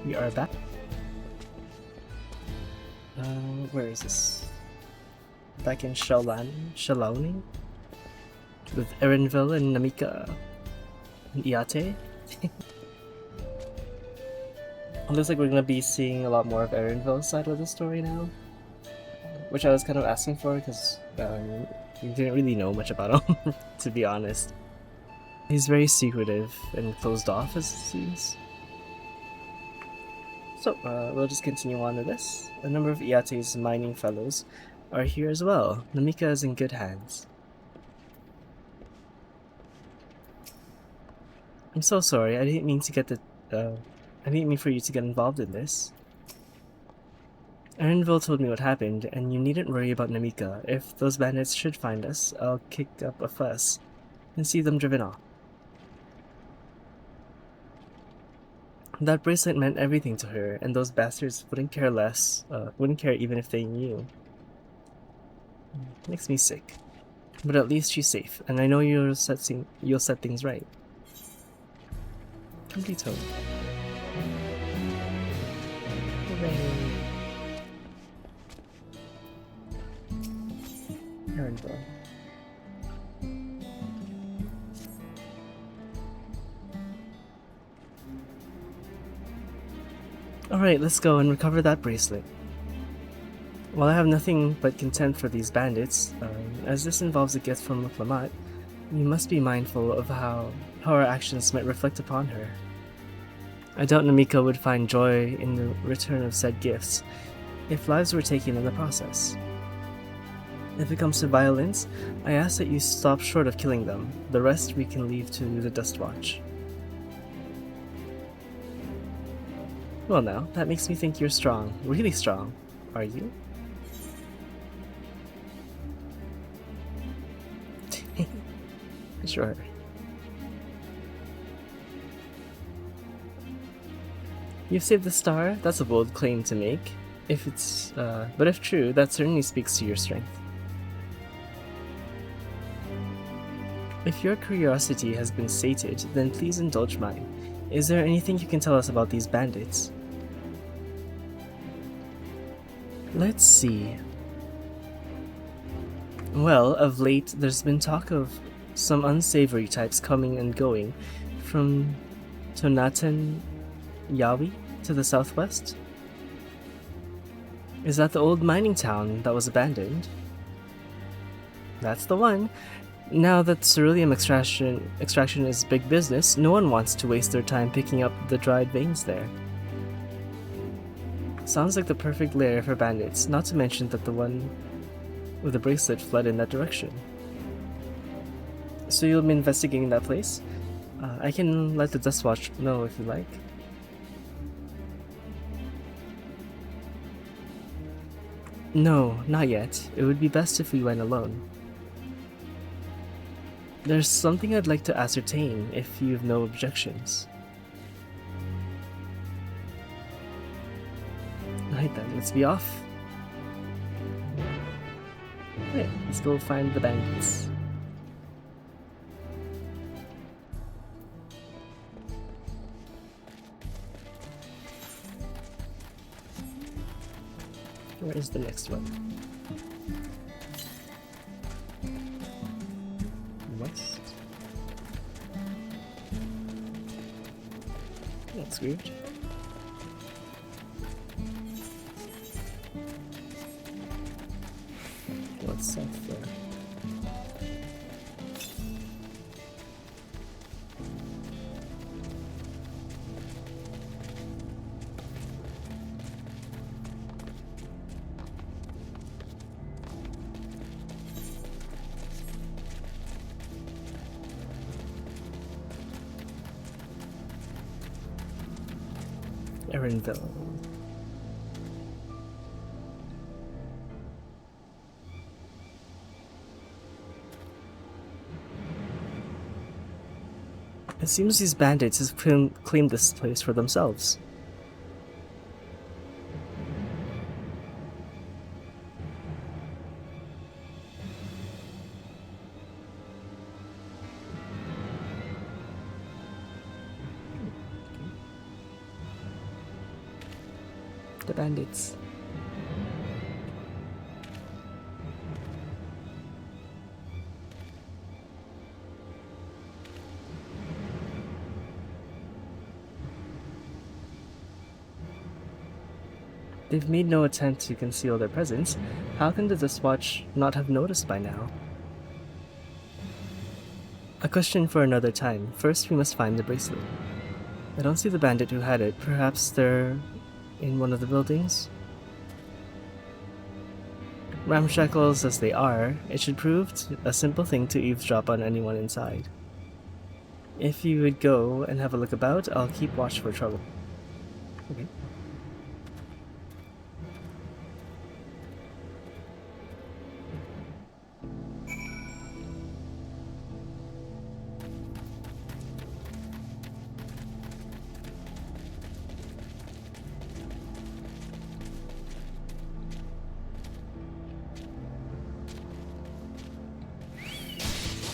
We are back. Where is this? Back in Yyasulani? With Erinville and Namika and Iate. It looks like we're gonna be seeing a lot more of Erinville's side of the story now. Which I was kind of asking for because we didn't really know much about him, to be honest. He's very secretive and closed off, as it seems. So, we'll just continue on with this. A number of Iate's mining fellows are here as well. Namika is in good hands. I'm so sorry, I didn't mean for you to get involved in this. Erinville told me what happened, and you needn't worry about Namika. If those bandits should find us, I'll kick up a fuss and see them driven off. That bracelet meant everything to her, and those bastards wouldn't care even if they knew. Makes me sick. But at least she's safe, and I know you'll set things right. Complete home. Hooray. Erinville. Alright, let's go and recover that bracelet. While I have nothing but contempt for these bandits, as this involves a gift from Muklamat, you must be mindful of how our actions might reflect upon her. I doubt Namika would find joy in the return of said gifts if lives were taken in the process. If it comes to violence, I ask that you stop short of killing them. The rest we can leave to the Dust Watch. Well now, that makes me think you're strong. Really strong. Are you? Sure. You've saved the star? That's a bold claim to make. But if true, that certainly speaks to your strength. If your curiosity has been sated, then please indulge mine. Is there anything you can tell us about these bandits? Let's see. Well, of late, there's been talk of some unsavory types coming and going from Tonatan Yawi to the southwest. Is that the old mining town that was abandoned? That's the one. Now that ceruleum extraction is big business, no one wants to waste their time picking up the dried veins there. Sounds like the perfect lair for bandits, not to mention that the one with the bracelet fled in that direction. So you'll be investigating that place? I can let the Dust Watch know if you like. No, not yet. It would be best if we went alone. There's something I'd like to ascertain, if you've no objections. Right then, let's be off. Right, let's go find the bandits. Where is the next one? West. That's weird. What's south there? Erinville. It seems these bandits have claimed this place for themselves. The bandits. They've made no attempt to conceal their presence. How can the Dustwatch not have noticed by now? A question for another time. First, we must find the bracelet. I don't see the bandit who had it. Perhaps they're in one of the buildings? Ramshackles as they are, it should prove a simple thing to eavesdrop on anyone inside. If you would go and have a look about, I'll keep watch for trouble. Okay.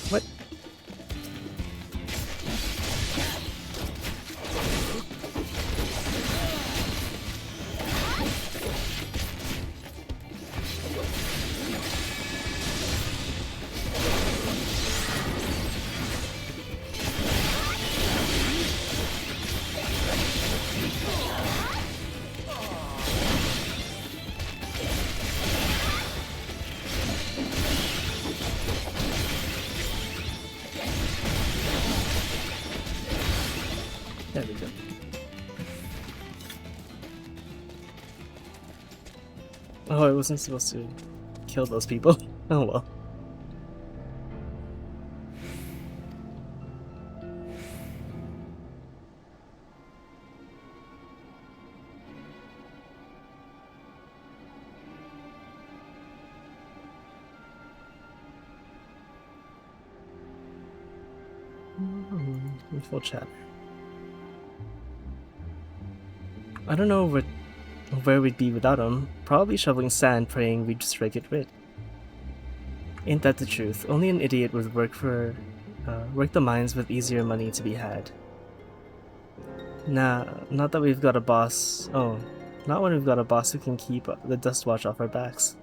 What? There we go. Oh, I wasn't supposed to kill those people. Oh well. Full chat. I don't know where we'd be without him. Probably shoveling sand, praying we'd just get rid. Ain't that the truth? Only an idiot would work the mines with easier money to be had. Nah, not that we've got a boss. Oh, not when we've got a boss who can keep the Dustwatch off our backs.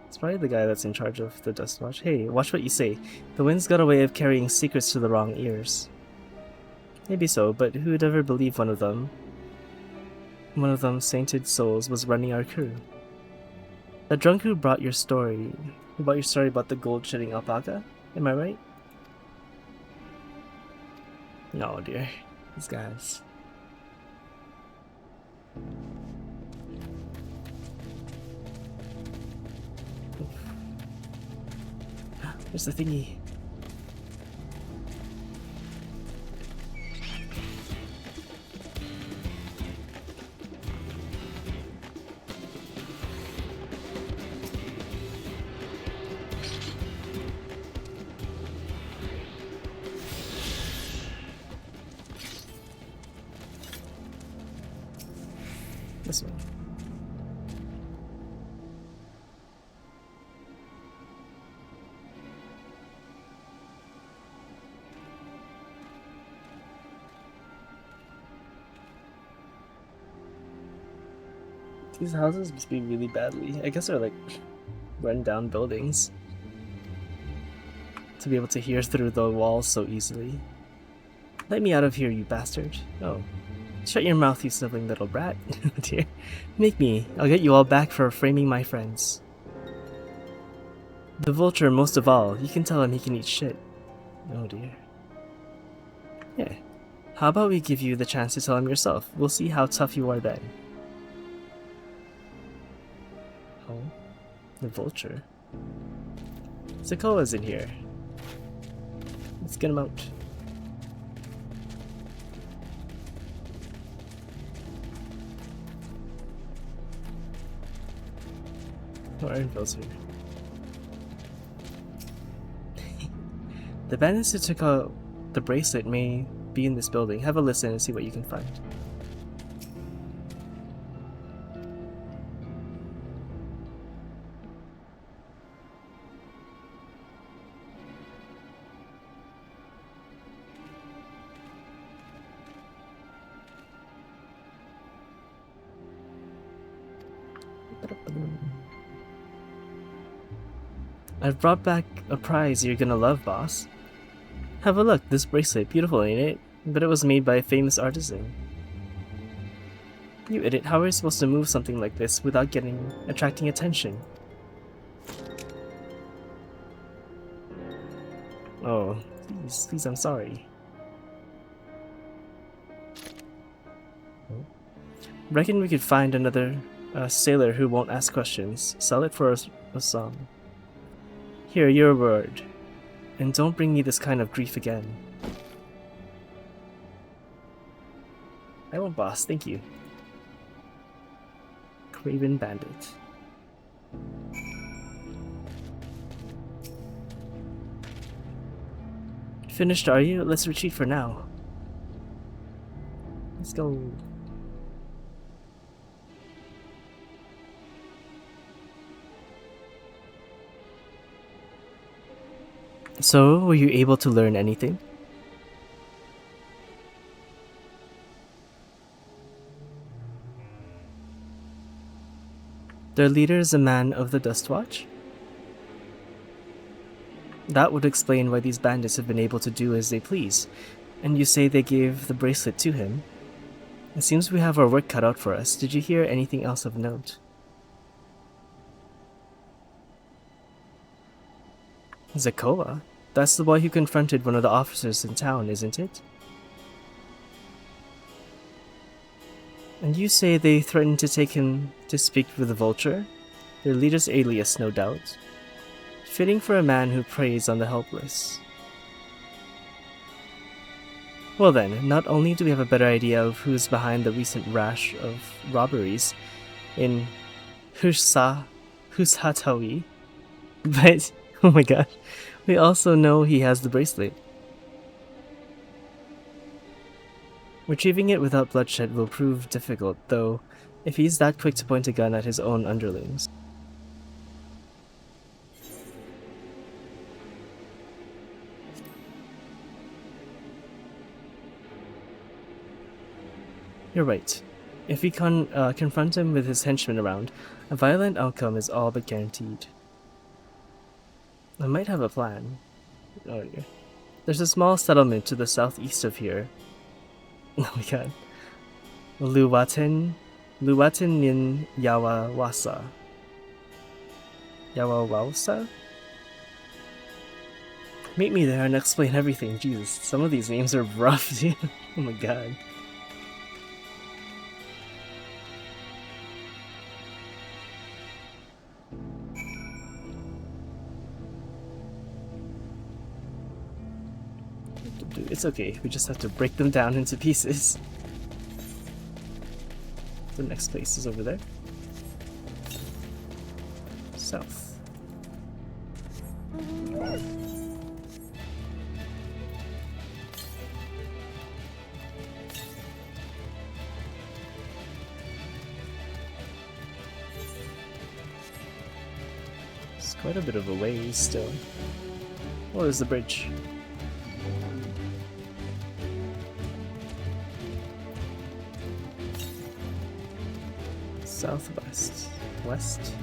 It's probably the guy that's in charge of the Dustwatch. Hey, watch what you say. The wind's got a way of carrying secrets to the wrong ears. Maybe so, but who'd ever believe one of them sainted souls was running our crew? The drunk who brought your story about the gold-shitting alpaca? Am I right? No, dear. These guys. There's the thingy. This one. These houses must be really badly. I guess they're like run down buildings to be able to hear through the walls so easily. Let me out of here, you bastard. Oh. Shut your mouth, you sniveling little brat. Dear. Make me. I'll get you all back for framing my friends. The vulture most of all. You can tell him he can eat shit. Oh dear. Yeah. How about we give you the chance to tell him yourself? We'll see how tough you are then. Oh? The vulture. Sokoa's in here. Let's get him out. Oh, Ironville's here. The bandits who took out the bracelet may be in this building. Have a listen and see what you can find. I've brought back a prize you're gonna love, boss. Have a look, this bracelet, beautiful ain't it? But it was made by a famous artisan. You idiot, how are you supposed to move something like this without attracting attention? Oh, please, I'm sorry. Reckon we could find another sailor who won't ask questions. Sell it for a sum. Here, your word. And don't bring me this kind of grief again. I won't, boss, thank you. Craven Bandit. Finished, are you? Let's retreat for now. Let's go. So, were you able to learn anything? Their leader is a man of the Dust Watch? That would explain why these bandits have been able to do as they please. And you say they gave the bracelet to him? It seems we have our work cut out for us. Did you hear anything else of note? Zakoa? That's the boy who confronted one of the officers in town, isn't it? And you say they threatened to take him to speak with the Vulture? Their leader's alias, no doubt. Fitting for a man who preys on the helpless. Well then, not only do we have a better idea of who's behind the recent rash of robberies in Husatawi, but, oh my god, we also know he has the bracelet. Retrieving it without bloodshed will prove difficult, though, if he's that quick to point a gun at his own underlings. You're right. If we confront him with his henchmen around, a violent outcome is all but guaranteed. I might have a plan. Oh, yeah. There's a small settlement to the southeast of here. Oh my god. Luwaten nin Yawawasa. Yawawasa? Meet me there and explain everything. Jesus, some of these names are rough, dude. Oh my god. It's okay, we just have to break them down into pieces. The next place is over there. South. It's quite a bit of a ways still. Oh, there's the bridge. Southwest. West.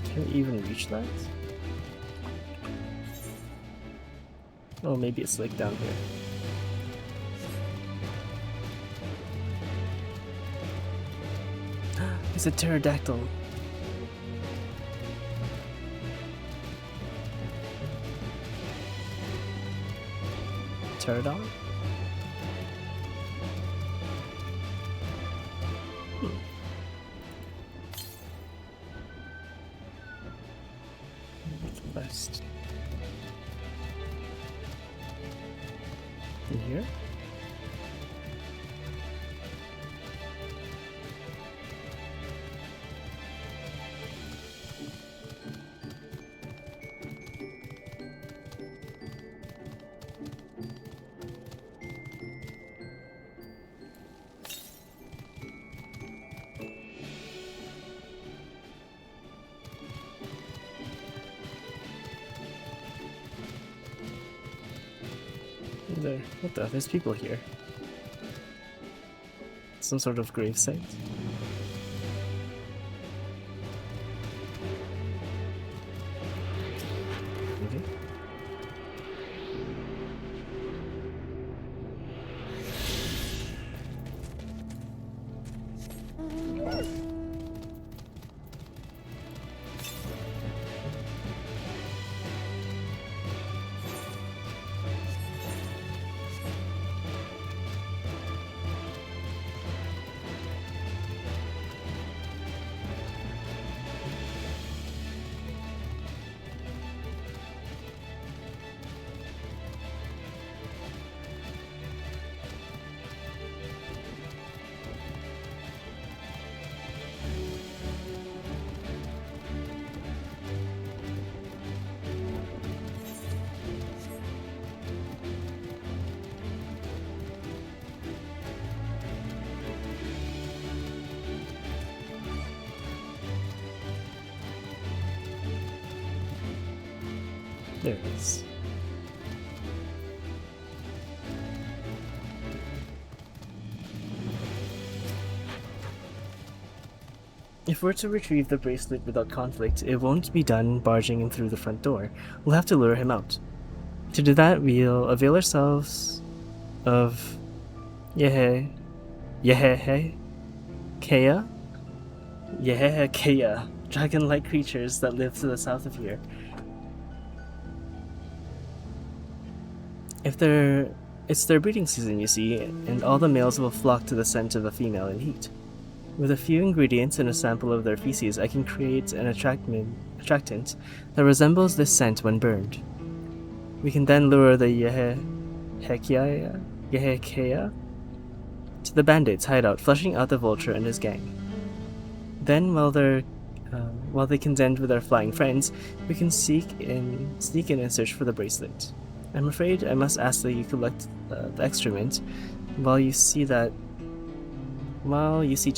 Can we even reach that? Oh, maybe it's like down here. It's a pterodactyl. Pterodon? West. In here? What the? There's people here. Some sort of gravesite. Okay. There it is. If we're to retrieve the bracelet without conflict, it won't be done barging in through the front door. We'll have to lure him out. To do that, we'll avail ourselves of Kea? Kea, dragon-like creatures that live to the south of here. It's their breeding season, you see, and all the males will flock to the scent of a female in heat. With a few ingredients and a sample of their feces, I can create an attractant that resembles this scent when burned. We can then lure the Kea to the bandits' hideout, flushing out the vulture and his gang. Then, while they contend with our flying friends, we can sneak in and search for the bracelet. I'm afraid I must ask that you collect the excrement. While you see to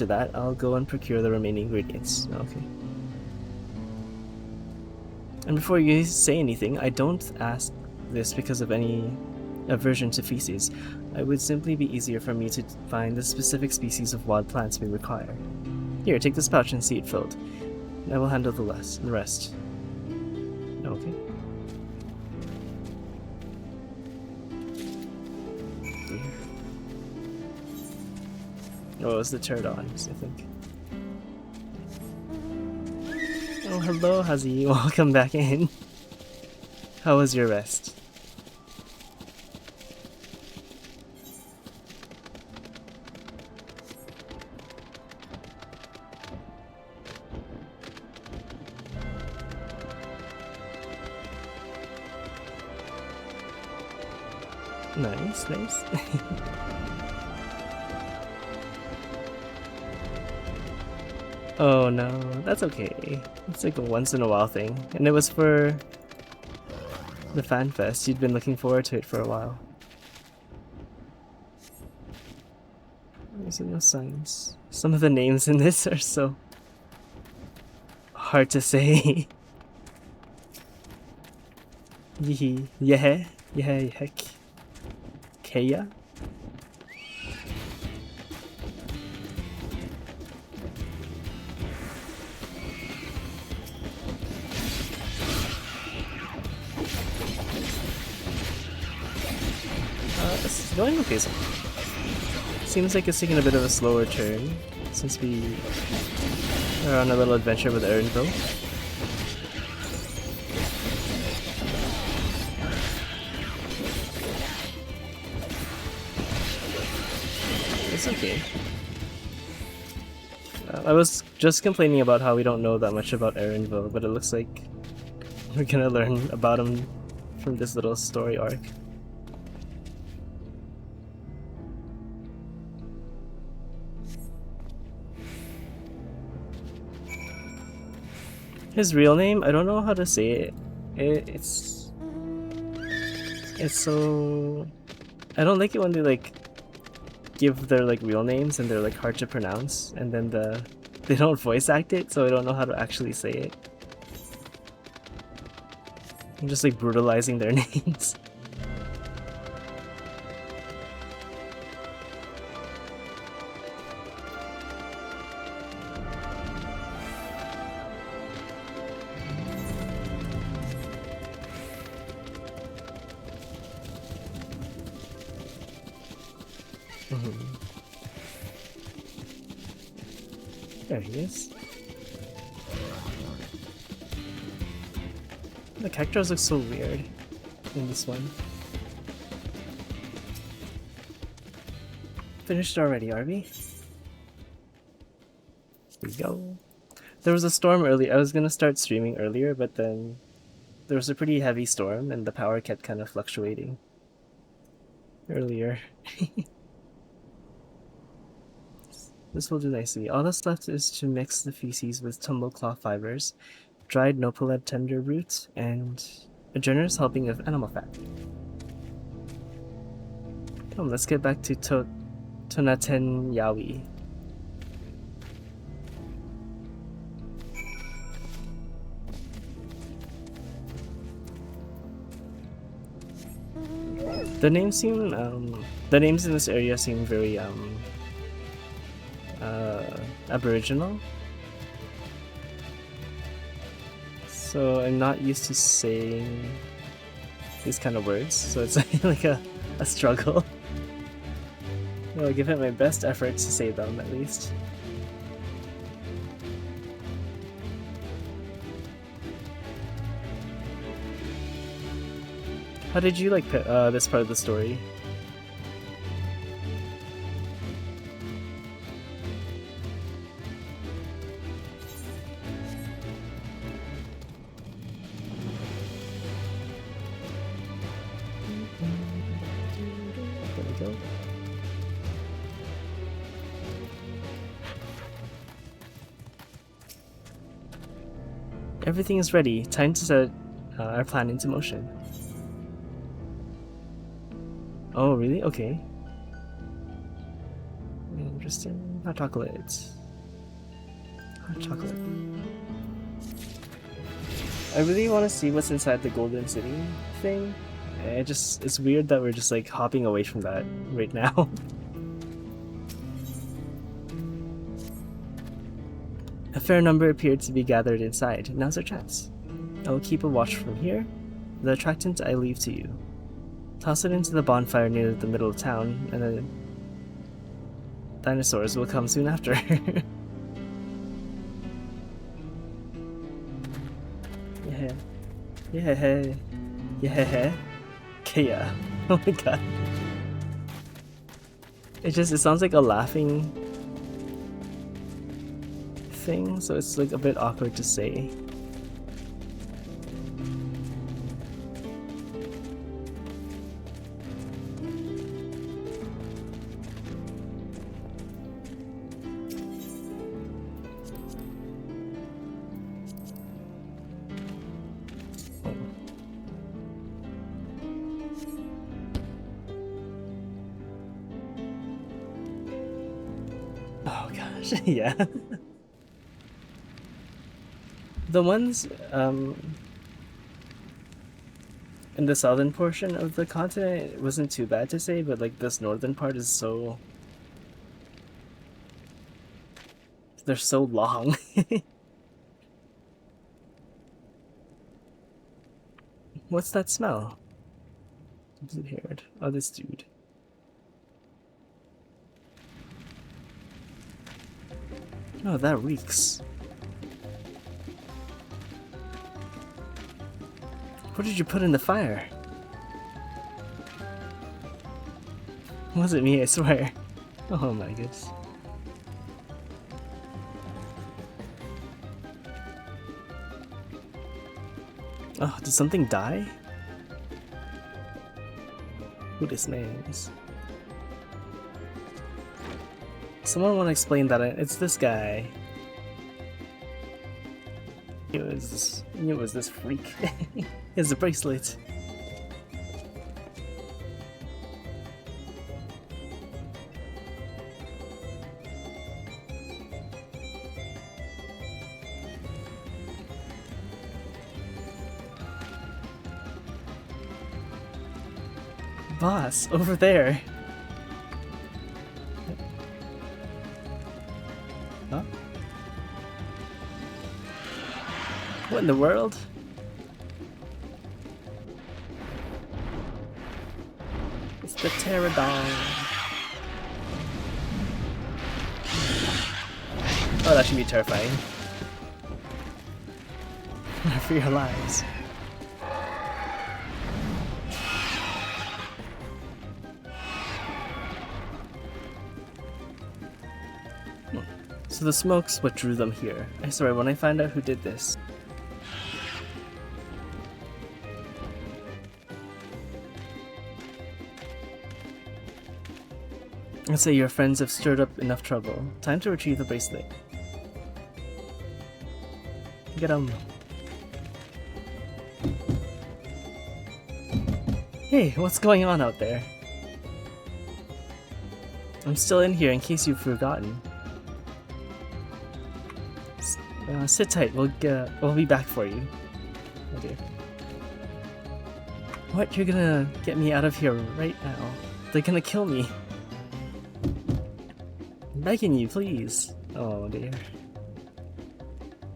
that, I'll go and procure the remaining ingredients. Okay. And before you say anything, I don't ask this because of any aversion to feces. It would simply be easier for me to find the specific species of wild plants we require. Here, take this pouch and see it filled. I will handle the rest. Okay. Oh, it was the pterodons, I think. Oh, hello, Hazi. Welcome back in. How was your rest? Nice, nice. Oh no, that's okay. It's like a once in a while thing. And it was for the fan fest. You'd been looking forward to it for a while. There's no signs. Some of the names in this are so hard to say. Heck. Kea? It's going okay so far. Seems like it's taking a bit of a slower turn since we are on a little adventure with Erenville. It's okay. I was just complaining about how we don't know that much about Erenville, but it looks like we're gonna learn about him from this little story arc. His real name, I don't know how to say it. It's so... I don't like it when they like give their like real names and they're like hard to pronounce, and then they don't voice act it, so I don't know how to actually say it. I'm just like brutalizing their names. Mhm. There he is. The characters look so weird in this one. Finished already, are we? Here we go. There was a storm earlier. I was gonna start streaming earlier, but then there was a pretty heavy storm and the power kept kind of fluctuating earlier. This will do nicely. All that's left is to mix the feces with tumble cloth fibers, dried nopaleb tender root, and a generous helping of animal fat. Come, let's get back to Tonaten Yawi. The names seem, the names in this area seem very, Aboriginal. So I'm not used to saying these kind of words, so it's like a struggle. I'll give it my best efforts to say them, at least. How did you like this part of the story? There we go. Everything is ready. Time to set our plan into motion. Oh, really? Okay. Interesting. Hot chocolate. Hot chocolate. I really want to see what's inside the Golden City thing. It's weird that we're just like hopping away from that right now. A fair number appeared to be gathered inside. Now's our chance. I will keep a watch from here. The attractant I leave to you. Toss it into the bonfire near the middle of town, and the dinosaurs will come soon after. Yeah. Yeah. Yeah. Okay, yeah. Oh my god. It sounds like a laughing thing, so it's like a bit awkward to say. Oh gosh, yeah. The ones in the southern portion of the continent, it wasn't too bad to say, but like this northern part is so... they're so long. What's that smell? Blue-haired. Oh, this dude. Oh, that reeks. What did you put in the fire? It wasn't me, I swear. Oh my goodness. Oh, did something die? Who this man is? Someone want to explain that it's this guy. It was this freak. He has a bracelet. Boss, over there. Huh? What in the world? It's the pterodon. Oh, that should be terrifying. For your lives. So the smoke's what drew them here. I swear, when I find out who did this. Let's say your friends have stirred up enough trouble. Time to retrieve the bracelet. Get 'em. Hey, what's going on out there? I'm still in here in case you've forgotten. Sit tight, we'll be back for you. Oh dear. What? You're gonna get me out of here right now? They're gonna kill me. I'm begging you, please. Oh dear.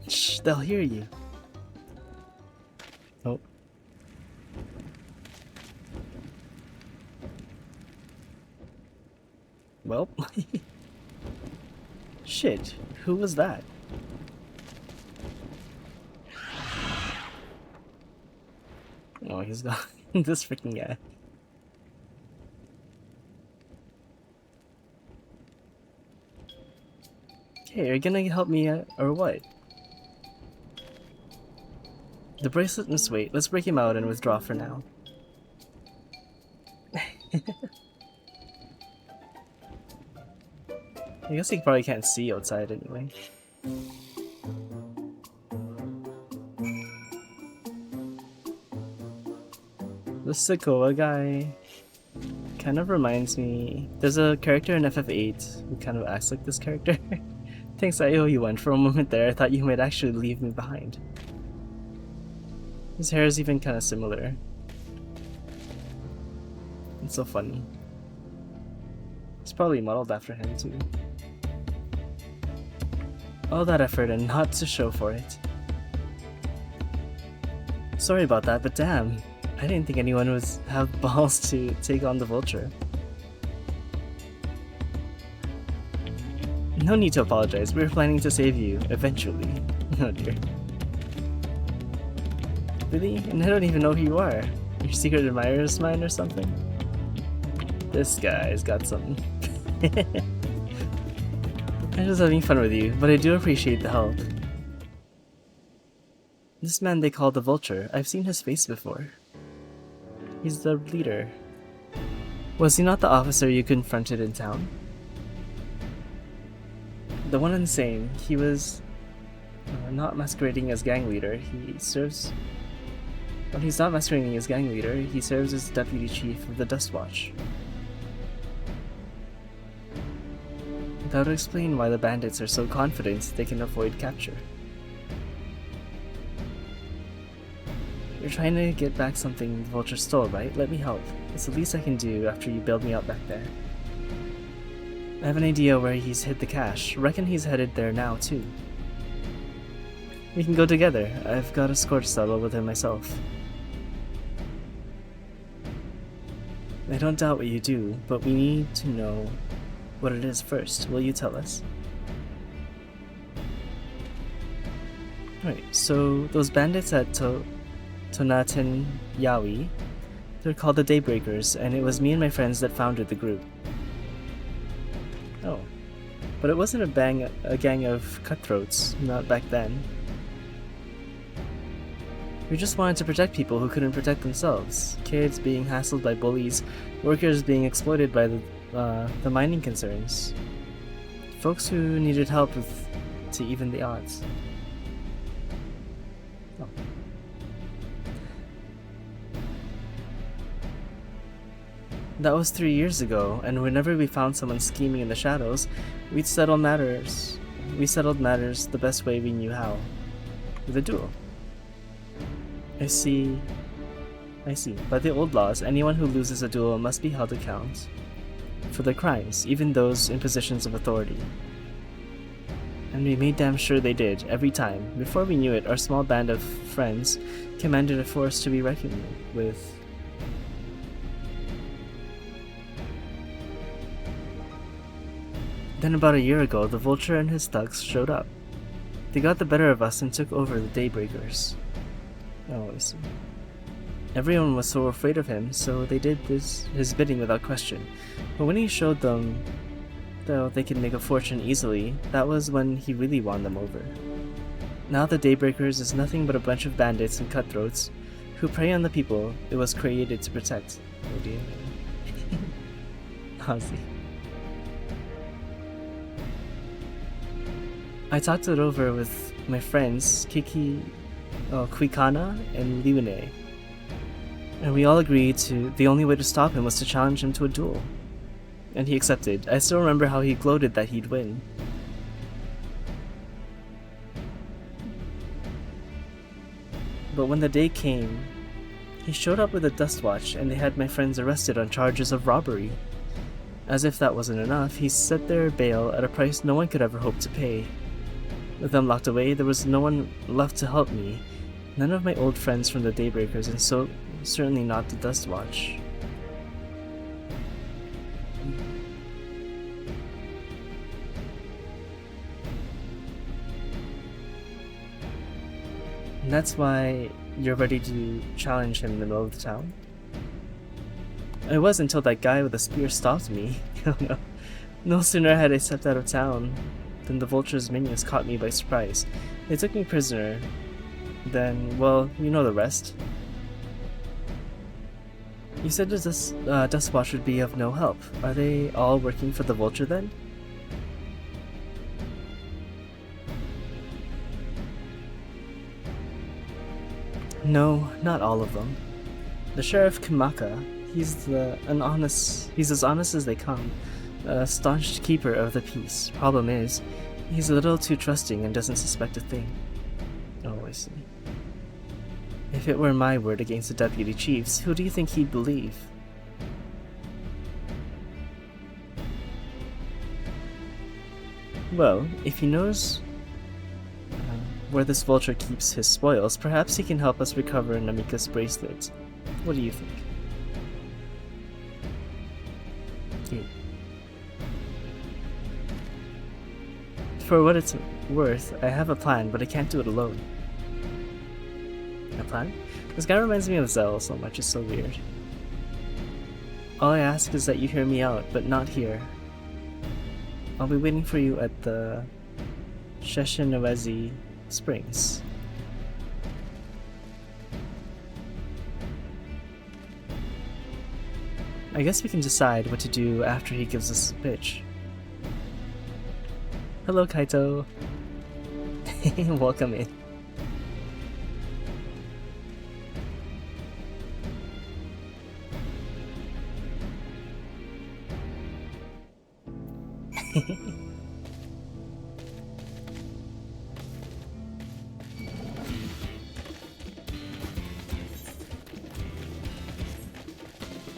Shh, they'll hear you. Oh. Well. Shit, who was that? Oh, he's got this freaking guy. Hey, are you gonna help me or what? The bracelet must wait. Let's break him out and withdraw for now. I guess he probably can't see outside anyway. The Sekoa guy kind of reminds me. There's a character in FF8 who kind of acts like this character. Thanks, I owe you one. For a moment there, I thought you might actually leave me behind. His hair is even kind of similar. It's so funny. It's probably modeled after him too. All that effort and not to show for it. Sorry about that, but damn. I didn't think anyone would have balls to take on the vulture. No need to apologize, we were planning to save you, eventually. Oh dear. Really? And I don't even know who you are. Your secret admirer's mine or something? This guy's got something. I'm just having fun with you, but I do appreciate the help. This man they call the Vulture, I've seen his face before. He's the leader. Was he not the officer you confronted in town? The one insane. He was not masquerading as gang leader. He serves... When he's not masquerading as gang leader, he serves as deputy chief of the Dust Watch. That would explain why the bandits are so confident they can avoid capture. You're trying to get back something the Vulture stole, right? Let me help. It's the least I can do after you bailed me out back there. I have an idea where he's hid the cash. Reckon he's headed there now, too. We can go together. I've got a score to settle with him myself. I don't doubt what you do, but we need to know what it is first. Will you tell us? Right, so those bandits at Tonaten Yawi, they're called the Daybreakers, and it was me and my friends that founded the group. Oh, but it wasn't a gang of cutthroats, not back then. We just wanted to protect people who couldn't protect themselves. Kids being hassled by bullies, workers being exploited by the mining concerns. Folks who needed help to even the odds. Oh. That was 3 years ago, and whenever we found someone scheming in the shadows, we'd settle matters. We settled matters the best way we knew how. With a duel. I see. By the old laws, anyone who loses a duel must be held account for their crimes, even those in positions of authority. And we made damn sure they did, every time. Before we knew it, our small band of friends commanded a force to be reckoned with. Then about a year ago, the Vulture and his thugs showed up. They got the better of us and took over the Daybreakers. Oh, I see. Everyone was so afraid of him, so they did his bidding without question. But when he showed them that they could make a fortune easily, that was when he really won them over. Now the Daybreakers is nothing but a bunch of bandits and cutthroats who prey on the people it was created to protect. Oh dear. Honestly. I talked it over with my friends Kwikana and Liune, and we all agreed the only way to stop him was to challenge him to a duel. And he accepted. I still remember how he gloated that he'd win. But when the day came, he showed up with a dust watch and they had my friends arrested on charges of robbery. As if that wasn't enough, he set their bail at a price no one could ever hope to pay. With them locked away, there was no one left to help me. None of my old friends from the Daybreakers, and so certainly not the Dust Watch. And that's why you're ready to challenge him in the middle of the town? It was until that guy with the spear stopped me. Oh no. No sooner had I stepped out of town than the Vulture's minions caught me by surprise. They took me prisoner. Then, well, you know the rest. You said this Dust Watch would be of no help. Are they all working for the Vulture then? No, not all of them. The Sheriff Kimaka, he's as honest as they come. A staunch keeper of the peace. Problem is, he's a little too trusting and doesn't suspect a thing. Oh, I see. If it were my word against the deputy chiefs, who do you think he'd believe? Well, if he knows where this Vulture keeps his spoils, perhaps he can help us recover Namika's bracelet. What do you think? For what it's worth, I have a plan, but I can't do it alone. A plan? This guy reminds me of Zell so much, it's so weird. All I ask is that you hear me out, but not here. I'll be waiting for you at the Sheshinawezi Springs. I guess we can decide what to do after he gives us a pitch. Hello, Kaito. Welcome in.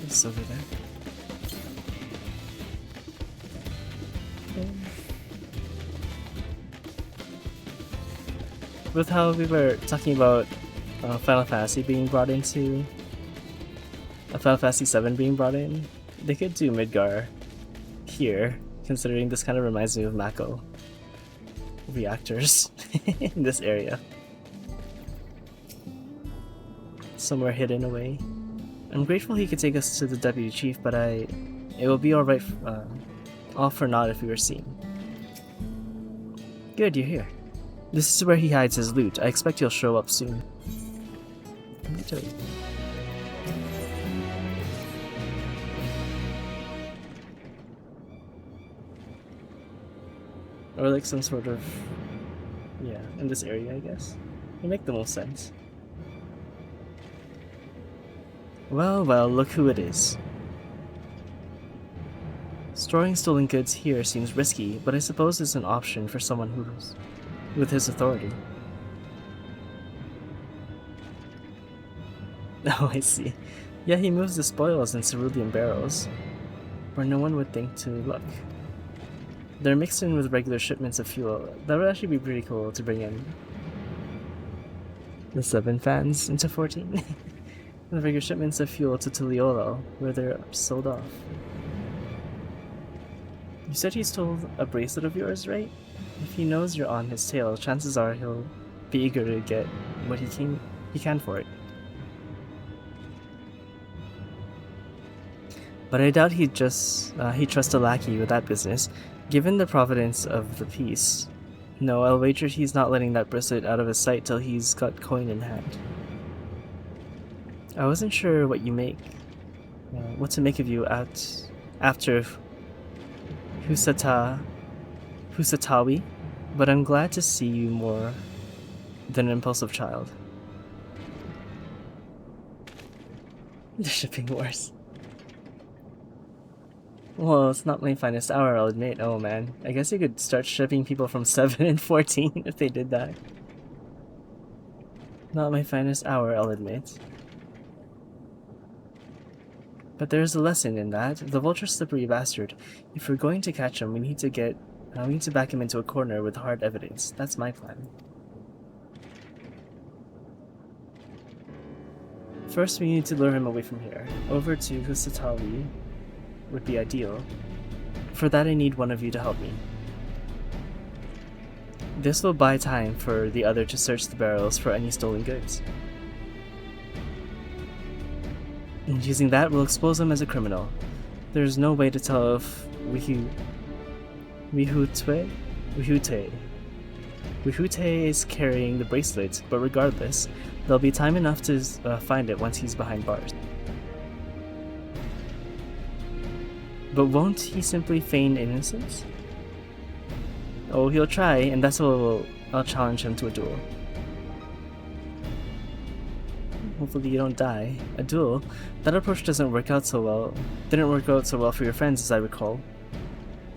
It's over there. With how we were talking about Final Fantasy being brought into Final Fantasy 7 being brought in, they could do Midgar here, considering this kind of reminds me of Mako reactors in this area. Somewhere hidden away. I'm grateful he could take us to the deputy chief, but it will be alright all for naught if we were seen. Good, you're here. This is where he hides his loot. I expect he'll show up soon. Let me tell you. Or like some sort of... yeah, in this area, I guess. It'll make the most sense. Well, well, look who it is. Storing stolen goods here seems risky, but I suppose it's an option for someone who's with his authority. Oh, I see. Yeah, he moves the spoils in cerulean barrels, where no one would think to look. They're mixed in with regular shipments of fuel. That would actually be pretty cool to bring in the 7 fans into 14. The regular shipments of fuel to Tuliolo, where they're sold off. You said he stole a bracelet of yours, right? If he knows you're on his tail, chances are he'll be eager to get what he can for it. But I doubt he'd trust a lackey with that business, given the providence of the piece. No, I'll wager he's not letting that bracelet out of his sight till he's got coin in hand. I wasn't sure what to make of you after Husatawi, but I'm glad to see you more than an impulsive child. The shipping wars. Well, it's not my finest hour, I'll admit. Oh man, I guess you could start shipping people from 7 and 14 if they did that. Not my finest hour, I'll admit. But there's a lesson in that. The vulture's slippery bastard. If we're going to catch him, we need to back him into a corner with hard evidence. That's my plan. First, we need to lure him away from here. Over to Husatawi would be ideal. For that, I need one of you to help me. This will buy time for the other to search the barrels for any stolen goods. And using that, we'll expose him as a criminal. There's no way to tell if Wihute is carrying the bracelet, but regardless, there'll be time enough to find it once he's behind bars. But won't he simply feign innocence? Oh, he'll try, and that's what I'll challenge him to a duel. Hopefully you don't die. A duel? That approach didn't work out so well for your friends, as I recall.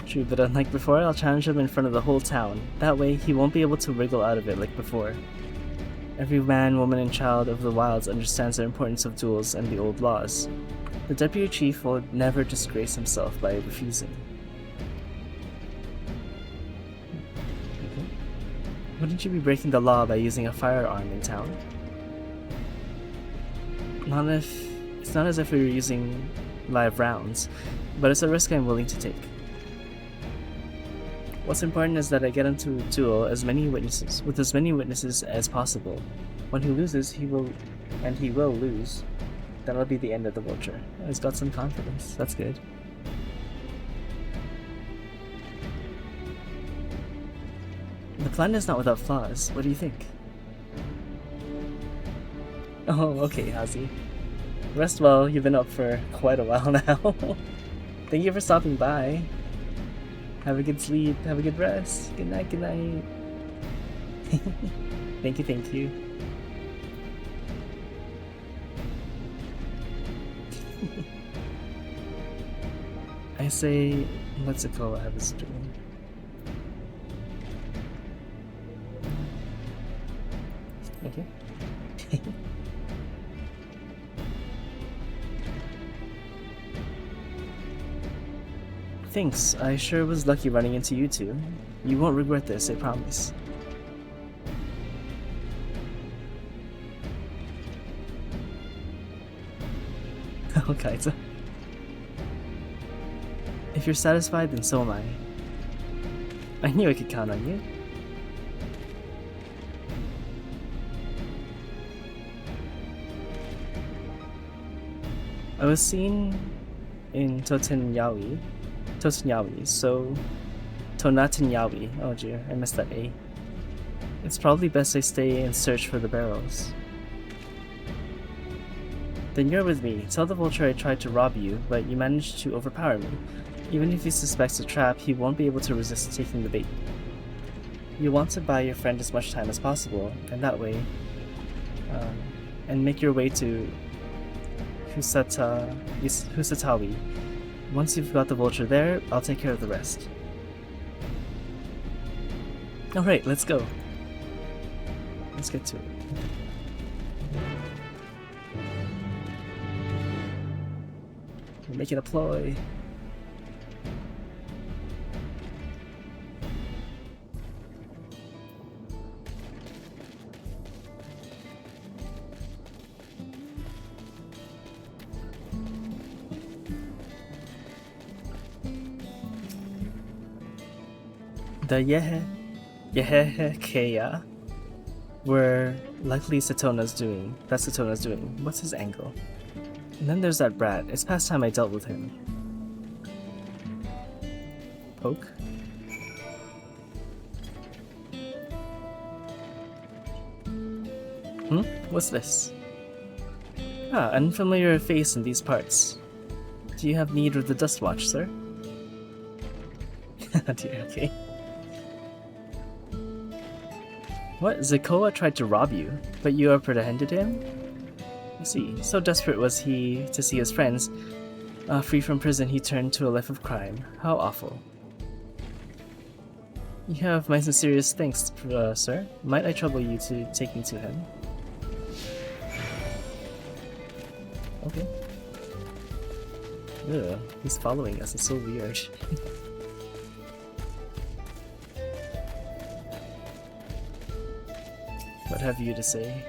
True, but unlike before, I'll challenge him in front of the whole town. That way, he won't be able to wriggle out of it like before. Every man, woman, and child of the wilds understands the importance of duels and the old laws. The deputy chief will never disgrace himself by refusing. Wouldn't you be breaking the law by using a firearm in town? It's not as if we were using live rounds, but it's a risk I'm willing to take. What's important is that I get into a duel with as many witnesses as possible. When he loses, he will lose. That'll be the end of the vulture. He's got some confidence. That's good. The plan is not without flaws. What do you think? Oh, okay, Hazi. Rest well. You've been up for quite a while now. Thank you for stopping by. Have a good sleep. Have a good rest. Good night, good night. Thank you. I say, let's go have a stream. Okay. Thanks, I sure was lucky running into you two. You won't regret this, I promise. Oh, Kaito. If you're satisfied, then so am I. I knew I could count on you. I was seen in Totenyawi, so Tonatanyawi. Oh dear, I missed that A. It's probably best I stay and search for the barrels. Then you're with me. Tell the vulture I tried to rob you, but you managed to overpower me. Even if he suspects a trap, he won't be able to resist taking the bait. You want to buy your friend as much time as possible, and that way, and make your way to Husatawi. Once you've got the vulture there, I'll take care of the rest. Alright, let's go. Let's get to it. We're making a ploy. The Yehekeya were likely Satona's doing. That's Satona's doing. What's his angle? And then there's that brat. It's past time I dealt with him. Poke? What's this? Ah, unfamiliar face in these parts. Do you have need of the Dust Watch, sir? Dear, okay. What? Zakoa tried to rob you, but you apprehended him? I see. So desperate was he to see his friends. Free from prison, he turned to a life of crime. How awful. You have my sincerest thanks, sir. Might I trouble you to take me to him? Okay. Ugh, he's following us. It's so weird. What have you to say?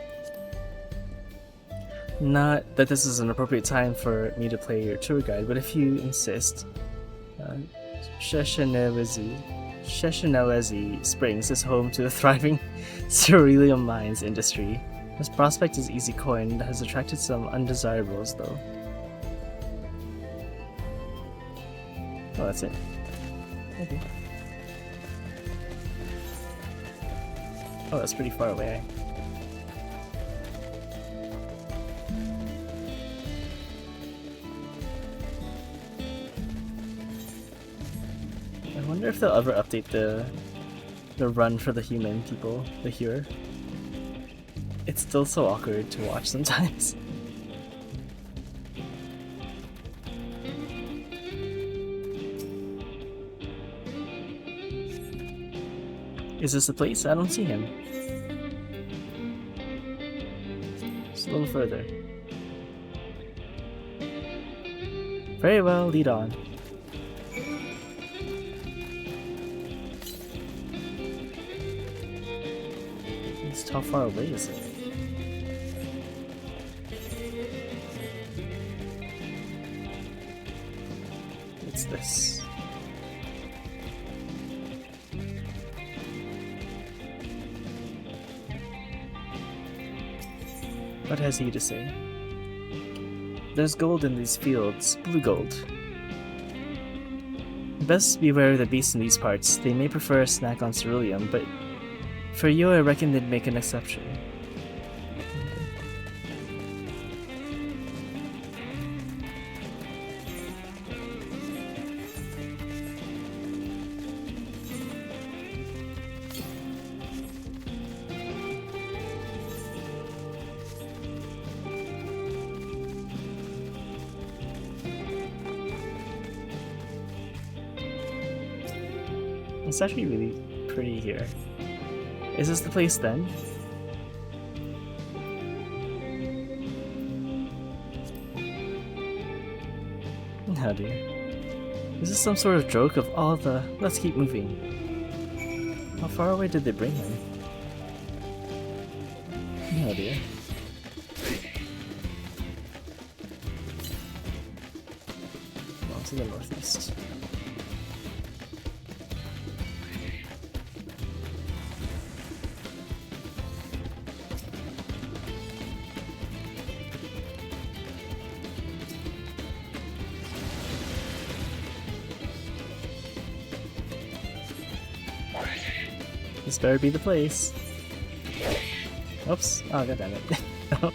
Not that this is an appropriate time for me to play your tour guide, but if you insist, Sheshanelezi Springs is home to a thriving cerulean mines industry. This prospect is easy coin and has attracted some undesirables, though. Oh, that's it? Okay. Oh, that's pretty far away. I wonder if they'll ever update the run for the human people, the Hewer. It's still so awkward to watch sometimes. Is this the place? I don't see him. Just a little further. Very well, lead on. Just how far away is it? What's this? What has he to say? There's gold in these fields, blue gold. Best beware of the beasts in these parts. They may prefer a snack on ceruleum, but for you I reckon they'd make an exception. It's actually really pretty here. Is this the place then? Oh dear. Is this some sort of joke of all the... Let's keep moving. How far away did they bring him? Oh dear. On to the northeast. This better be the place. Oops. Oh, god damn it. I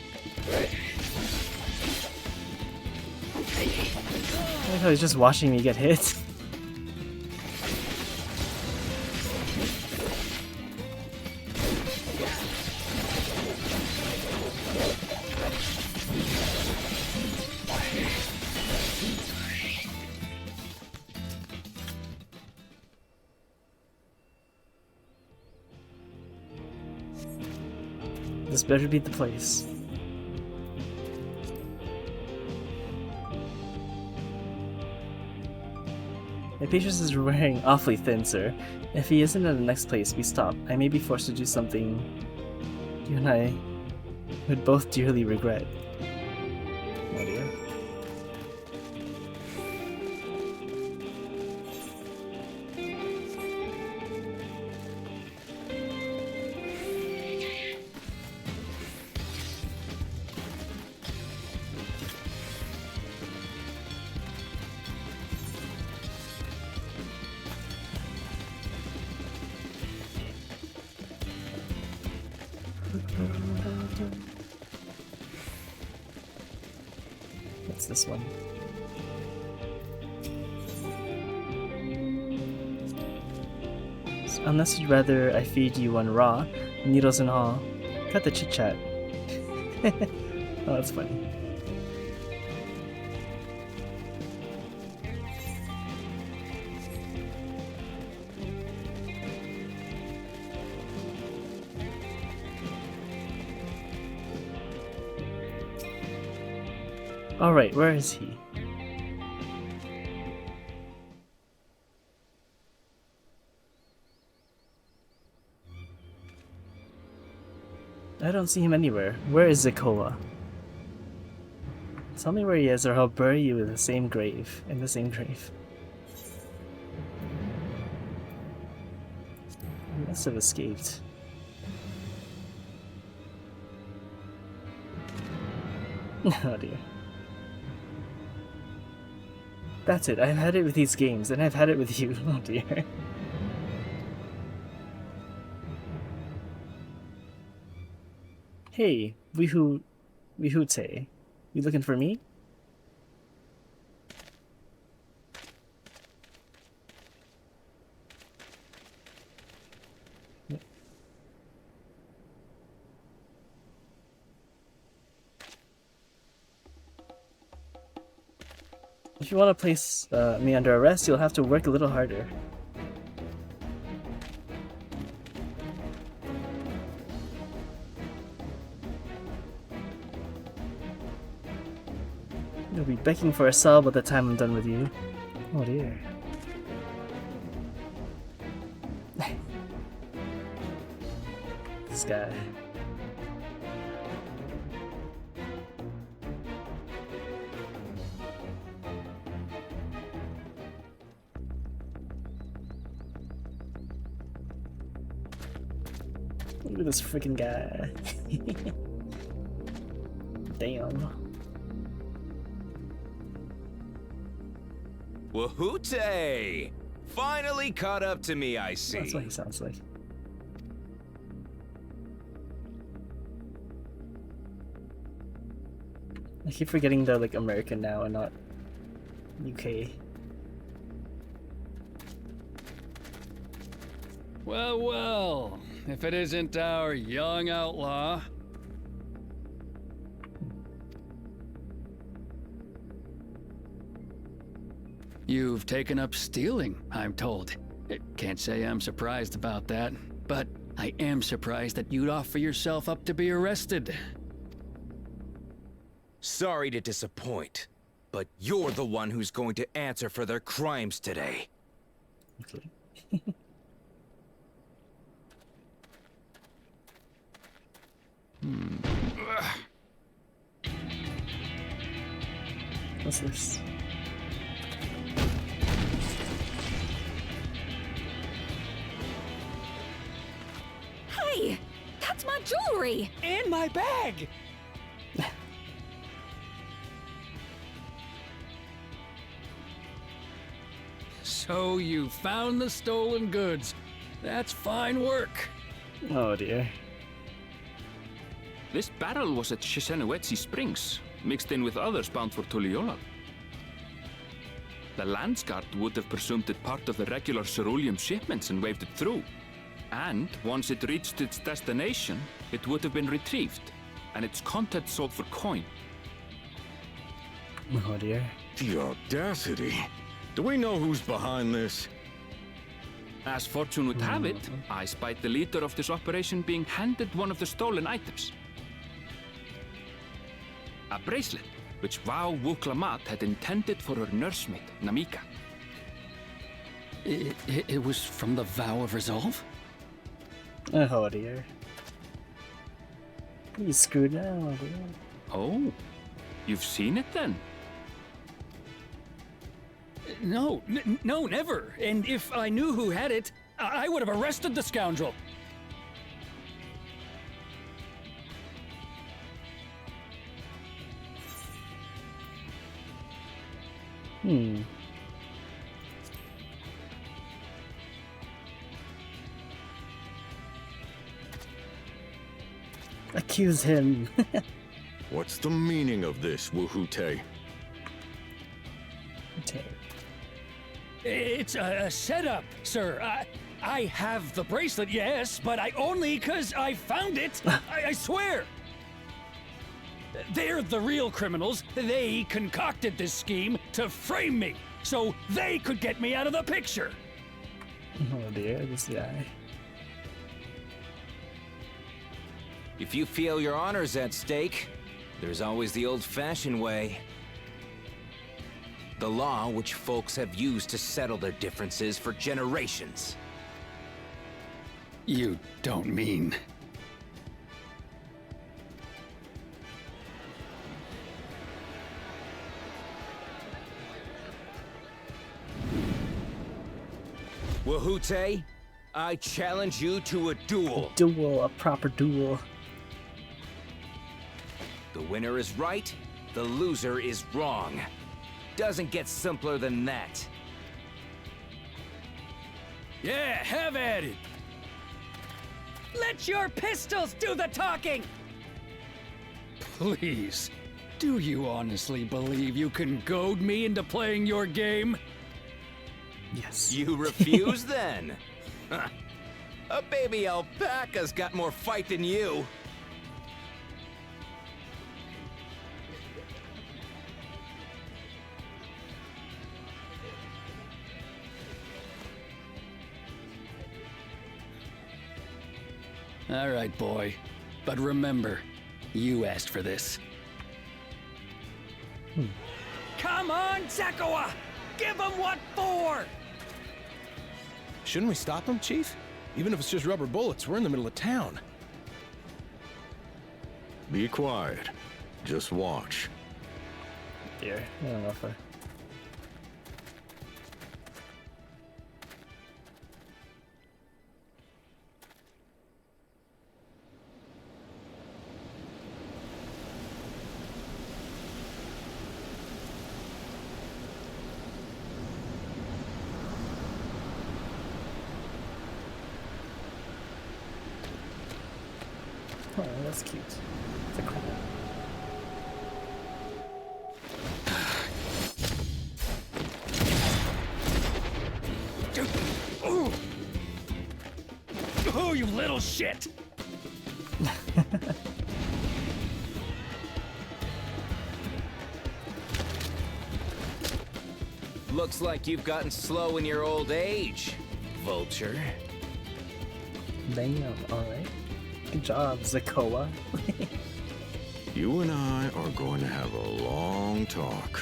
like how he's just watching me get hit. This better be the place. My patience is wearing awfully thin, sir. If he isn't in the next place we stop, I may be forced to do something you and I would both dearly regret. Oh dear. it's this one. So unless you'd rather I feed you one raw, needles and all, cut the chit chat. Oh, that's funny. Alright, where is he? I don't see him anywhere. Where is Zikoa? Tell me where he is or I'll bury you in the same grave. In the same grave. He must have escaped. Oh dear. That's it, I've had it with these games, and I've had it with you. Oh dear. Hey, Wihute. You looking for me? If you want to place me under arrest, you'll have to work a little harder. You'll be begging for a cell by the time I'm done with you. Oh dear. This guy. Look at this freaking guy. Damn. Wahoote! Finally caught up to me, I see. That's what he sounds like. I keep forgetting they're like American now and not UK. Well, well, if it isn't our young outlaw. You've taken up stealing, I'm told. Can't say I'm surprised about that, but I am surprised that you'd offer yourself up to be arrested. Sorry to disappoint, but you're the one who's going to answer for their crimes today. Okay. What's this? Hey! That's my jewelry! And my bag! So you found the stolen goods. That's fine work. Oh dear. This barrel was at Shisenuetsi Springs, mixed in with others bound for Tuliyola. The Landsguard would have presumed it part of the regular ceruleum shipments and waved it through. And once it reached its destination, it would have been retrieved, and its contents sold for coin. Oh dear. The audacity. Do we know who's behind this? As fortune would have it, I spied the leader of this operation being handed one of the stolen items. A bracelet, which Vau Wuklamat had intended for her nursemaid, Namika. It was from the Vow of Resolve? Oh dear. You screwed now, dear. Oh, you've seen it then? No, no, never. And if I knew who had it, I would have arrested the scoundrel. Accuse him. What's the meaning of this, Wahute? It's a setup, sir. I have the bracelet, yes, but I only 'cause I found it. I swear. They're the real criminals. They concocted this scheme to frame me, so they could get me out of the picture. Oh dear, this guy. If you feel your honor's at stake, there's always the old-fashioned way. The law which folks have used to settle their differences for generations. You don't mean... Wahute, I challenge you to a duel. Duel, a proper duel. The winner is right, the loser is wrong. Doesn't get simpler than that. Yeah, have at it. Let your pistols do the talking. Please, do you honestly believe you can goad me into playing your game? Yes. You refuse then? Huh. A baby alpaca's got more fight than you. All right, boy. But remember, you asked for this. Come on, Zakawa! Give him what for! Shouldn't we stop him, Chief? Even if it's just rubber bullets, we're in the middle of town. Be quiet. Just watch. Dear, I don't know if I... Oh, that's cute. It's a cool. Oh, you little shit! Looks like you've gotten slow in your old age, Vulture. Damn, alright. Good job, Zakoa. You and I are going to have a long talk.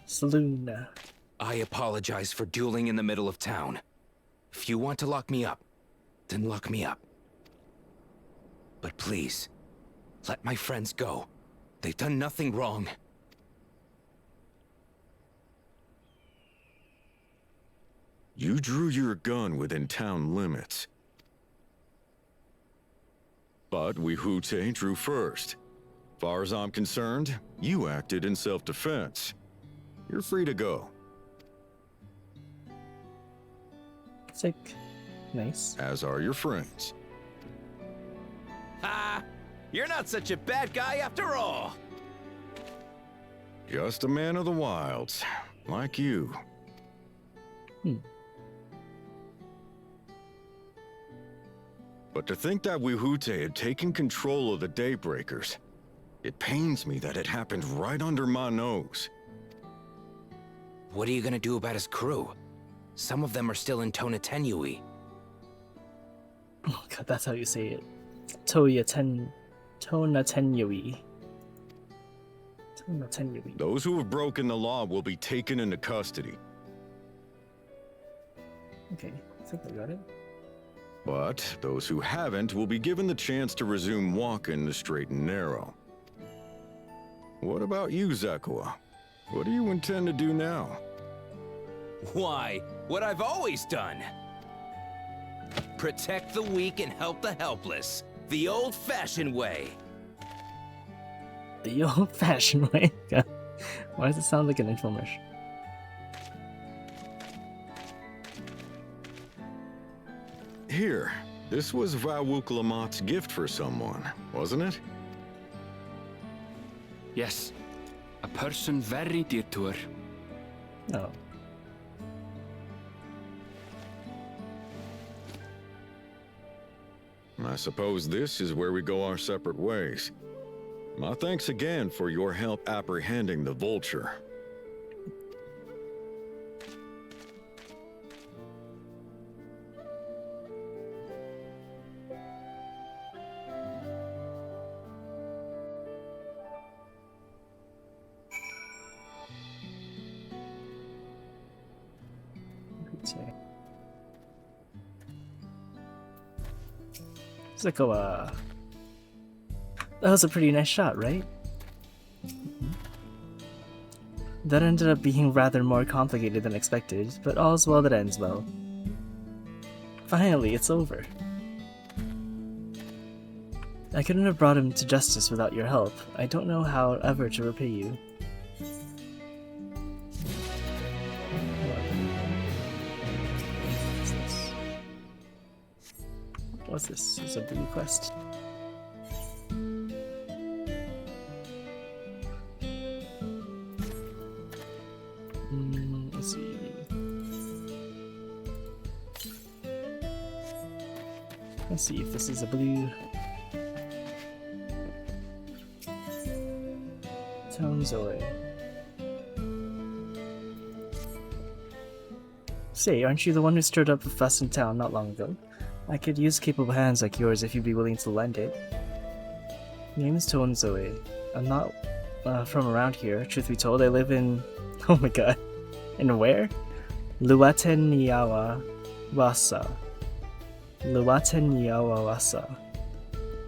Saloon. I apologize for dueling in the middle of town. If you want to lock me up, then lock me up. But please, let my friends go. They've done nothing wrong. You drew your gun within town limits. But Wihute drew first. Far as I'm concerned, you acted in self-defense. You're free to go. Sick. Nice. As are your friends. Ha! You're not such a bad guy after all! Just a man of the wilds, like you. But to think that Wihute had taken control of the Daybreakers, it pains me that it happened right under my nose. What are you gonna do about his crew? Some of them are still in Tonatenui. Oh god, that's how you say it. Tonatenui. Tonatenui. Those who have broken the law will be taken into custody. Okay, I think I got it. But those who haven't will be given the chance to resume walking the straight and narrow. What about you, Zakawa? What do you intend to do now? Why, what I've always done. Protect the weak and help the helpless. The old-fashioned way. The old-fashioned way? God. Why does it sound like an infomercial? here. This was Yyasulani's gift for someone, wasn't it? Yes. A person very dear to her. No. I suppose this is where we go our separate ways. My thanks again for your help apprehending the vulture. Zakawa. That was a pretty nice shot, right? That ended up being rather more complicated than expected, but all's well that ends well. Finally, it's over. I couldn't have brought him to justice without your help. I don't know how ever to repay you. What's this? It's a blue quest. Let's see. Let's see if this is a blue. Tones away. Say, aren't you the one who stirred up a fuss in town not long ago? I could use capable hands like yours if you'd be willing to lend it. Name is Zoe. I'm not from around here, truth be told. I live in... Oh my god. In where? Luaten Wasa. Luaten Wasa.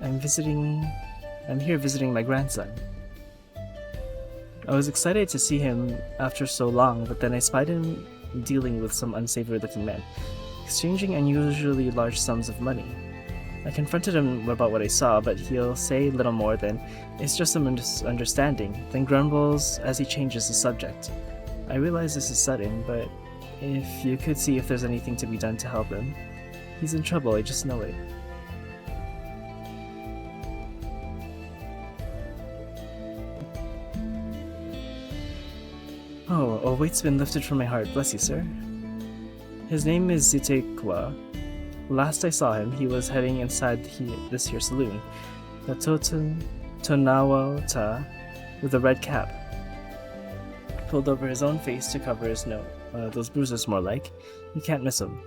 I'm here visiting my grandson. I was excited to see him after so long, but then I spied him dealing with some unsavory looking men, exchanging unusually large sums of money. I confronted him about what I saw, but he'll say little more than, "It's just a misunderstanding," then grumbles as he changes the subject. I realize this is sudden, but if you could see if there's anything to be done to help him. He's in trouble, I just know it. Oh, a weight's been lifted from my heart, bless you, sir. His name is Zitekwa. Last I saw him, he was heading inside this here saloon. The Tonawa Ta with a red cap. Pulled over his own face to cover his nose. Those bruises more like. You can't miss him.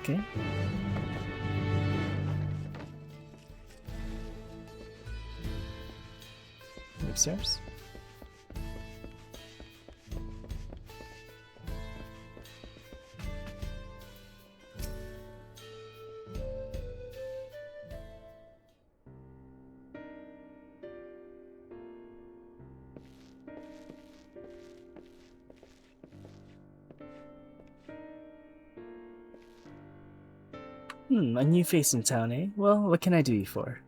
Okay. Upstairs. A new face in town, eh? Well, what can I do you for?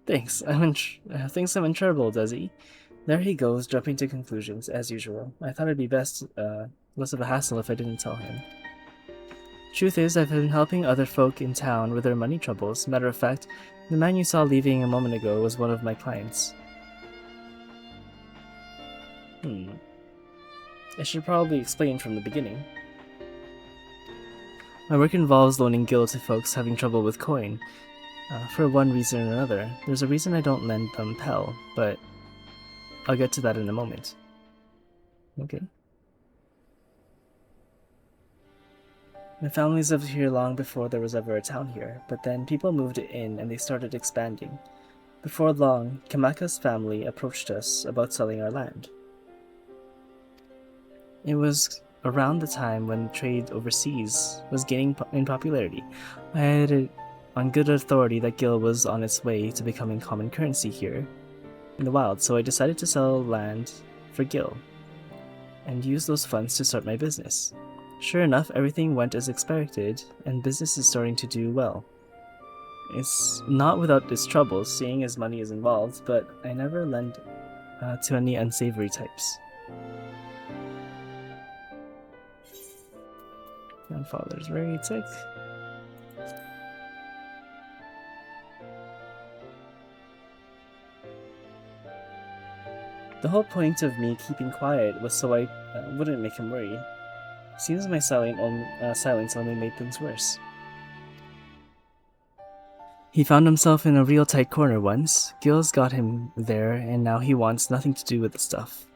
Thanks, thinks I'm in trouble, does he? There he goes, jumping to conclusions, as usual. I thought it'd be best, less of a hassle if I didn't tell him. Truth is, I've been helping other folk in town with their money troubles. Matter of fact, the man you saw leaving a moment ago was one of my clients. I should probably explain from the beginning. My work involves loaning gil to folks having trouble with coin. For one reason or another. There's a reason I don't lend them Pell, but I'll get to that in a moment. Okay. My family's lived here long before there was ever a town here, but then people moved in and they started expanding. Before long, Kamaka's family approached us about selling our land. It was around the time when trade overseas was gaining in popularity. I had it on good authority that gil was on its way to becoming common currency here in the wild, so I decided to sell land for gil and use those funds to start my business. Sure enough, everything went as expected, and business is starting to do well. It's not without its troubles, seeing as money is involved, but I never lend to any unsavory types. Grandfather's very sick. The whole point of me keeping quiet was so I wouldn't make him worry. Seems my silence only made things worse. He found himself in a real tight corner once. Gil's got him there, and now he wants nothing to do with the stuff.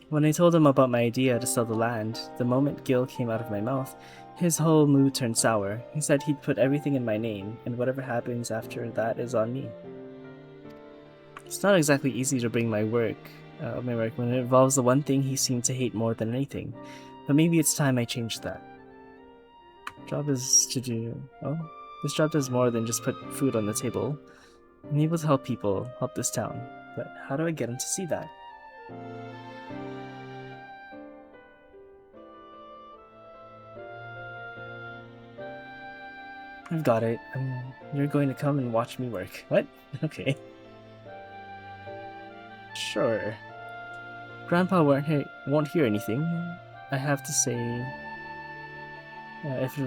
When I told him about my idea to sell the land, the moment Gil came out of my mouth, his whole mood turned sour. He said he'd put everything in my name, and whatever happens after that is on me. It's not exactly easy to bring my work when it involves the one thing he seemed to hate more than anything, but maybe it's time I changed that. This job does more than just put food on the table. I'm able to help people, help this town, but how do I get him to see that? I've got it. You're going to come and watch me work. What? Okay. Sure. Grandpa won't hear anything. I have to say, if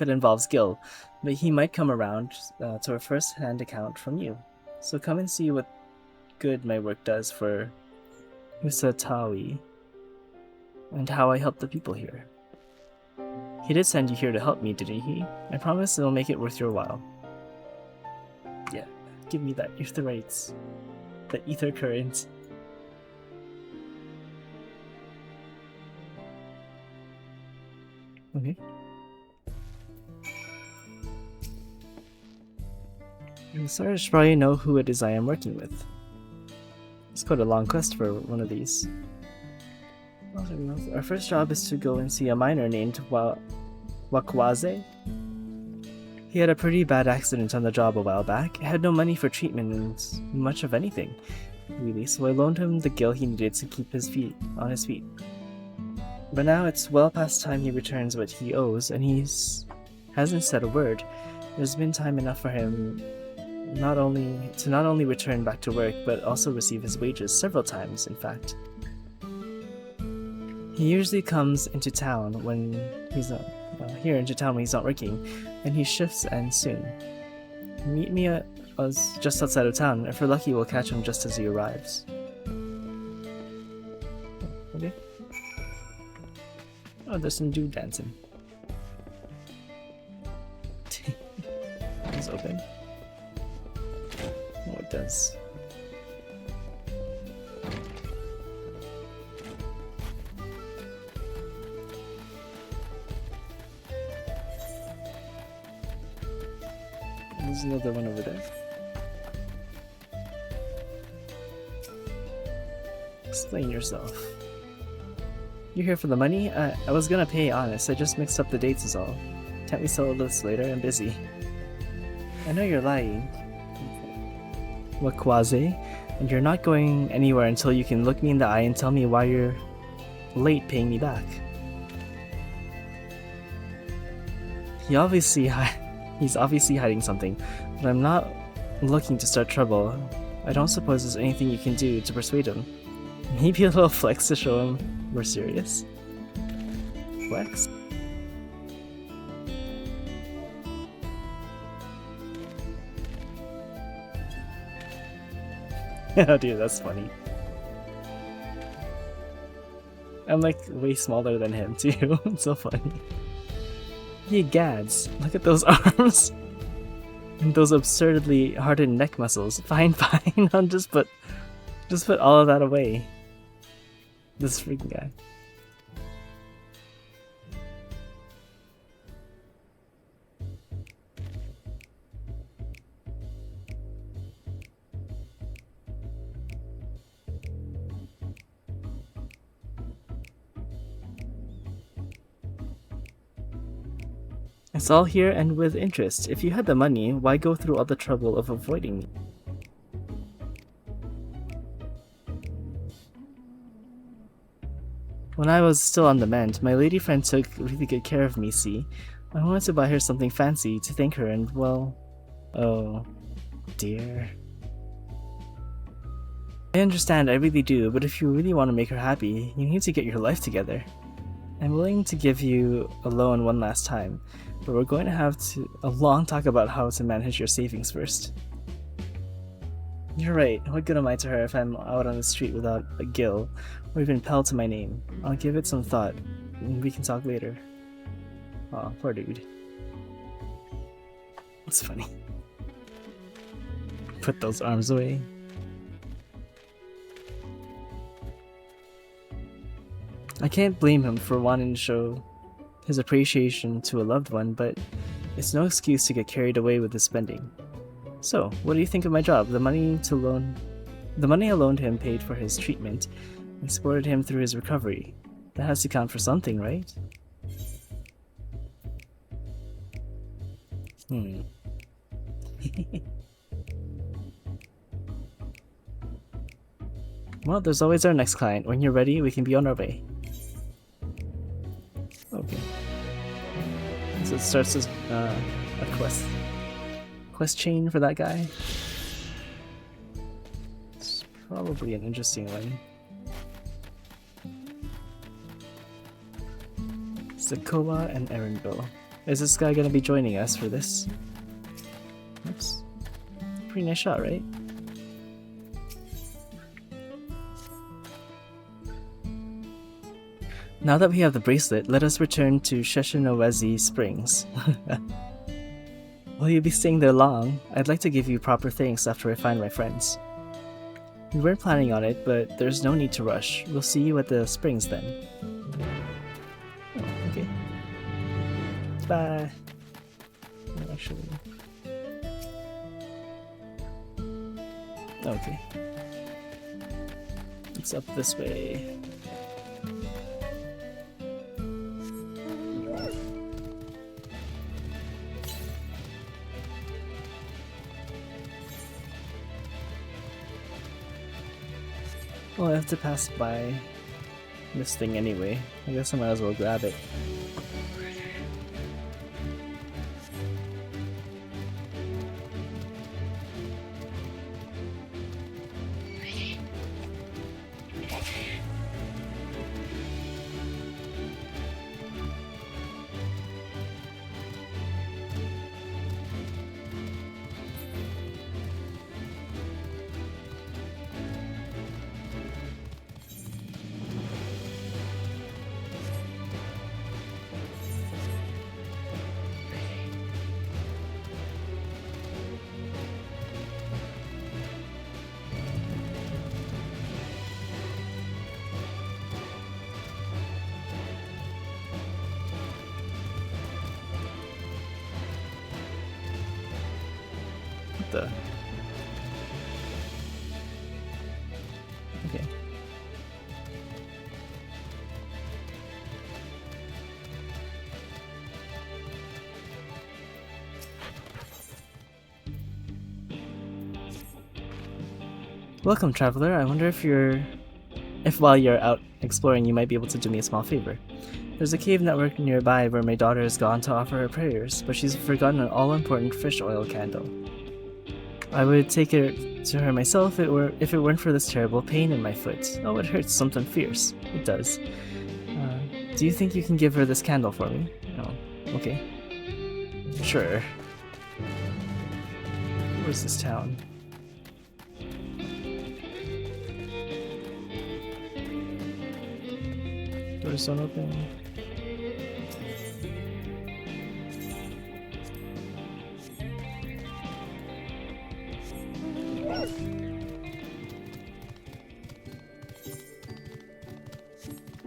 it involves Gil, but he might come around to a first-hand account from you. So come and see what good my work does for Yyasulani and how I help the people here. He did send you here to help me, didn't he? I promise it'll make it worth your while. Yeah, give me that Eutherites. The ether current. Okay. I'm sorry, I should probably know who it is I am working with. It's quite a long quest for one of these. Our first job is to go and see a miner named Wakwaze. He had a pretty bad accident on the job a while back. Had no money for treatment and much of anything, really, so I loaned him the gil he needed to keep on his feet. But now it's well past time he returns what he owes, and hasn't said a word. There's been time enough for him not only return back to work, but also receive his wages several times, in fact. He usually comes into town when he's not working, and his shifts end soon. Meet me just outside of town. If we're lucky, we'll catch him just as he arrives. Okay. Oh, there's some dude dancing. It's open. Oh, it does. There's another one over there. Explain yourself. You're here for the money? I was gonna pay honest, I just mixed up the dates is all. Can't we settle this later? I'm busy. I know you're lying. Wakwaze, and you're not going anywhere until you can look me in the eye and tell me why you're late paying me back. He's obviously hiding something, but I'm not looking to start trouble. I don't suppose there's anything you can do to persuade him. Maybe a little flex to show him we're serious? Flex? Oh dude, that's funny. I'm like way smaller than him too. It's so funny. Ye gads, look at those arms. And those absurdly hardened neck muscles. Fine, fine. I'll just put all of that away. This freaking guy. It's all here and with interest. If you had the money, why go through all the trouble of avoiding me? When I was still on the mend, my lady friend took really good care of me, see? I wanted to buy her something fancy to thank her and, well... Oh... dear. I understand, I really do, but if you really want to make her happy, you need to get your life together. I'm willing to give you a loan one last time, but we're going to have a long talk about how to manage your savings first. You're right, what good am I to her if I'm out on the street without a gill, or even Pell to my name? I'll give it some thought, and we can talk later. Aw, poor dude. That's funny. Put those arms away. I can't blame him for wanting to show his appreciation to a loved one, but it's no excuse to get carried away with his spending. So, what do you think of my job? The money I loaned him paid for his treatment and supported him through his recovery. That has to count for something, right? Well, there's always our next client. When you're ready, we can be on our way. Okay. So it starts as a quest chain for that guy. It's probably an interesting one. Zakoa and Erenville. Is this guy gonna be joining us for this? Oops. Pretty nice shot, right? Now that we have the bracelet, let us return to Sheshinowezi Springs. Will you be staying there long? I'd like to give you proper thanks after I find my friends. We weren't planning on it, but there's no need to rush. We'll see you at the springs then. Oh, okay. Bye. No, actually. Okay. It's up this way. Well, I have to pass by this thing anyway. I guess I might as well grab it. The okay. Welcome, traveler. I wonder if while you're out exploring, you might be able to do me a small favor. There's a cave network nearby where my daughter has gone to offer her prayers, but she's forgotten an all-important fish oil candle. I would take it to her myself if it weren't for this terrible pain in my foot. Oh, it hurts something fierce. It does. Do you think you can give her this candle for me? Oh, okay. Sure. Where's this town? Doors don't open.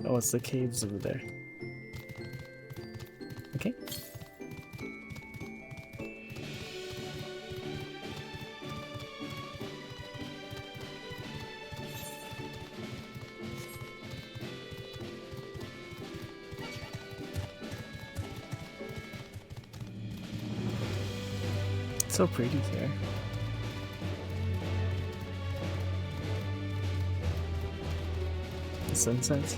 Oh, it's the caves over there. Okay. It's so pretty here. The sunset.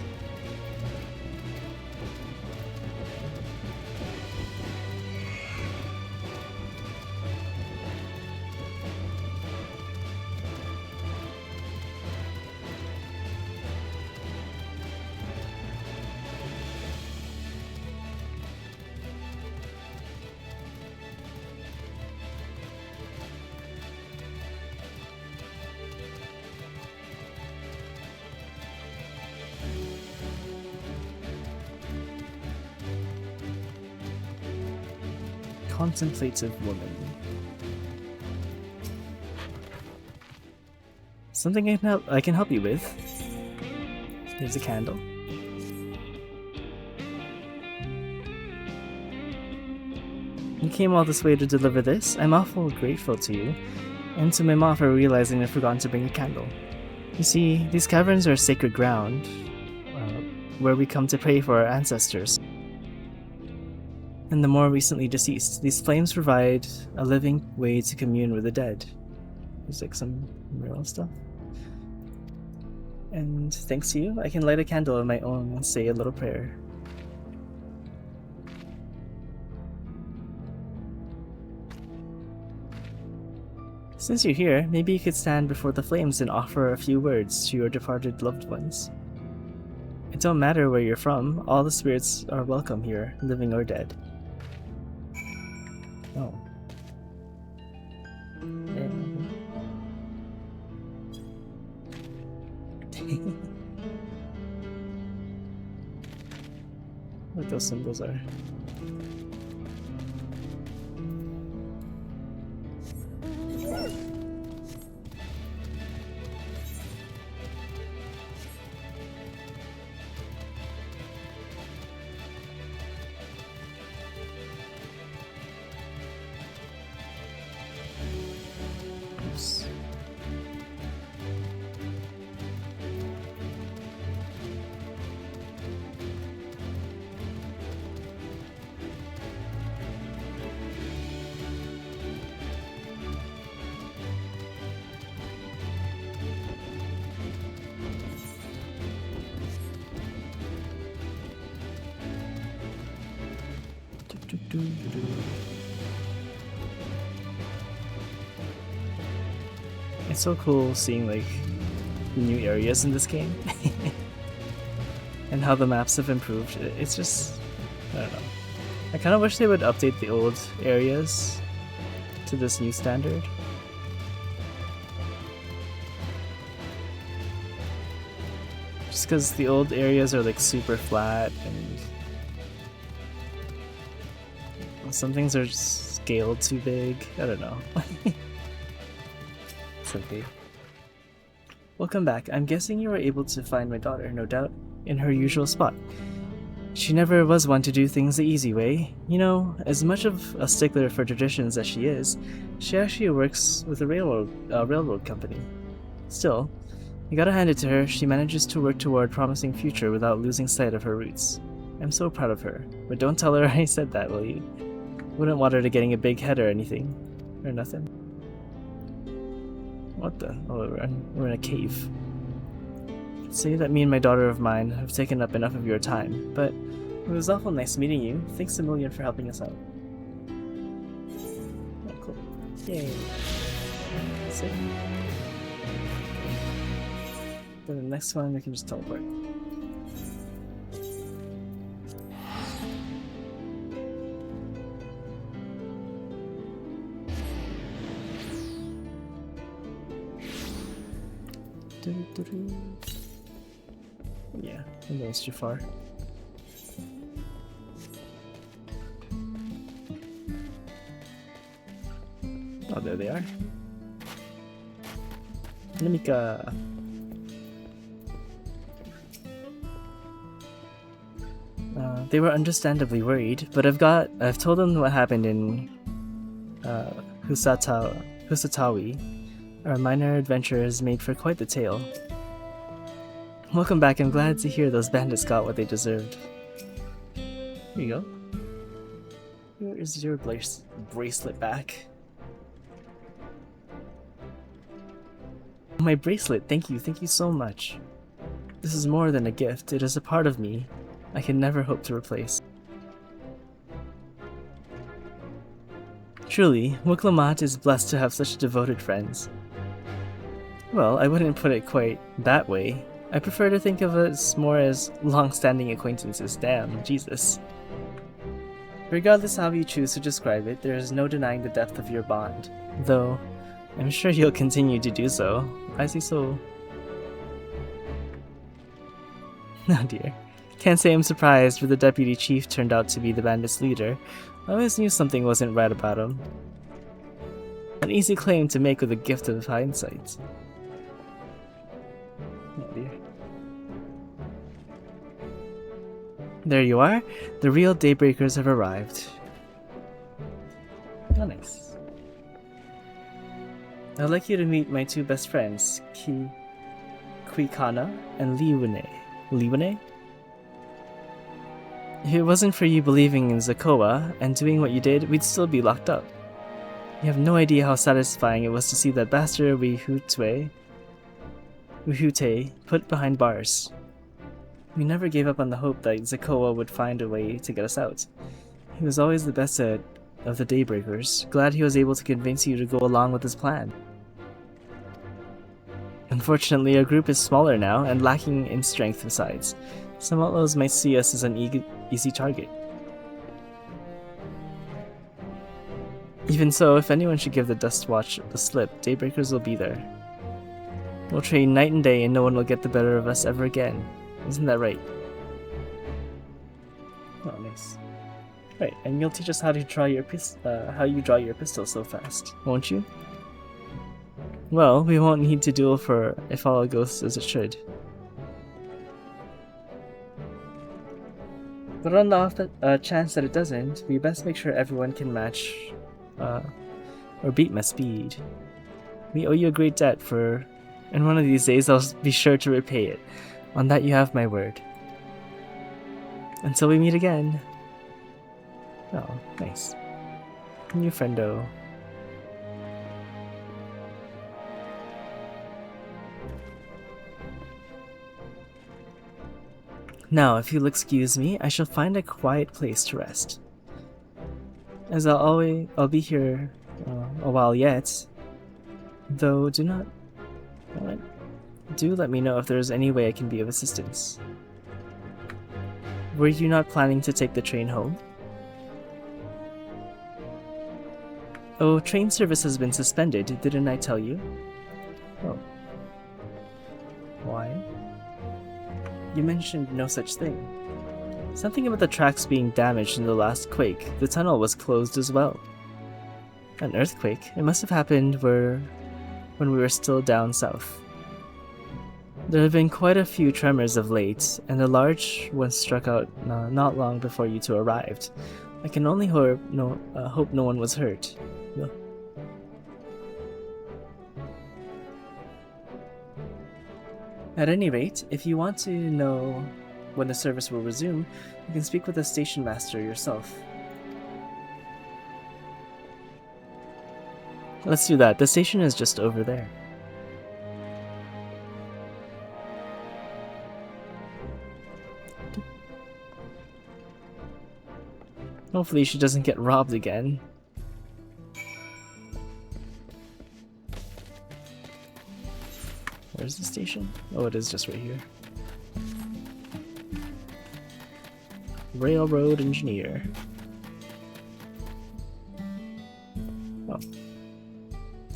contemplative woman. Something I can help you with. Here's a candle. You came all this way to deliver this. I'm awful grateful to you, and to my mom for realizing I'd forgotten to bring a candle. You see, these caverns are sacred ground, where we come to pray for our ancestors and the more recently deceased. These flames provide a living way to commune with the dead. There's like some mural stuff. And thanks to you, I can light a candle of my own and say a little prayer. Since you're here, maybe you could stand before the flames and offer a few words to your departed loved ones. It don't matter where you're from, all the spirits are welcome here, living or dead. Oh. What those symbols are. Oops. It's so cool seeing like new areas in this game and how the maps have improved. It's just, I don't know. I kind of wish they would update the old areas to this new standard. Just because the old areas are like super flat and some things are just scaled too big. I don't know. It's okay. Welcome back. I'm guessing you were able to find my daughter, no doubt, in her usual spot. She never was one to do things the easy way. You know, as much of a stickler for traditions as she is, she actually works with a railroad company. Still, you gotta hand it to her, she manages to work toward a promising future without losing sight of her roots. I'm so proud of her, but don't tell her I said that, will you? Wouldn't want her to getting a big head or anything. Or nothing. What the? Oh, we're in a cave. Say that me and my daughter of mine have taken up enough of your time, but it was awful nice meeting you. Thanks a million for helping us out. Oh, cool. Yay. Sick. Then the next one we can just teleport. Yeah, I know it's too far. Oh, there they are. Namika. They were understandably worried, but I've told them what happened in Husatawi. Our minor adventure has made for quite the tale. Welcome back. I'm glad to hear those bandits got what they deserved. Here you go. Where is your bracelet back? My bracelet, thank you so much. This is more than a gift, it is a part of me I can never hope to replace. Truly, Wiklamat is blessed to have such devoted friends. Well, I wouldn't put it quite that way. I prefer to think of us more as long-standing acquaintances. Damn, Jesus. Regardless how you choose to describe it, there is no denying the depth of your bond. Though, I'm sure you'll continue to do so. I see so... Oh dear. Can't say I'm surprised, but the deputy chief turned out to be the bandits' leader. I always knew something wasn't right about him. An easy claim to make with a gift of hindsight. Oh dear. There you are. The real Daybreakers have arrived. Oh, nice. I'd like you to meet my two best friends, Kuikana and Liwane. Liwane? If it wasn't for you believing in Zakoa and doing what you did, we'd still be locked up. You have no idea how satisfying it was to see that bastard Wihute put behind bars. We never gave up on the hope that Zakoa would find a way to get us out. He was always the best of the Daybreakers. Glad he was able to convince you to go along with his plan. Unfortunately, our group is smaller now and lacking in strength besides. Some outlaws might see us as an easy target. Even so, if anyone should give the Dust Watch the slip, Daybreakers will be there. We'll train night and day and no one will get the better of us ever again. Isn't that right? Oh, nice. Right, and you'll teach us how to draw your how you draw your pistol so fast, won't you? Well, we won't need to duel for if all goes as it should. But on the off chance that it doesn't, we best make sure everyone can match or beat my speed. We owe you a great debt and one of these days I'll be sure to repay it. On that you have my word. Until we meet again. Oh, nice. New friendo. Now, if you'll excuse me, I shall find a quiet place to rest. As I'll be here a while yet. Though, do let me know if there is any way I can be of assistance. Were you not planning to take the train home? Oh, train service has been suspended, didn't I tell you? Oh. Why? You mentioned no such thing. Something about the tracks being damaged in the last quake. The tunnel was closed as well. An earthquake? It must have happened when we were still down south. There have been quite a few tremors of late, and a large one struck out not long before you two arrived. I can only hope no one was hurt. No. At any rate, if you want to know when the service will resume, you can speak with the station master yourself. Let's do that. The station is just over there. Hopefully she doesn't get robbed again. Where's the station? Oh, it is just right here. Railroad engineer. Oh.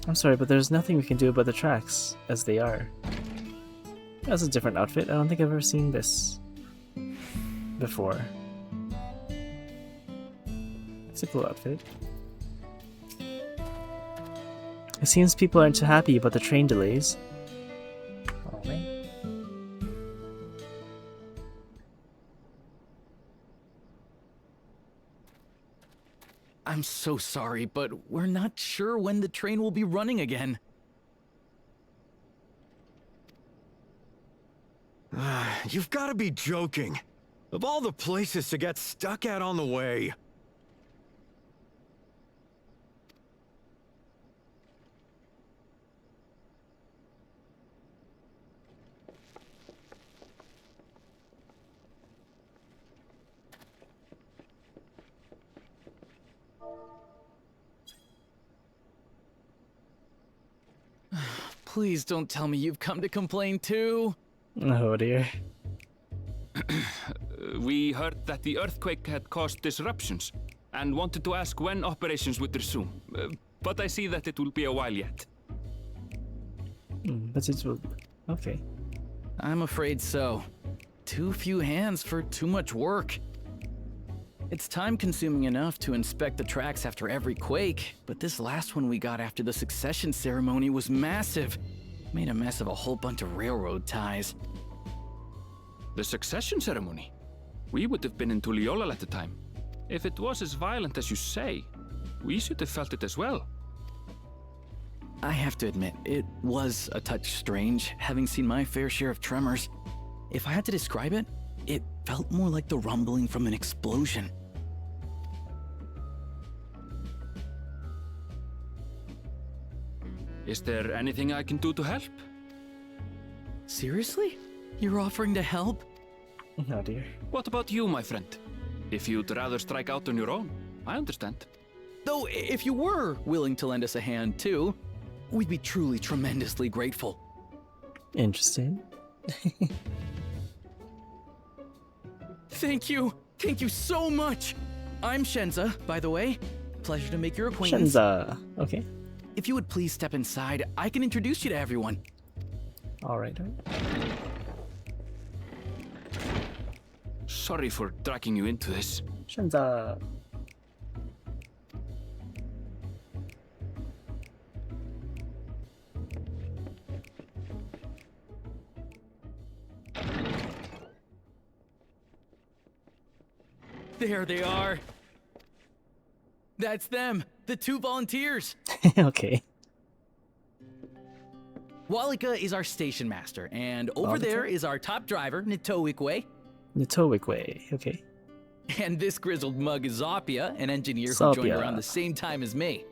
I'm sorry, but there's nothing we can do about the tracks as they are. That's a different outfit. I don't think I've ever seen this before. It's a cool outfit. It seems people aren't too happy about the train delays. Oh, man. I'm so sorry, but we're not sure when the train will be running again. You've got to be joking. Of all the places to get stuck at on the way. Please don't tell me you've come to complain too. Oh dear. We heard that the earthquake had caused disruptions and wanted to ask when operations would resume. But I see that it will be a while yet. But it will... Okay. I'm afraid so. too few hands for too much work. It's time-consuming enough to inspect the tracks after every quake, but this last one we got after the succession ceremony was massive. Made a mess of a whole bunch of railroad ties. The succession ceremony? We would have been in Tuliolal at the time. If it was as violent as you say, we should have felt it as well. I have to admit, it was a touch strange, having seen my fair share of tremors. If I had to describe it, it felt more like the rumbling from an explosion. Is there anything I can do to help? Seriously? You're offering to help? Oh dear. What about you, my friend? If you'd rather strike out on your own, I understand. Though, if you were willing to lend us a hand too, we'd be truly tremendously grateful. Interesting. Thank you! Thank you so much! I'm Shenza, by the way. Pleasure to make your acquaintance. Shenza. Okay. If you would please step inside, I can introduce you to everyone. Alright. Sorry for dragging you into this. Shenza. There they are. That's them, the 2 volunteers. Okay. Walika is our station master, and over there is our top driver, Nitowikwe. Nitowikwe. Okay. And this grizzled mug is Zopia, an engineer who joined Zopia. around the same time as me.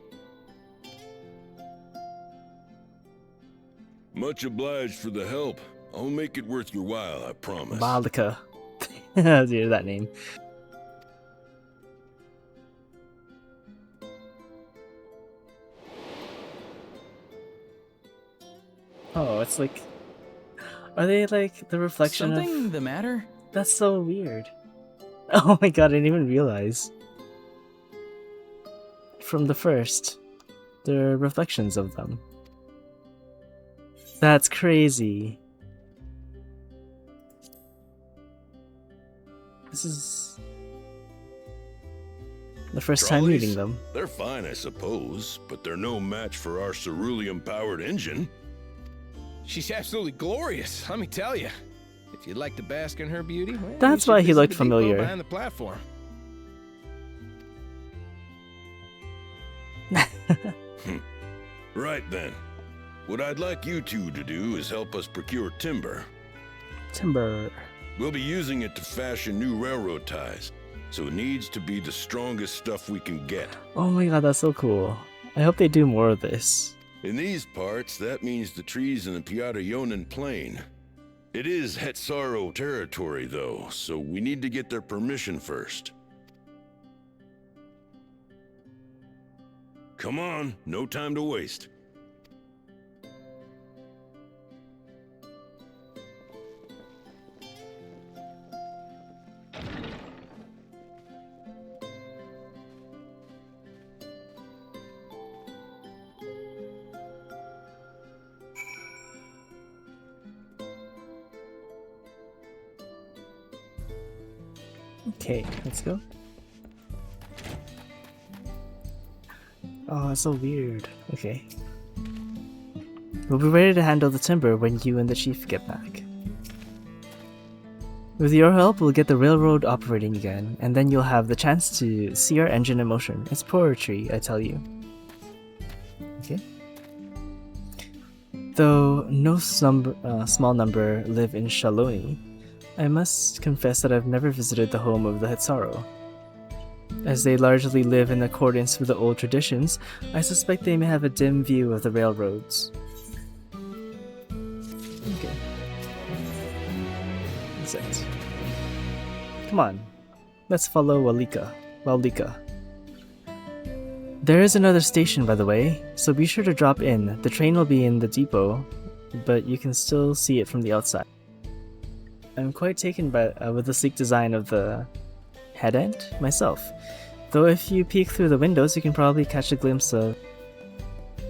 Much obliged for the help. I'll make it worth your while, I promise. Malika. Dear, that name. Oh, it's like... Are they like the reflection Something of... the matter? That's so weird. Oh my god, I didn't even realize. From the first, there are reflections of them. That's crazy. This is... the first time Trolleys? meeting them. They're fine, I suppose, but they're no match for our ceruleum-powered engine. She's absolutely glorious, let me tell you. If you'd like to bask in her beauty, well, That's you why should he visit looked the depot familiar. behind the platform. Right then. What I'd like you two to do is help us procure timber. Timber. We'll be using it to fashion new railroad ties, so it needs to be the strongest stuff we can get. Oh my god, that's so cool. I hope they do more of this. In these parts, that means the trees in the Piata-Yonan Plain. It is Hetsaro territory, though, so we need to get their permission first. Come on, no time to waste. Okay, let's go. Oh, that's so weird. Okay. We'll be ready to handle the timber when you and the chief get back. With your help, we'll get the railroad operating again, and then you'll have the chance to see our engine in motion. It's poetry, I tell you. Okay. Though no small number live in Yyasulani, I must confess that I've never visited the home of the Hetsaro. As they largely live in accordance with the old traditions, I suspect they may have a dim view of the railroads. Okay. That's it. Come on. Let's follow Walika. There is another station, by the way, so be sure to drop in. The train will be in the depot, but you can still see it from the outside. I'm quite taken by with the sleek design of the head end myself, though if you peek through the windows you can probably catch a glimpse of...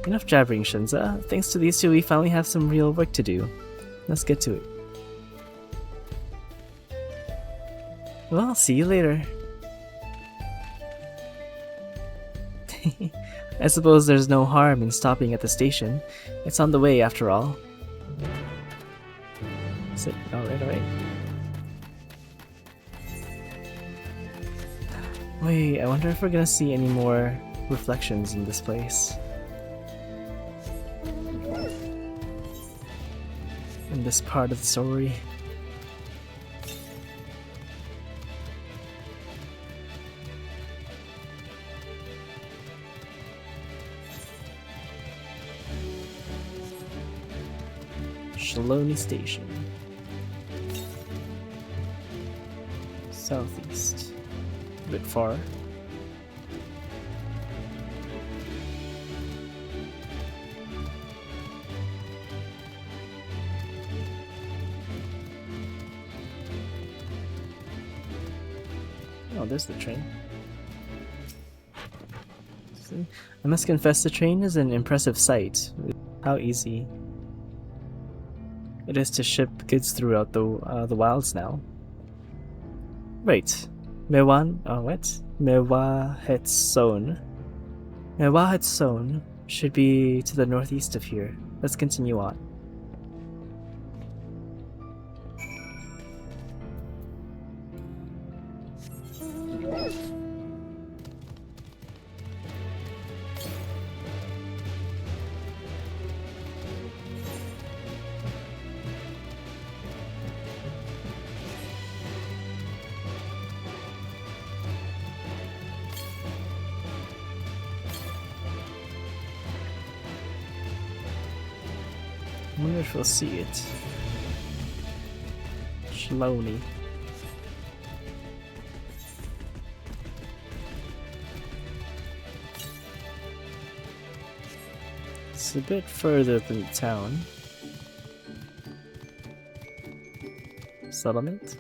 Enough jabbering, Shenza. Thanks to these two we finally have some real work to do. Let's get to it. Well, see you later. I suppose there's no harm in stopping at the station. It's on the way after all. Sit. Alright. Wait, I wonder if we're gonna see any more reflections in this place. In this part of the story. Yyasulani Station. Southeast. A bit far. Oh, there's the train. See? I must confess the train is an impressive sight. How easy it is to ship goods throughout the wilds now. Right. Mewahetson. Mewahetson should be to the northeast of here. Let's continue on. I wonder if we'll see it. Yyasulani. It's a bit further than the town. Settlement?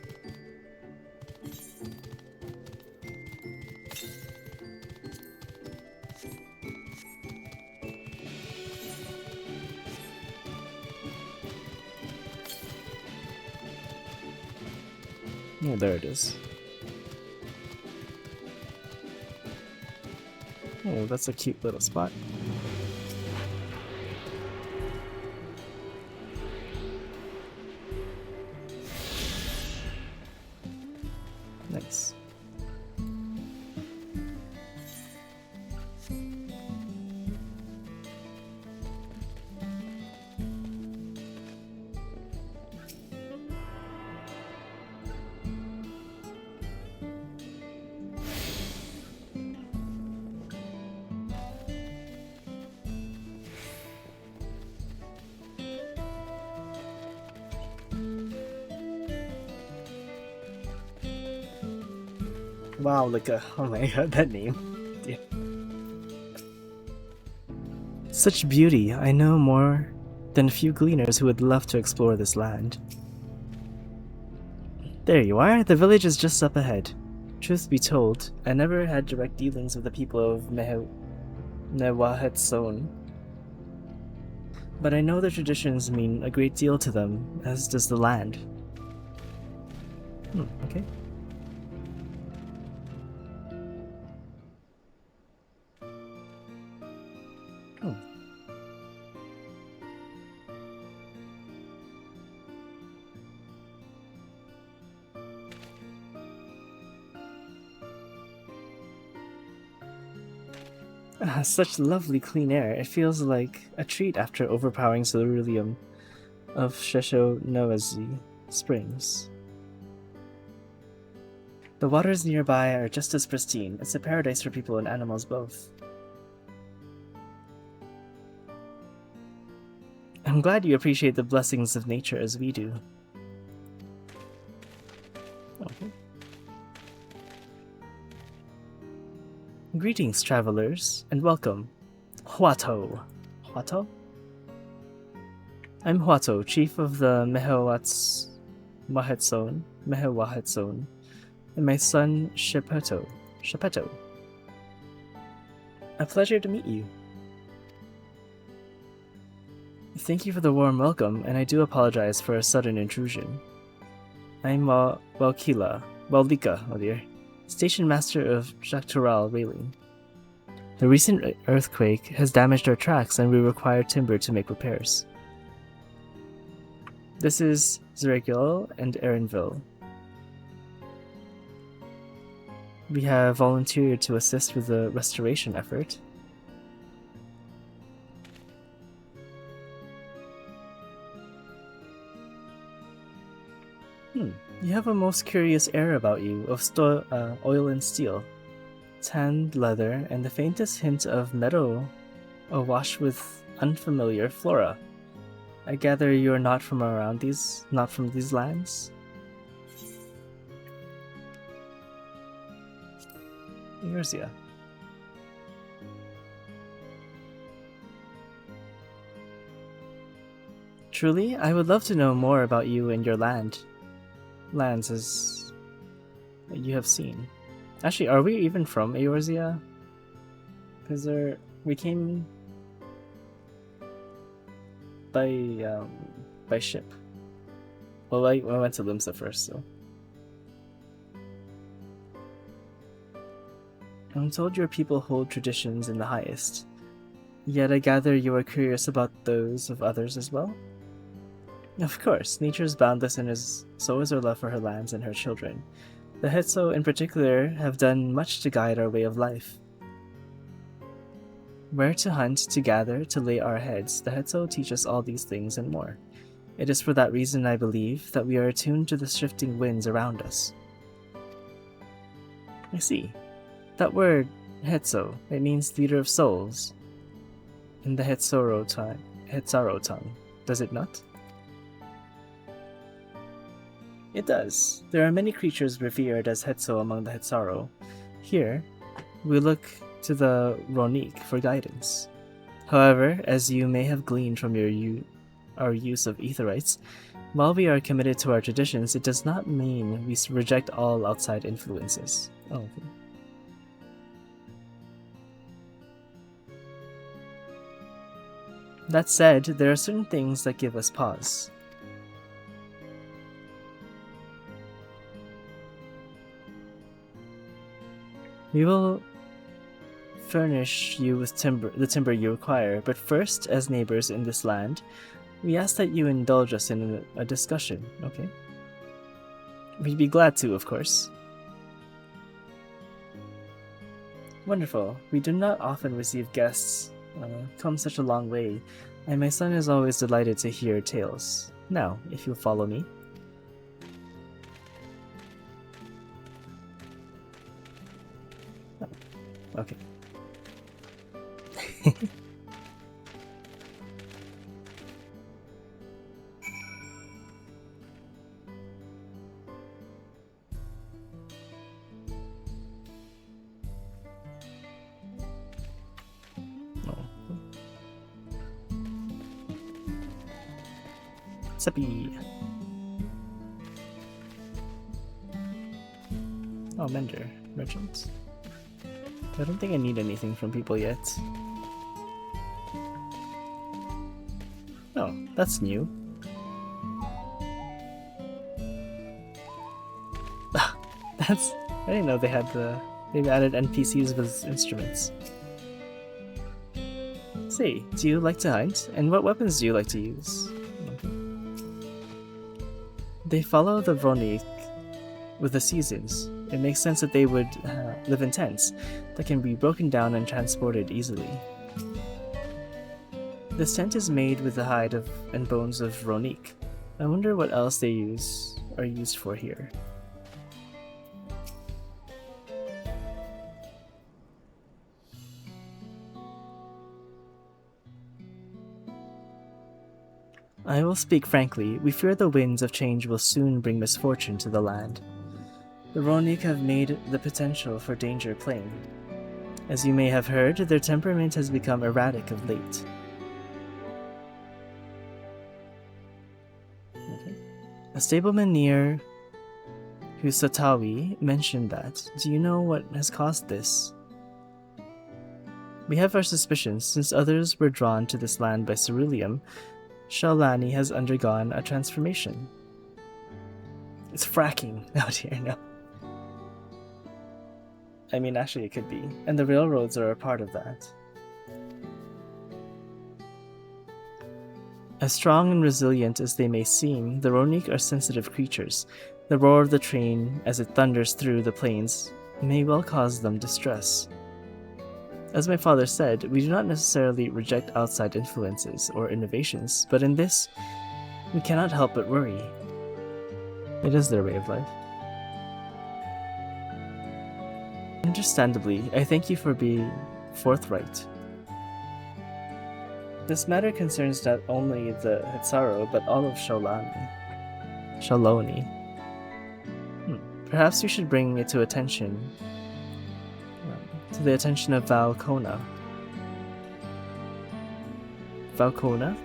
Oh, there it is. Oh, that's a cute little spot. Nice. Wow, like oh my god, that name. Yeah. Such beauty. I know more than a few gleaners who would love to explore this land. There you are. The village is just up ahead. Truth be told, I never had direct dealings with the people of Mewahetson. But I know their traditions mean a great deal to them, as does the land. Okay. Oh. Such lovely clean air. It feels like a treat after overpowering ceruleum of Yyasulani Springs. The waters nearby are just as pristine. It's a paradise for people and animals both. I'm glad you appreciate the blessings of nature as we do. Okay. Greetings, travelers, and welcome. Huato. Huato? I'm Huato, chief of the Mewahetson, and my son Shepeto. A pleasure to meet you. Thank you for the warm welcome, and I do apologize for a sudden intrusion. I'm Walkila, Lika, oh dear. Station Master of Jactoral Railing. The recent earthquake has damaged our tracks and we require timber to make repairs. This is Zerigil and Erinville. We have volunteered to assist with the restoration effort. You have a most curious air about you of oil and steel, tanned leather, and the faintest hint of meadow awash with unfamiliar flora. I gather you are not from not from these lands? Eorzea. Truly, I would love to know more about you and your lands as you have seen. Actually, are we even from Eorzea? Because we came by ship. Well, I went to Limsa first, so. I'm told your people hold traditions in the highest. Yet I gather you are curious about those of others as well? Of course, nature is boundless and so is our love for her lands and her children. The Hetso in particular have done much to guide our way of life. Where to hunt, to gather, to lay our heads, the Hetso teach us all these things and more. It is for that reason, I believe, that we are attuned to the shifting winds around us. I see. That word, Hetso, it means leader of souls. In the Hetsaro tongue, does it not? It does. There are many creatures revered as Hetso among the Hetsaro. Here, we look to the Ronique for guidance. However, as you may have gleaned from our use of Aetherites, while we are committed to our traditions, it does not mean we reject all outside influences. Oh, okay. That said, there are certain things that give us pause. We will furnish you with the timber you require, but first, as neighbors in this land, we ask that you indulge us in a discussion, okay? We'd be glad to, of course. Wonderful. We do not often receive guests come such a long way, and my son is always delighted to hear tales. Now, if you'll follow me. Okay. Seppi. Oh, Mender. Merchant. I don't think I need anything from people yet. Oh, that's new. I didn't know they've added NPCs with instruments. Say, do you like to hunt? And what weapons do you like to use? Okay. They follow the Vronic with the seasons. It makes sense that they would live in tents that can be broken down and transported easily. This tent is made with the hide and bones of Vronic. I wonder what else they are used for here. I will speak frankly, we fear the winds of change will soon bring misfortune to the land. The Vronic have made the potential for danger plain. As you may have heard, their temperament has become erratic of late. Okay. A stableman near Husatawi mentioned that. Do you know what has caused this? We have our suspicions, since others were drawn to this land by ceruleum. Yyasulani has undergone a transformation. It's fracking out here now. I mean, actually it could be. And the railroads are a part of that. As strong and resilient as they may seem, the Ronik are sensitive creatures. The roar of the train as it thunders through the plains may well cause them distress. As my father said, we do not necessarily reject outside influences or innovations, but in this, we cannot help but worry. It is their way of life. Understandably, I thank you for being forthright. This matter concerns not only the Hitsaro, but all of Shaloni. Perhaps we should bring it to the attention of Valkona. Valkona,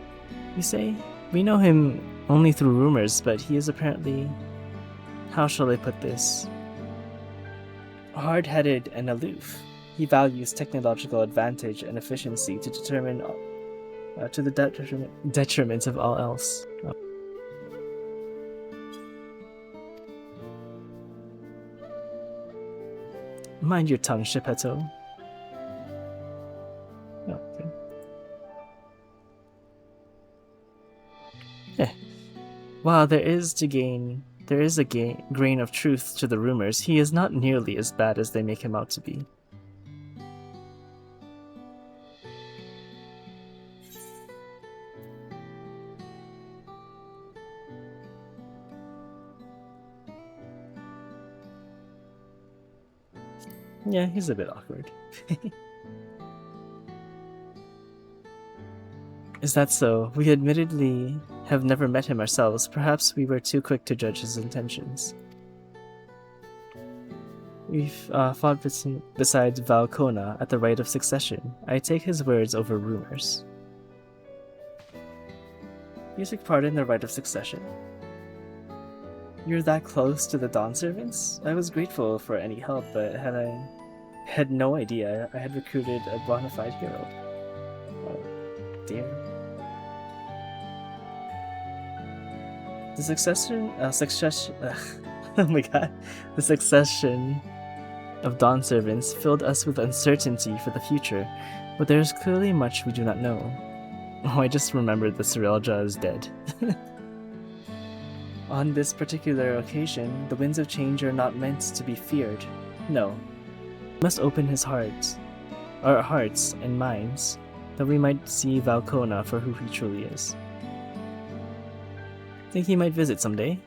you say? We know him only through rumors, but he is apparently... How shall I put this? Hard-headed and aloof. He values technological advantage and efficiency to the detriment of all else. Mind your tongue, Shepetto. Oh, okay. While there is a grain of truth to the rumors, he is not nearly as bad as they make him out to be. Yeah, he's a bit awkward. Is that so? We admittedly have never met him ourselves. Perhaps we were too quick to judge his intentions. We've fought beside Valkona at the rite of succession. I take his words over rumors. You took part in the rite of succession? You're that close to the Dawn servants? I was grateful for any help, but I had no idea I had recruited a bona fide hero. Oh, dear. The succession of Dawn servants filled us with uncertainty for the future, but there is clearly much we do not know. Oh, I just remembered that Cirelja is dead. On this particular occasion, the winds of change are not meant to be feared. No. We must open our hearts and minds, that we might see Valkona for who he truly is. Think he might visit someday?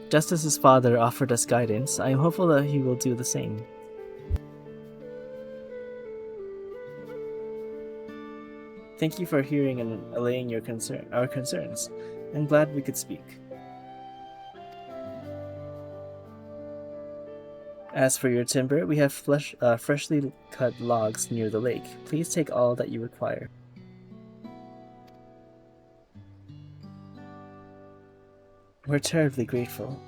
Just as his father offered us guidance, I am hopeful that he will do the same. Thank you for hearing and allaying our concerns. I'm glad we could speak. As for your timber, we have freshly cut logs near the lake. Please take all that you require. We're terribly grateful.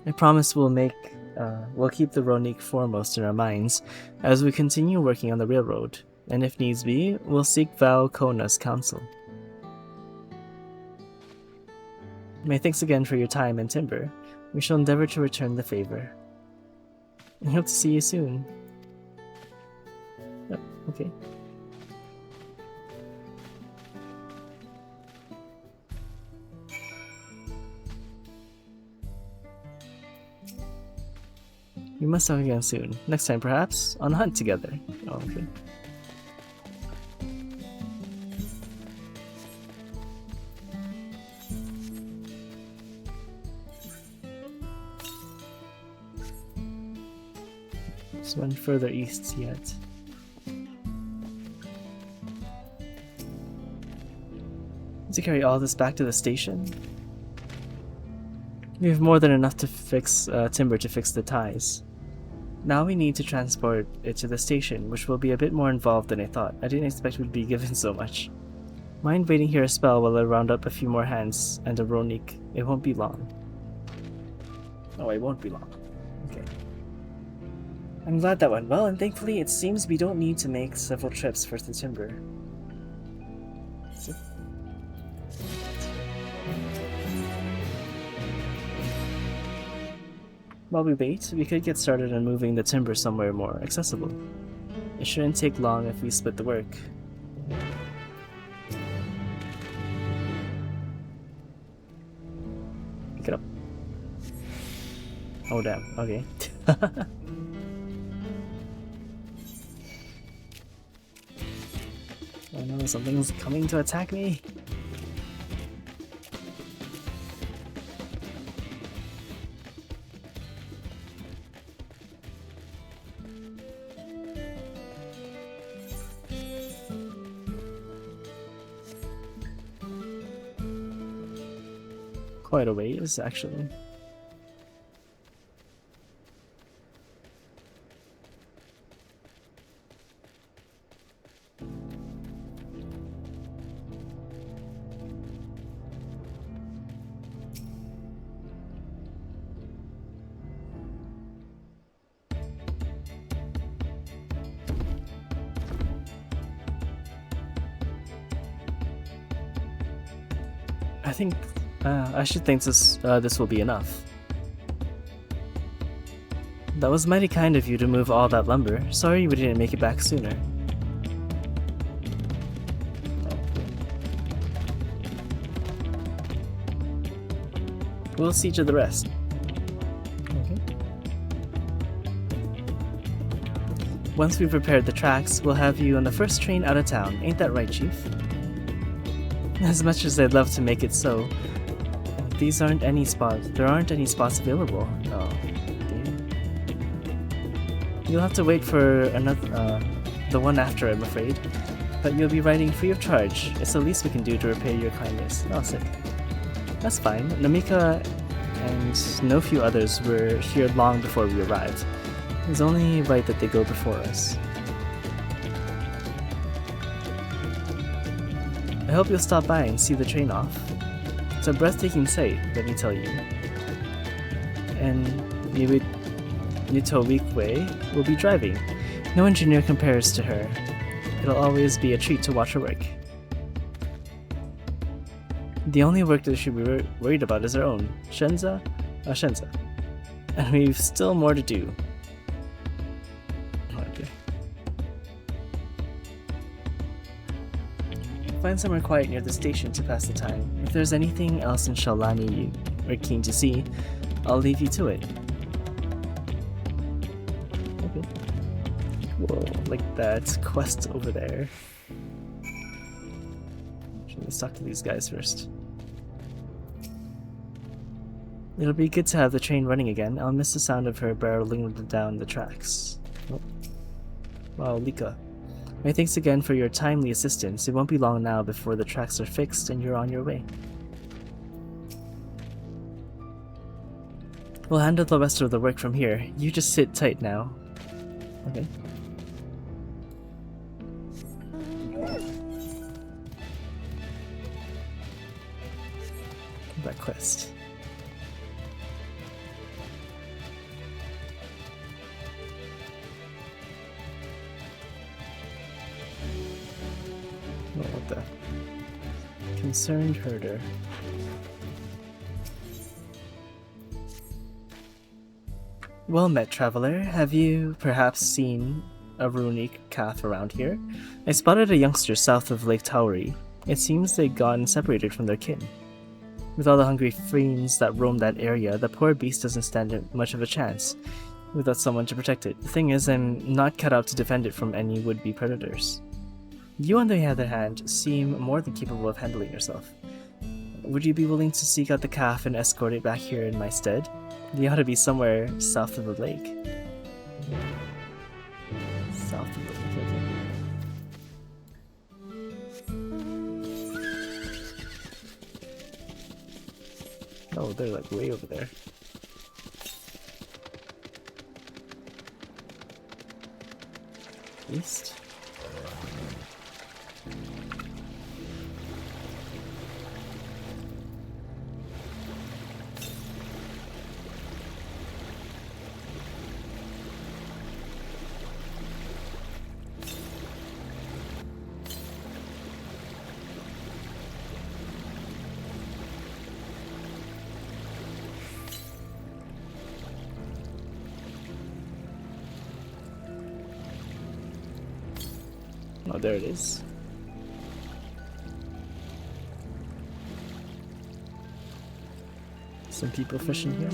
I promise we'll keep the Ronik foremost in our minds as we continue working on the railroad, and if needs be, we'll seek Valkona's counsel. My thanks again for your time and timber. We shall endeavor to return the favor. I hope to see you soon. Oh, okay. We must talk again soon. Next time, perhaps, on a hunt together. Oh, okay. Just one further east yet. To carry all this back to the station? We have more than enough to fix timber to fix the ties. Now we need to transport it to the station, which will be a bit more involved than I thought. I didn't expect we'd be given so much. Mind waiting here a spell while I round up a few more hands and a Ronik. It won't be long. Oh, it won't be long. Okay. I'm glad that went well, and thankfully it seems we don't need to make several trips for the timber. While we wait, we could get started on moving the timber somewhere more accessible. It shouldn't take long if we split the work. Pick it up. Oh damn, okay. Oh no, something's coming to attack me. Quite a ways, actually. I should think this will be enough. That was mighty kind of you to move all that lumber. Sorry we didn't make it back sooner. We'll see to the rest. Okay. Once we've repaired the tracks, we'll have you on the first train out of town. Ain't that right, Chief? As much as I'd love to make it so, there aren't any spots available. Oh, dear. You'll have to wait for another, the one after, I'm afraid. But you'll be riding free of charge. It's the least we can do to repay your kindness. Oh, sick. That's fine. Namika and no few others were here long before we arrived. It's only right that they go before us. I hope you'll stop by and see the train off. It's a breathtaking sight, let me tell you. And Yyasulani will be driving. No engineer compares to her. It'll always be a treat to watch her work. The only work that she should be worried about is her own, Shenza. And we've still more to do. Okay. Find somewhere quiet near the station to pass the time. If there's anything else in Yyasulani you are keen to see, I'll leave you to it. Okay. Whoa, like that quest over there. Let's talk to these guys first. It'll be good to have the train running again. I'll miss the sound of her barreling down the tracks. Oh. Wow, Lika. My thanks again for your timely assistance. It won't be long now before the tracks are fixed and you're on your way. We'll handle the rest of the work from here. You just sit tight now. Okay. That quest. Oh, what the? Concerned herder. Well met, traveler. Have you perhaps seen a runic calf around here? I spotted a youngster south of Lake Tauri. It seems they'd gotten separated from their kin. With all the hungry fiends that roam that area, the poor beast doesn't stand much of a chance without someone to protect it. The thing is, I'm not cut out to defend it from any would-be predators. You, on the other hand, seem more than capable of handling yourself. Would you be willing to seek out the calf and escort it back here in my stead? You ought to be somewhere south of the lake. South of the lake, okay. Oh, they're like way over there. East? Oh, there it is. Some people fishing here.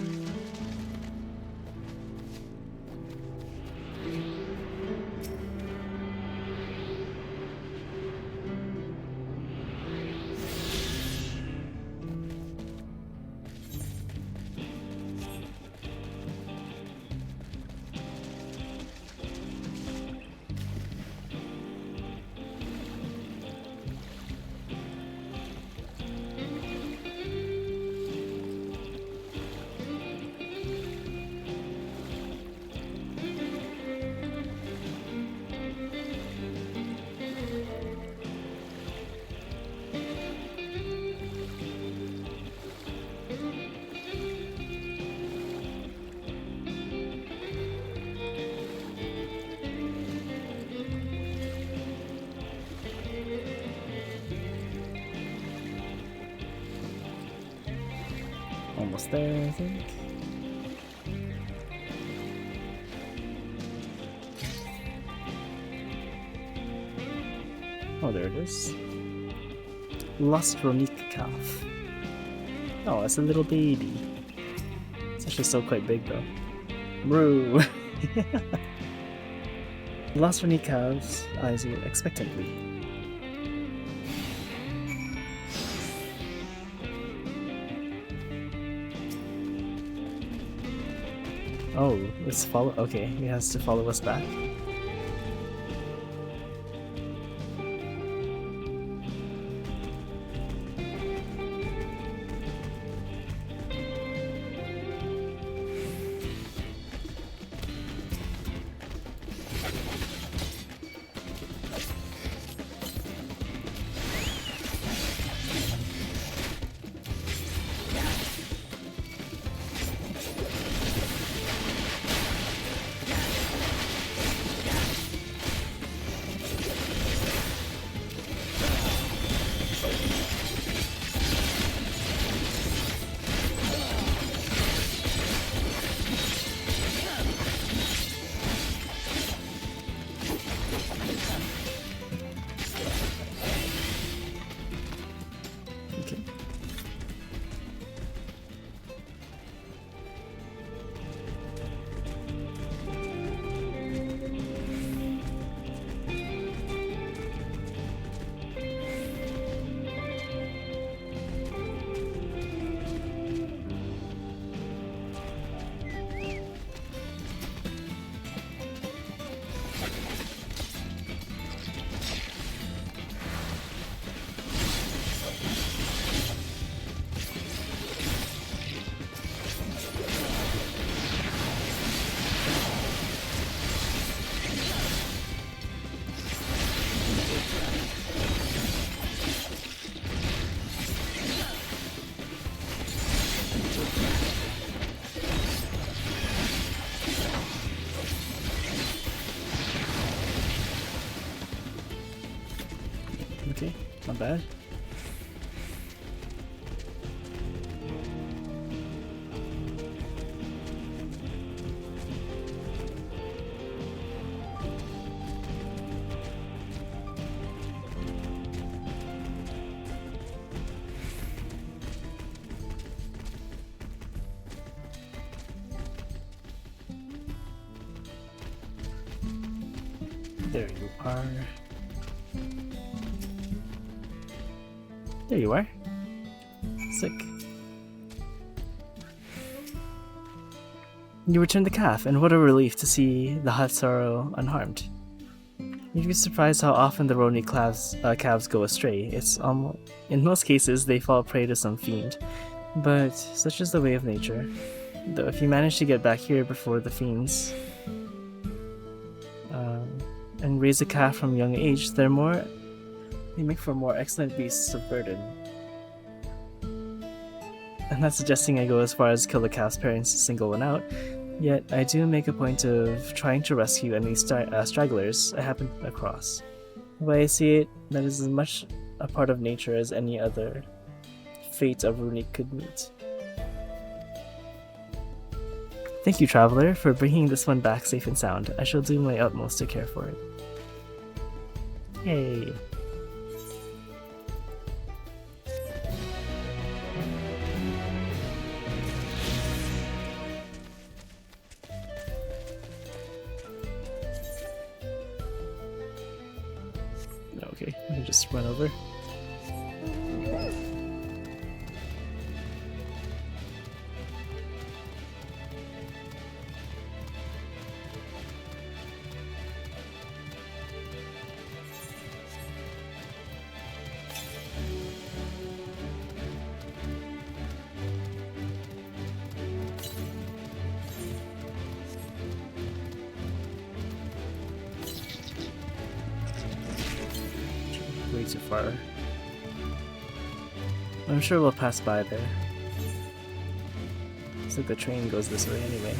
Almost there, I think. Oh, there it is. Lost Ronika calf. Oh, it's a little baby. It's actually still quite big though. Moo! Lost Ronika calves eyes you expectantly. Oh, let's follow. Okay, he has to follow us back. Okay, not bad. There you are. There you are. Sick. You returned the calf, and what a relief to see the Hatsaro unharmed. You'd be surprised how often the Roni calves go astray. It's in most cases they fall prey to some fiend, but such is the way of nature. Though if you manage to get back here before the fiends and raise a calf from young age, they make for more excellent beasts of burden. I'm not suggesting I go as far as kill the calf's parents to single one out, yet I do make a point of trying to rescue any stragglers I happen across. The way I see it, that is as much a part of nature as any other fate a Runic could meet. Thank you, Traveler, for bringing this one back safe and sound. I shall do my utmost to care for it. Hey. Okay, we can just run over. Way too far. I'm sure we'll pass by there. Looks like the train goes this way anyway.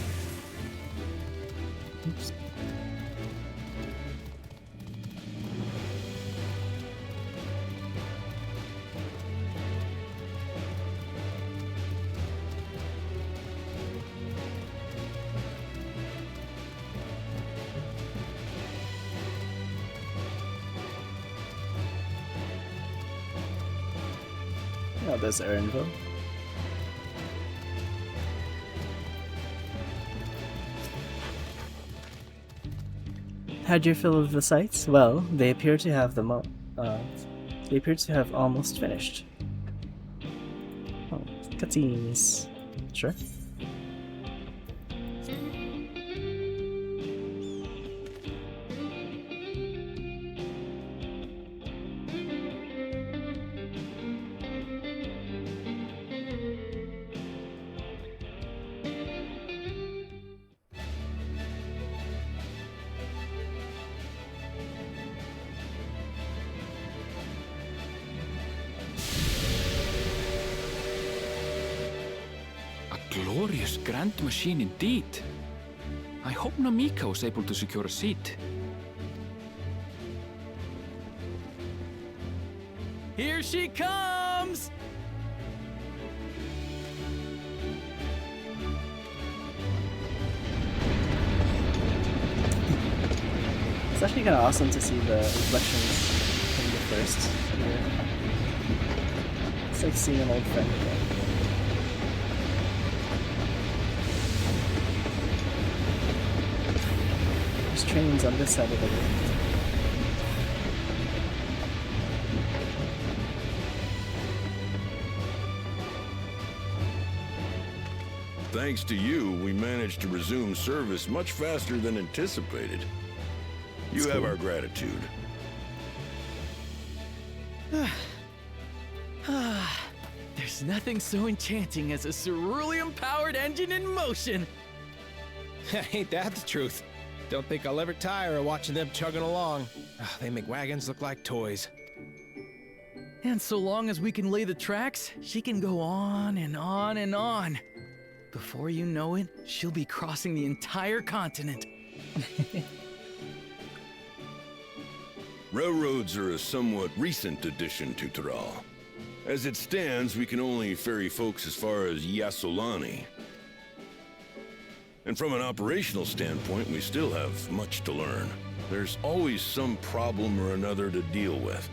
Oops. Oh, there's Erinville. How'd you feel of the sights? Well, they appear to have almost finished. Oh, cutscenes. Sure. Glorious grand machine indeed. I hope Namika was able to secure a seat. Here she comes! It's actually kind of awesome to see the reflections from the first here. It's like seeing an old friend again. There's trains on this side of the road. Thanks to you, we managed to resume service much faster than anticipated. You have our gratitude. There's nothing so enchanting as a cerulean-powered engine in motion. Ain't that the truth? Don't think I'll ever tire of watching them chugging along. They make wagons look like toys. And so long as we can lay the tracks, she can go on and on and on. Before you know it, she'll be crossing the entire continent. Railroads are a somewhat recent addition to Tyrol. As it stands, we can only ferry folks as far as Yyasulani. And from an operational standpoint, we still have much to learn. There's always some problem or another to deal with.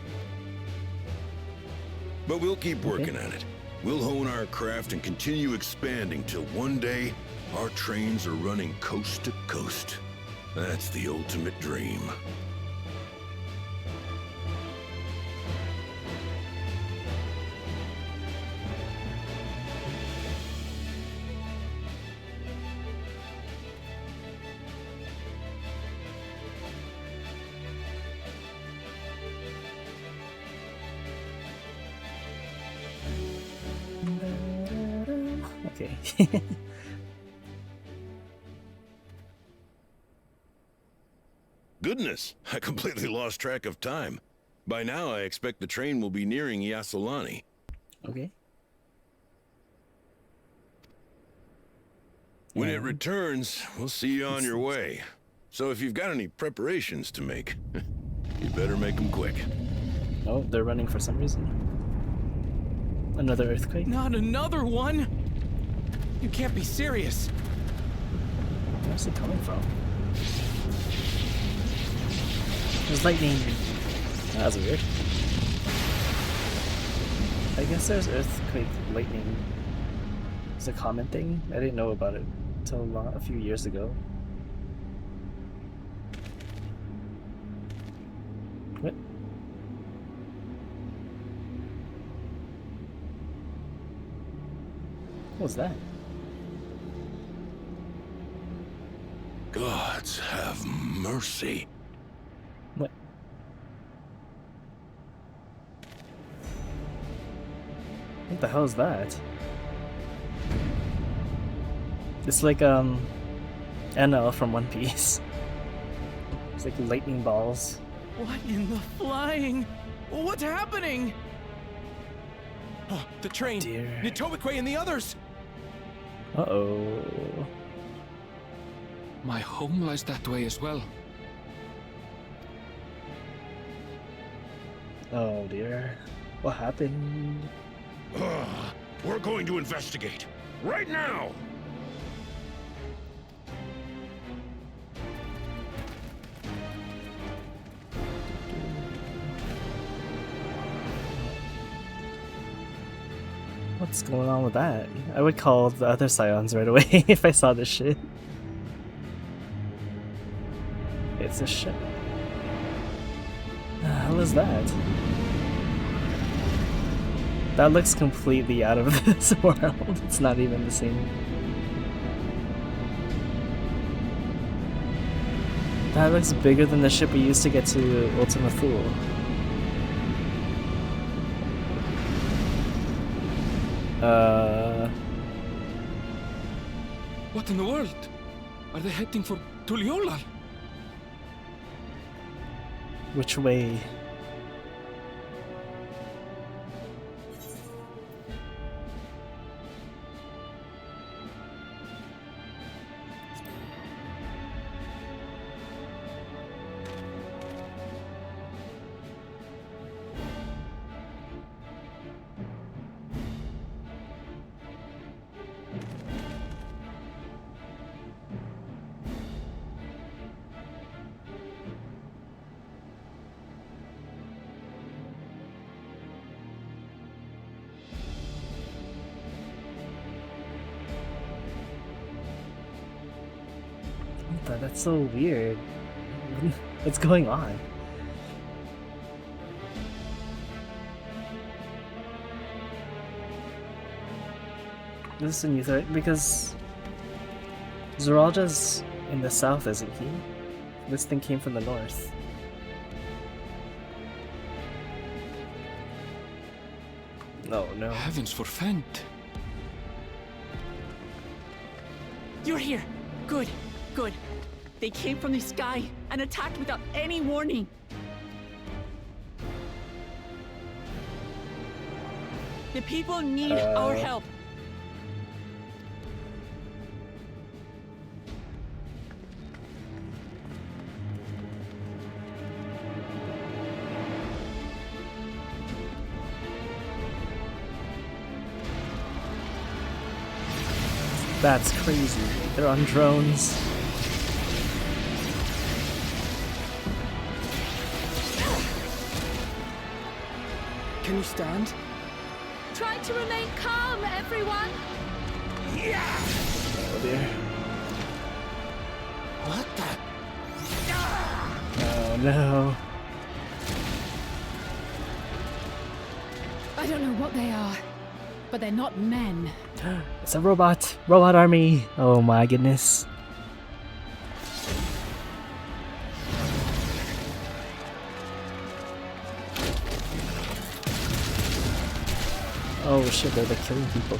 But we'll keep working at it. We'll hone our craft and continue expanding till one day, our trains are running coast to coast. That's the ultimate dream. Okay. Goodness, I completely lost track of time. By now, I expect the train will be nearing Yyasulani. Okay. When it returns, we'll see you on your way. So if you've got any preparations to make, you better make them quick. Oh, they're running for some reason. Another earthquake? Not another one! You can't be serious. Where's it coming from? There's lightning. That's weird. I guess there's earthquake lightning. It's a common thing. I didn't know about it until a few years ago. What? What was that? Gods have mercy. What? What the hell is that? It's like NL from One Piece. It's like lightning balls. What in the flying? What's happening? Oh, the train! Dear. Nitobekwe and the others! Uh-oh. My home lies that way as well. Oh dear. What happened? We're going to investigate. Right now! What's going on with that? I would call the other Scions right away if I saw this shit. It's a ship. The hell is that? That looks completely out of this world. It's not even the same. That looks bigger than the ship we used to get to Ultima Thule. What in the world? Are they heading for Tuliolal? Which way? That's so weird. What's going on? This is a new threat because Zoralja's in the south, isn't he? This thing came from the north. Oh no. Heavens forfend. You're here. Good, good. They came from the sky and attacked without any warning. The people need our help. That's crazy. They're on drones. Can you stand? Try to remain calm, everyone. Oh dear. What the? Oh no. I don't know what they are, but they're not men. It's a robot. Robot army. Oh my goodness. Oh shit, they're like killing people.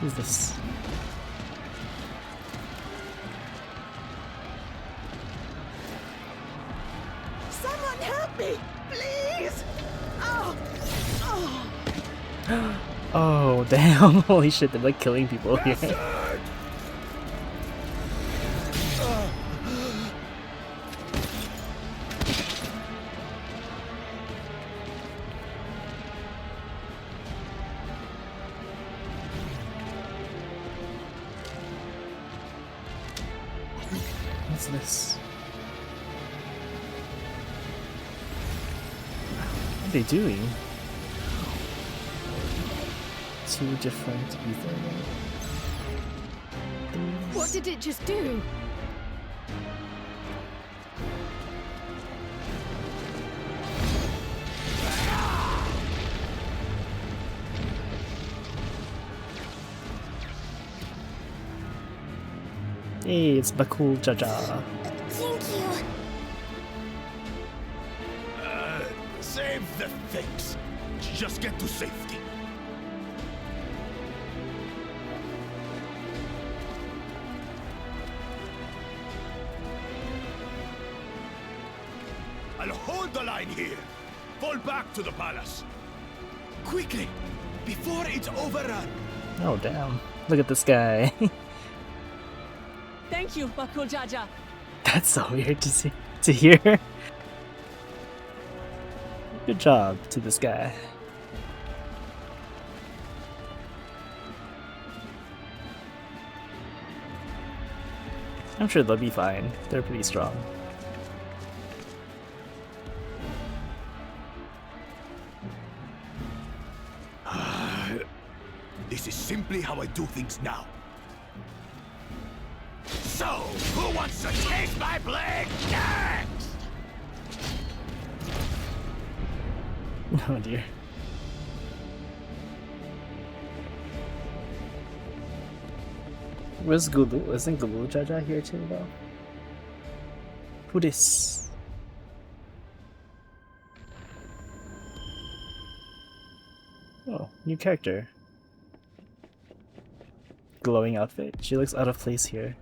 Who's this? Someone help me, please! Oh! Oh! Oh damn! Holy shit, they're like killing people here. this? What are they doing? Two different ether. What did it just do? Hey, it's Bakul Jaja. Thank you. Save the things. Just get to safety. I'll hold the line here. Fall back to the palace. Quickly, before it's overrun. Oh damn! Look at this guy. Thank you, Bakul Jaja. That's so weird to hear. Good job to this guy. I'm sure they'll be fine. They're pretty strong. This is simply how I do things now. So, who wants to taste my blade next? Oh dear. Where's Gulu? Isn't Gulu Jaja here too though? Who this? Oh, new character. Glowing outfit. She looks out of place here.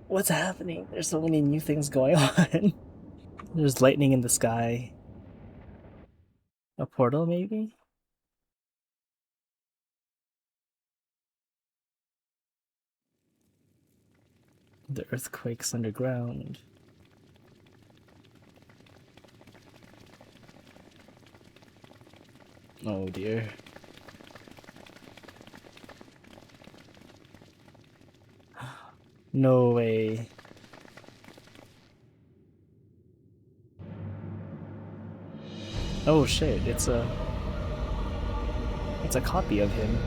What's happening? There's so many new things going on. There's lightning in the sky. A portal, maybe? The earthquakes underground. Oh dear. No way. Oh shit, it's a copy of him.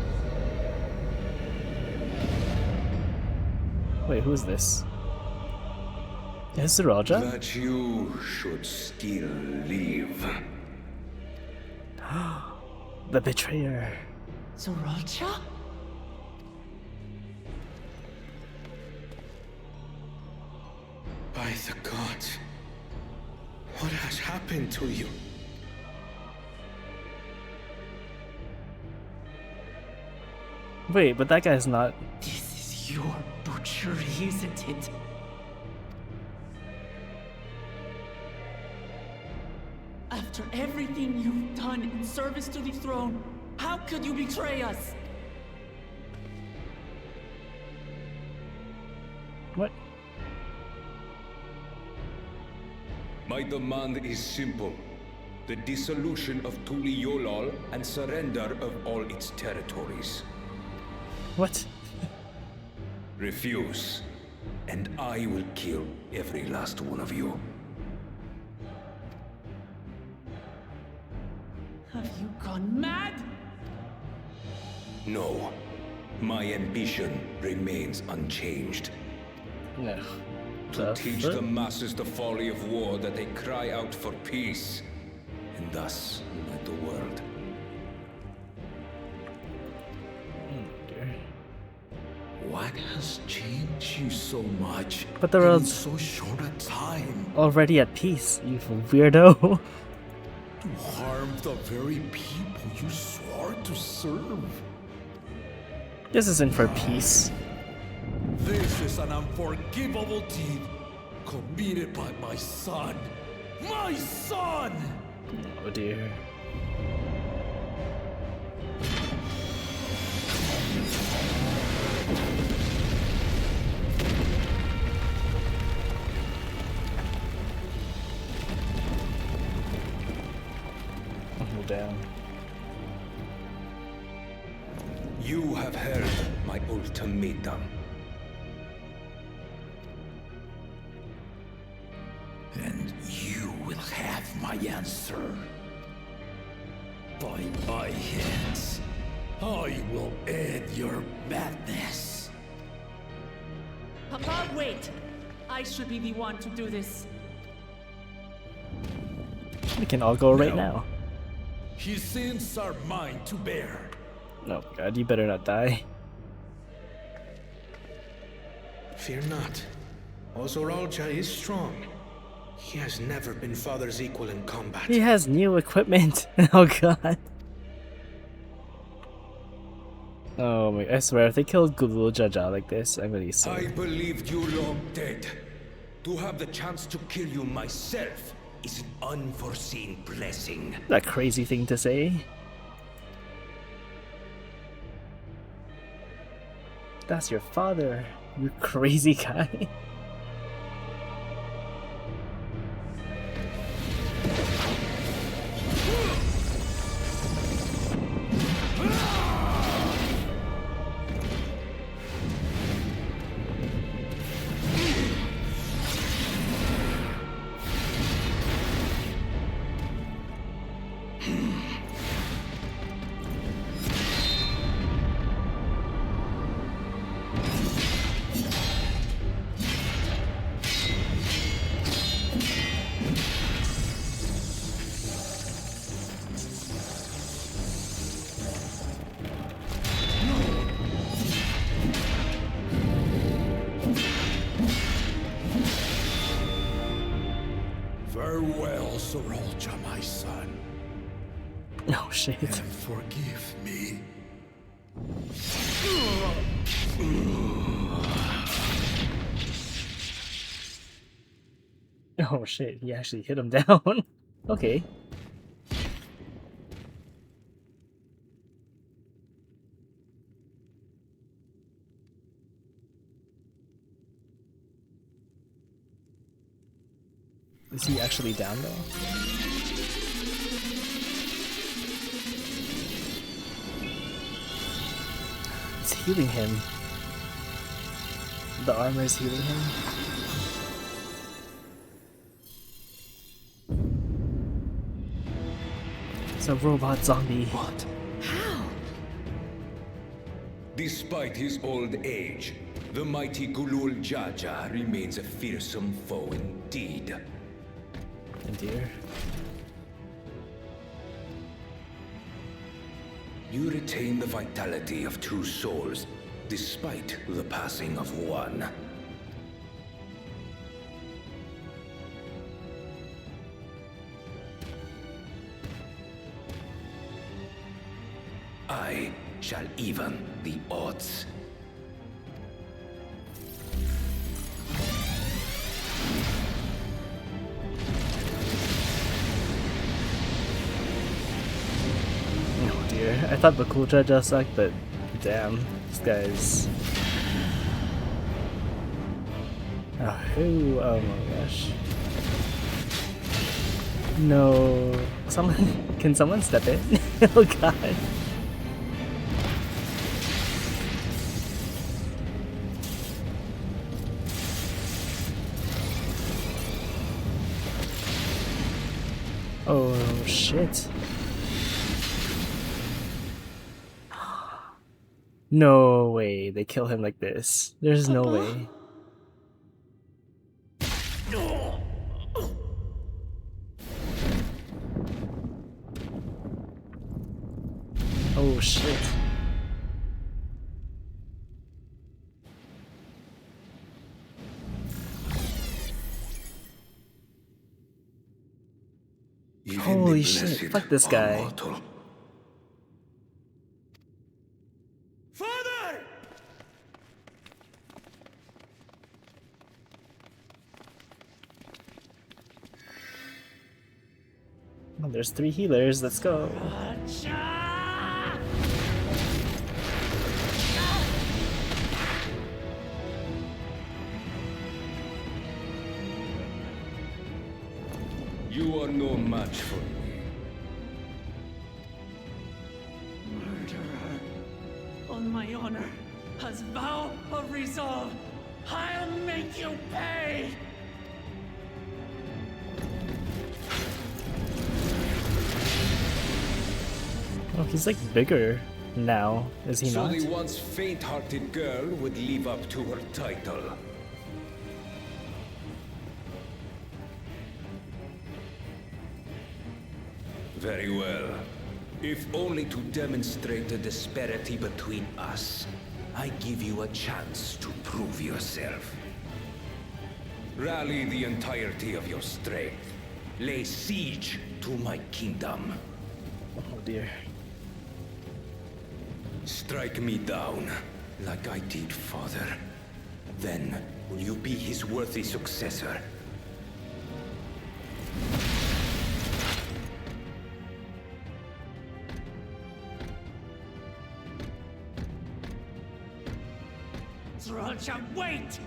Wait, who's this? Is it Raja? That you should still live. The betrayer. Sriracha? By the gods, what has happened to you? Wait, but that guy's not. This is your butchery, isn't it? After everything you've done in service to the throne, how could you betray us? What? My demand is simple. The dissolution of Tuliyollal and surrender of all its territories. What? Refuse, and I will kill every last one of you. Have you gone mad? No. My ambition remains unchanged. No. To teach the masses the folly of war, that they cry out for peace, and thus unite the world. What has changed you so much? But the world's in so short a time. Already at peace, you weirdo. To harm the very people you swore to serve. This isn't for peace. This is an unforgivable deed committed by my son. My son! Oh dear. Down. ultimatum. And you will have my answer. By my hands, I will end your madness. Papa, wait! I should be the one to do this. We can all go right now. His sins are mine to bear. No, God, you better not die. Fear not. Ozoralja is strong. He has never been father's equal in combat. He has new equipment. Oh God. Oh my! I swear, if they killed Gulul Jaja like this, I'm gonna be so. I believed you long dead. To have the chance to kill you myself is an unforeseen blessing. That crazy thing to say. That's your father, you crazy guy. Farewell, Sorolja, my son. Oh shit. And forgive me. Oh shit, he actually hit him down. Okay. Is he actually down though? It's healing him. The armor is healing him. It's a robot zombie. What? How? Despite his old age, the mighty Gulul Jaja remains a fearsome foe indeed. Oh dear. You retain the vitality of two souls, despite the passing of one. I shall even the odds. Oh dear. I thought Bakulja just sucked, but damn, this guy's. Oh, who? Oh my gosh. No. Someone. Can someone step in? Oh god. Oh shit. No way they kill him like this. There's no way. Oh shit. Holy shit, fuck this guy. Father! Oh, there's 3 healers, let's go. You are no match for me. Murderer. On my honor, as As vow of resolve, I'll make you pay! Oh, he's like bigger now, is he So not? the once faint-hearted girl would live up to her title. Very well. If only to demonstrate the disparity between us, I give you a chance to prove yourself. Rally the entirety of your strength. Lay siege to my kingdom. Oh dear. Strike me down, like I did father. Then, will you be his worthy successor? Sriracha, wait!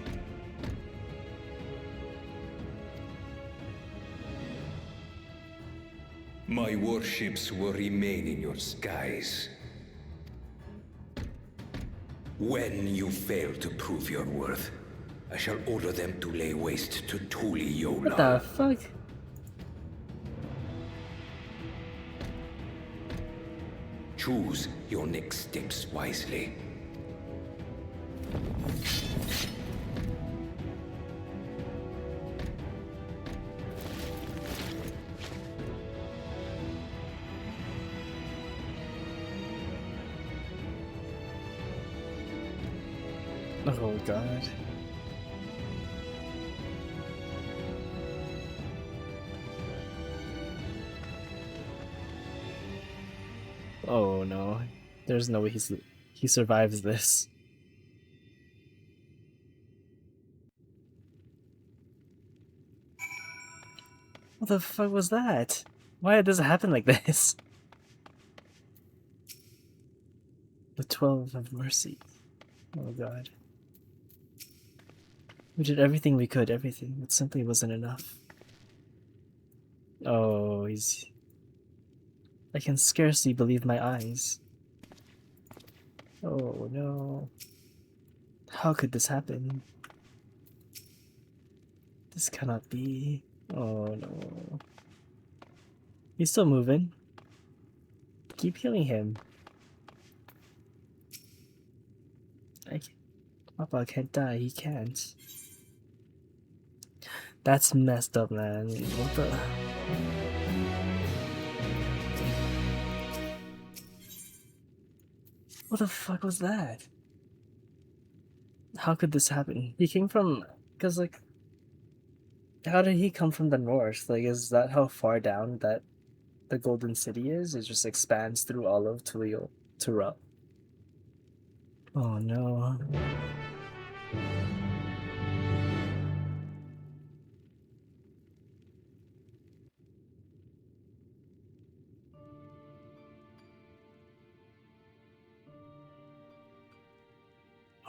My warships will remain in your skies. When you fail to prove your worth, I shall order them to lay waste to Yyasulani. What the fuck? Choose your next steps wisely. Oh god. Oh no. There's no way he survives this. What the fuck was that? Why does it happen like this? The 12 of Mercy. Oh god. We did everything we could, everything. It simply wasn't enough. Oh, he's... I can scarcely believe my eyes. Oh no. How could this happen? This cannot be. Oh no. He's still moving. Keep healing him. Papa can't die, he can't. That's messed up, man. What the... What the fuck was that? How could this happen? He came from... Cause like... How did he come from the north? Like, is that how far down that the Golden City is? It just expands through all of Tura. Oh no.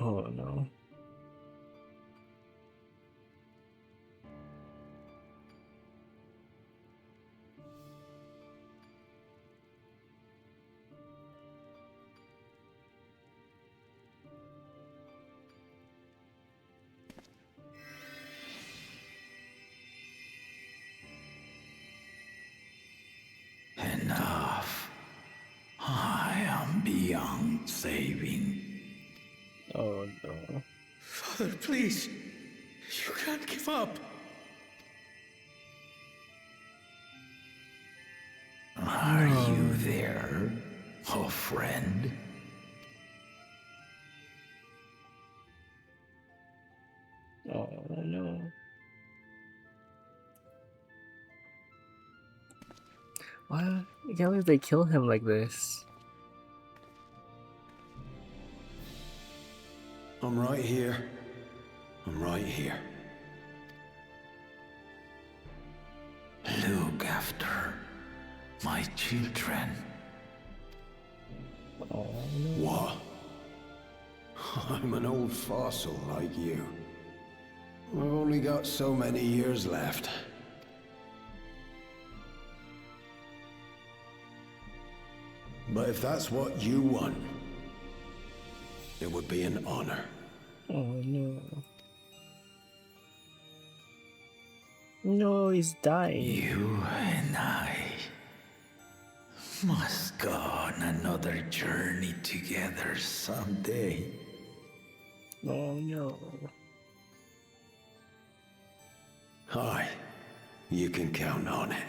Oh no. Enough. I am beyond saving. Oh no. Father, please. You can't give up. Are you there, oh friend? Oh no. Why? I can't believe they kill him like this. I'm right here. I'm right here. Look after my children. Oh no. What? I'm an old fossil like you. I've only got so many years left. But if that's what you want, It would be an honor. Oh no. No, he's dying. You and I must go on another journey together someday. Oh no. Hi. You can count on it.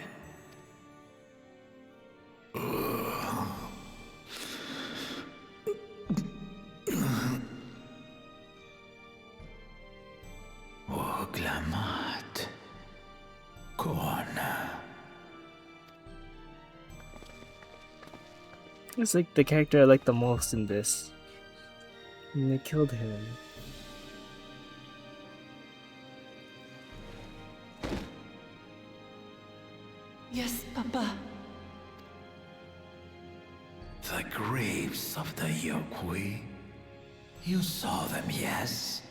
Oglamat. Kona. It's like the character I like the most in this. And they killed him. Yes, Papa. The graves of the Yokwi. You saw them, yes?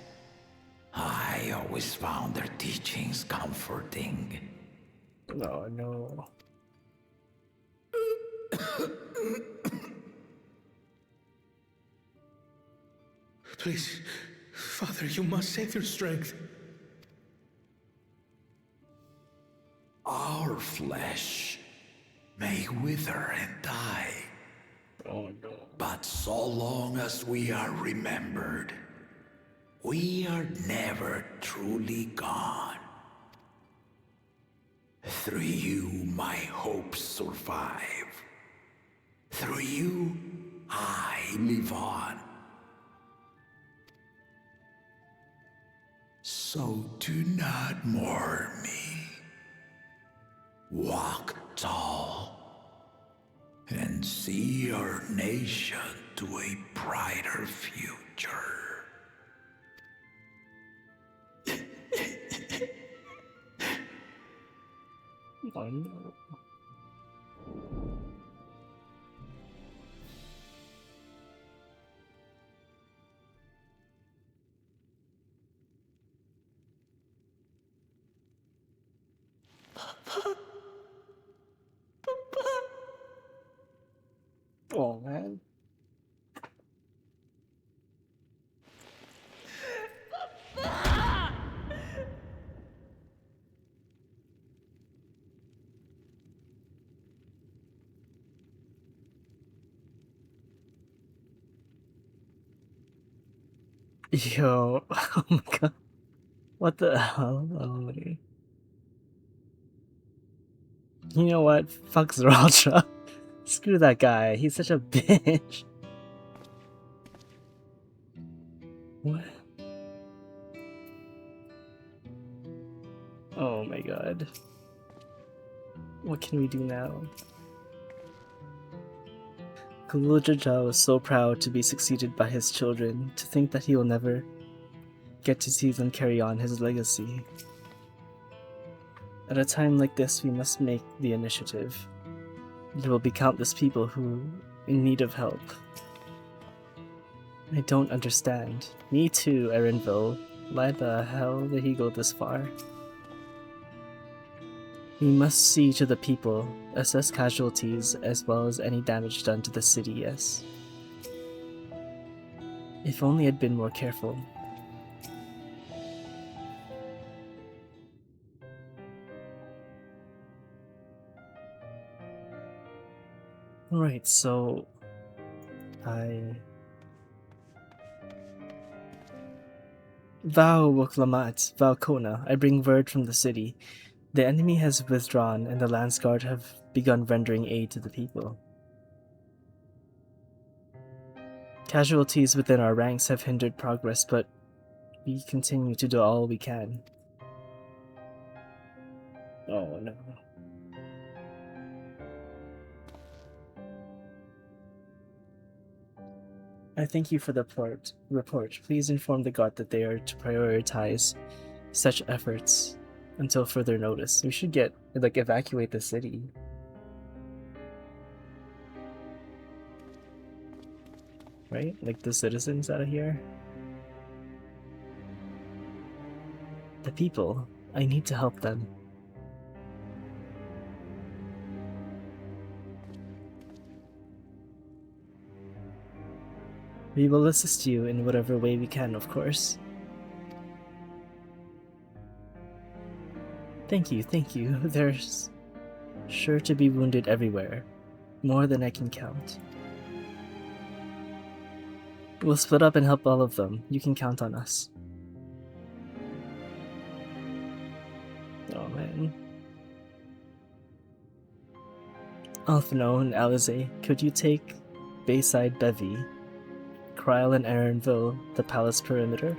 I always found their teachings comforting. Oh no. Please, Father, you must save your strength. Our flesh may wither and die. Oh no. But so long as we are remembered, we are never truly gone. Through you, my hopes survive. Through you, I live on. So do not mourn me. Walk tall and see our nation to a brighter future. Oh no. Oh man. Yo, oh my god. What the hell? Oh, you know what? Fuck Zeraltra. Screw that guy. He's such a bitch. What? Oh my god. What can we do now? Kulujajal was so proud to be succeeded by his children, to think that he will never get to see them carry on his legacy. At a time like this, we must make the initiative. There will be countless people who are in need of help. I don't understand. Me too, Erinville. Why the hell did he go this far? We must see to the people, assess casualties, as well as any damage done to the city, yes. If only I'd been more careful. Alright, so... Vow Woklamat, Vow Kona, I bring word from the city. The enemy has withdrawn, and the Landsguard have begun rendering aid to the people. Casualties within our ranks have hindered progress, but we continue to do all we can. Oh no. I thank you for the report. Please inform the guard that they are to prioritize such efforts until further notice. We should evacuate the city. Right? Like the citizens out of here. The people. I need to help them. We will assist you in whatever way we can, of course. Thank you, thank you. There's sure to be wounded everywhere. More than I can count. We'll split up and help all of them. You can count on us. Oh man. Alphino and Alizé, could you take Bayside Bevy, Kryl and Aaronville, the palace perimeter?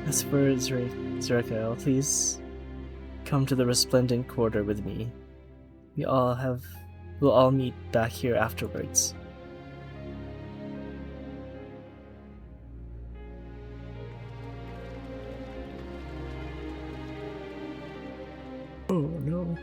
As for Zerkael, please come to the Resplendent Quarter with me. We'll all meet back here afterwards. Oh no.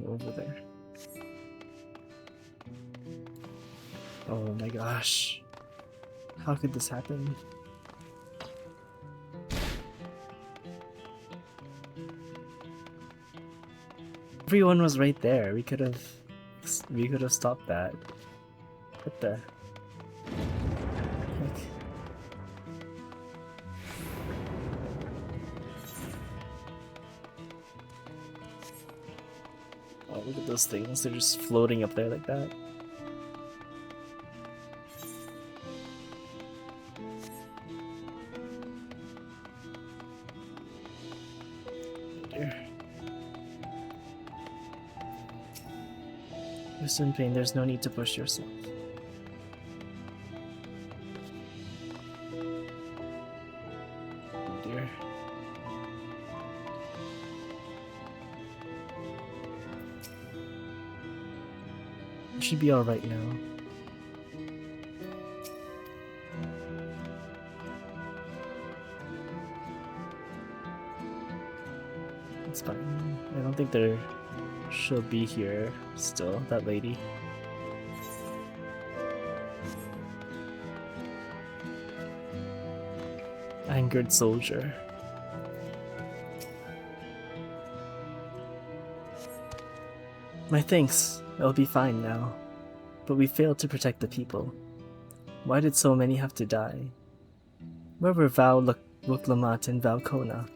Over there. Oh my gosh. How could this happen? Everyone was right there. We could have stopped that. What the heck? Oh, look at those things. They're just floating up there like that. You're in pain, there's no need to push yourself. Oh dear. You should be alright now. It's fine. I don't think she'll be here still, that lady. Angered soldier. My thanks. I'll be fine now. But we failed to protect the people. Why did so many have to die? Where were Wuklamat and Valkona?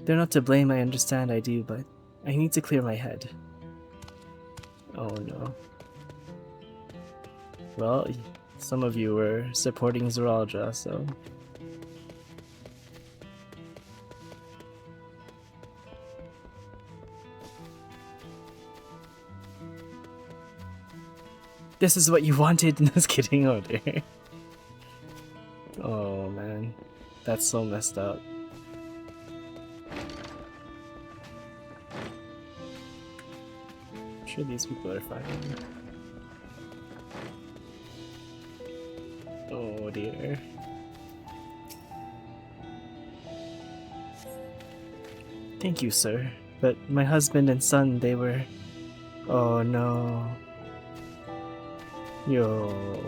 They're not to blame, I understand, I do, but I need to clear my head. Oh no. Well, some of you were supporting Zeraldra, so... This is what you wanted? Just kidding, oh dear. Oh man. That's so messed up. I'm sure these people are fine. Oh dear. Thank you, sir. But my husband and son, they were... Oh no. Yo.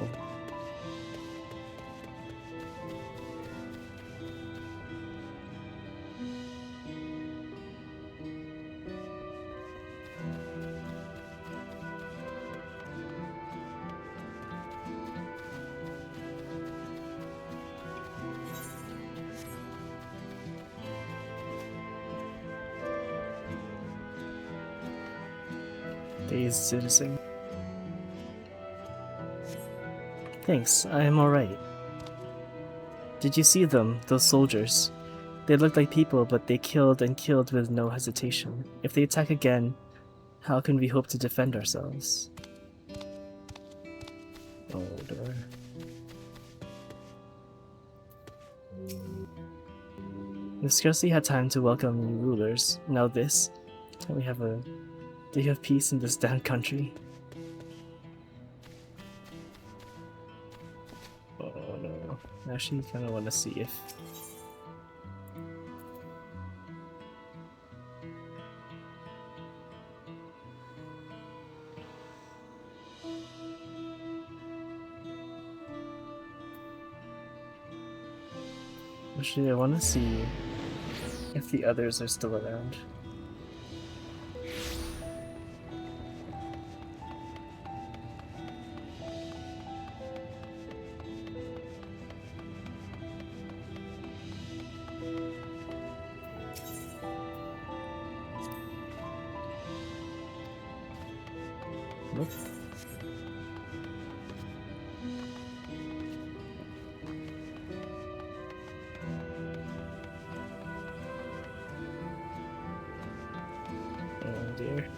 Dazed citizen. Thanks, I am alright. Did you see them, those soldiers? They looked like people, but they killed and killed with no hesitation. If they attack again, how can we hope to defend ourselves? Oh dear. We've scarcely had time to welcome new rulers. Now this. Do you have peace in this damn country? Oh no. I actually kind of want to see if... Actually, I want to see if the others are still around. Nope. Oh dear.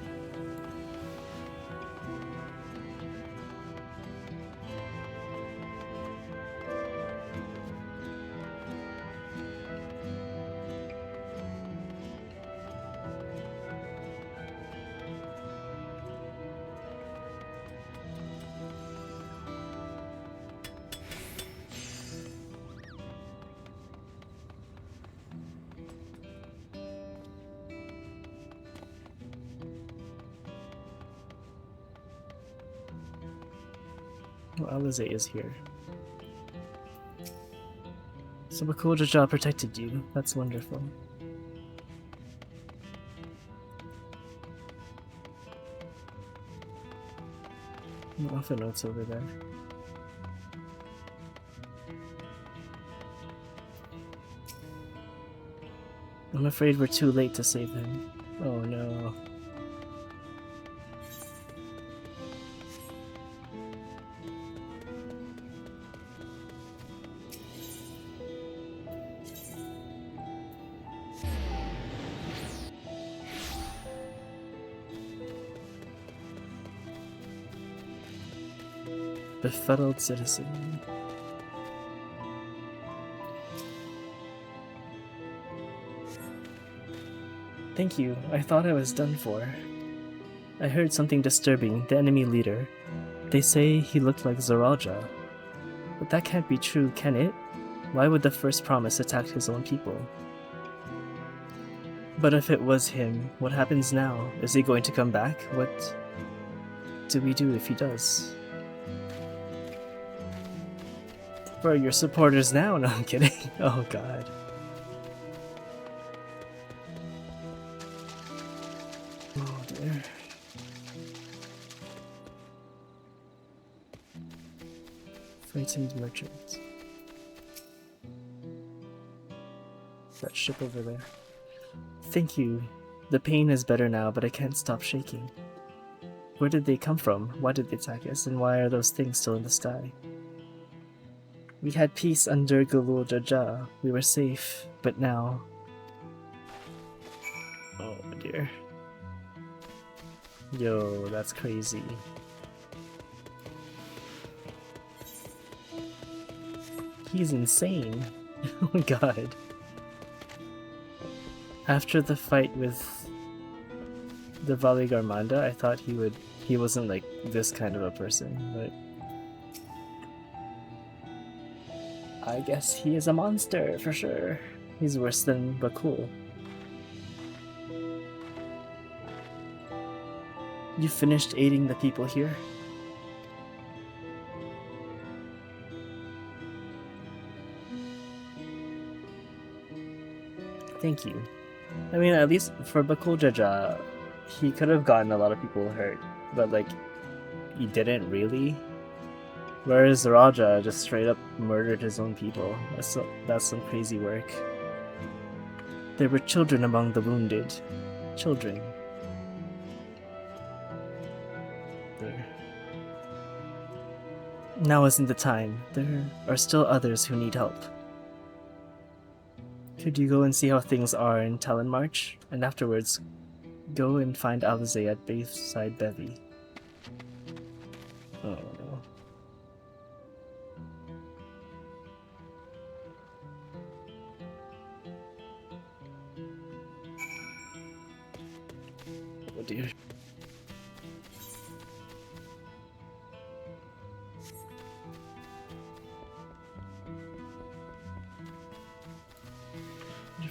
Well, Alizé is here. So Bakuljaja protected you. That's wonderful. Off the notes over there. I'm afraid we're too late to save him. Oh no. Befuddled citizen. Thank you. I thought I was done for. I heard something disturbing. The enemy leader. They say he looked like Zoralja. But that can't be true, can it? Why would the first promise attack his own people? But if it was him, what happens now? Is he going to come back? What do we do if he does? For your supporters now? No, I'm kidding. Oh god. Oh dear. Frightened merchant. That ship over there. Thank you. The pain is better now, but I can't stop shaking. Where did they come from? Why did they attack us? And why are those things still in the sky? We had peace under Galul Jaja. We were safe, but now... Oh dear. Yo, that's crazy. He's insane. Oh my god. After the fight with the Valley Garmanda, I thought he wasn't like this kind of a person, but I guess he is a monster for sure. He's worse than Bakul. You finished aiding the people here? Thank you. I mean, at least for Bakul Jaja, he could have gotten a lot of people hurt, but like, he didn't really. Whereas Raja just straight up murdered his own people. That's some crazy work. There were children among the wounded. Children. There. Now isn't the time. There are still others who need help. Could you go and see how things are in Talon March? And afterwards, go and find Alizé at Bayside Bevy. Oh no. Oh dear.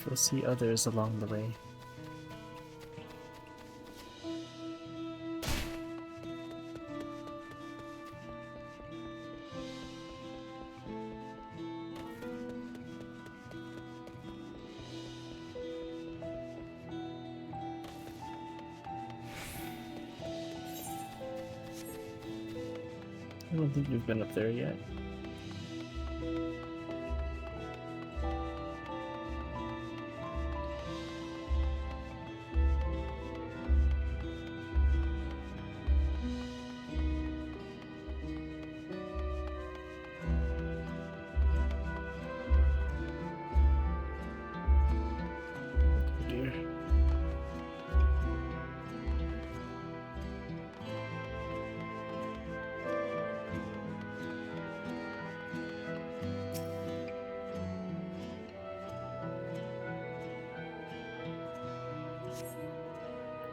We'll see others along the way. I don't think we've been up there yet.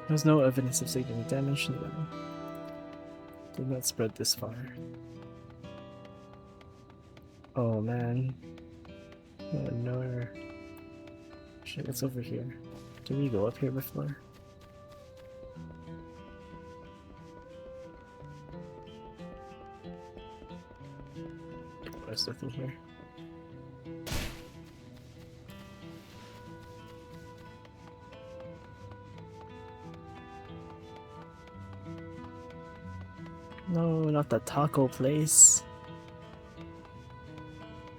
There's no evidence of taking damage, no. Did not spread this far. Oh man. Oh no. Shit, it's over here. Did we go up here before? There's nothing here. No, not the taco place.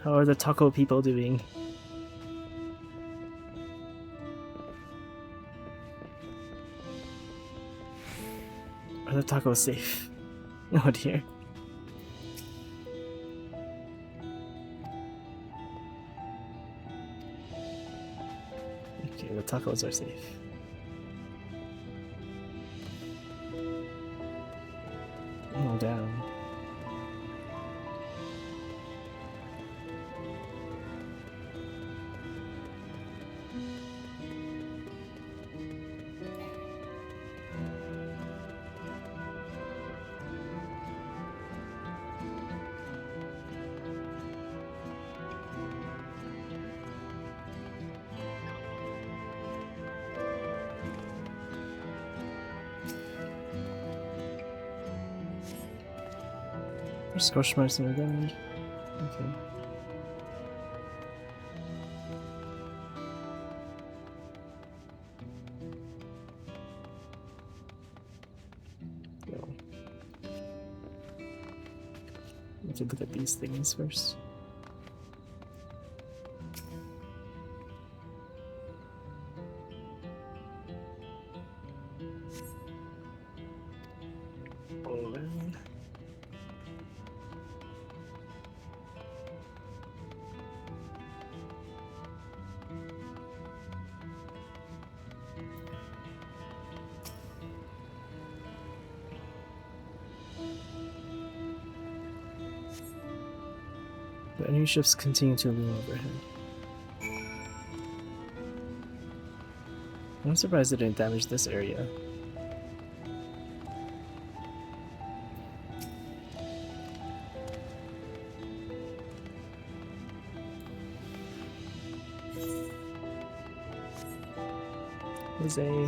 How are the taco people doing? Are the tacos safe? Oh dear. Okay, the tacos are safe. Oh, down. There's squash marks in the ground. Okay. Go. Let's look at these things first. Oh man. The enemy ships continue to loom overhead. I'm surprised it didn't damage this area. There's a...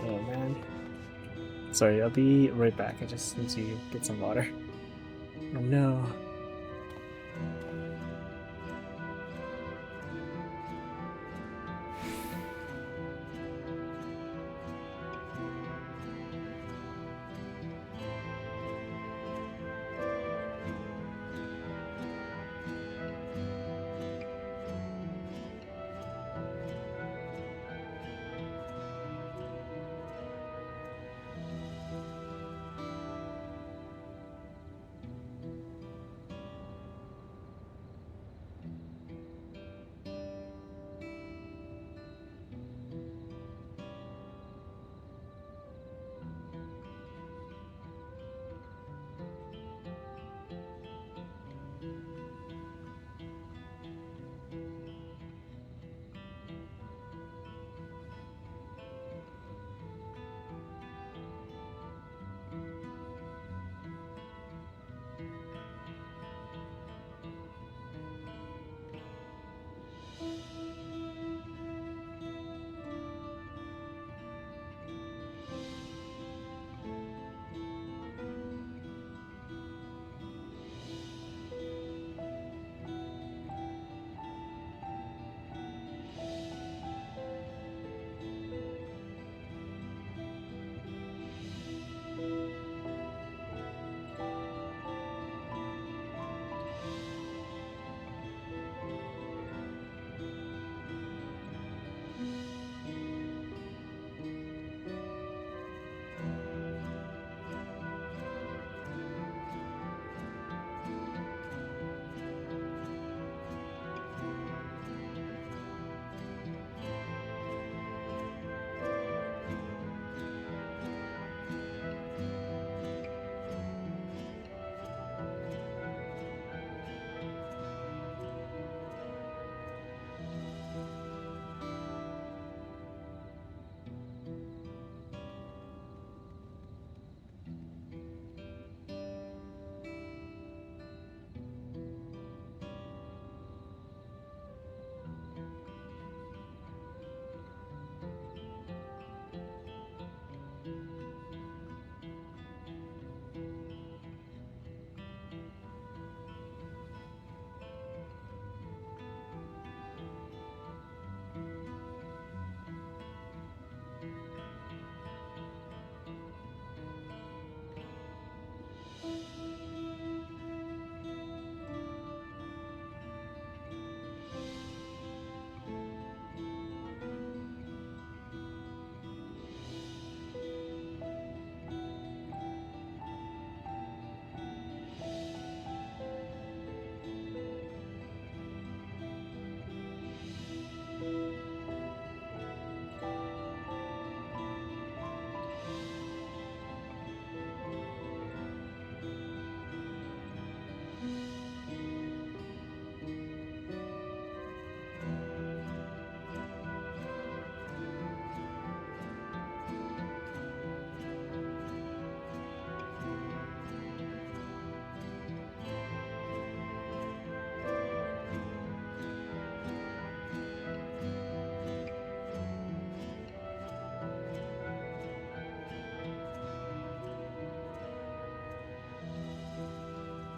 Oh man. Sorry, I'll be right back. I just need to get some water. Oh no.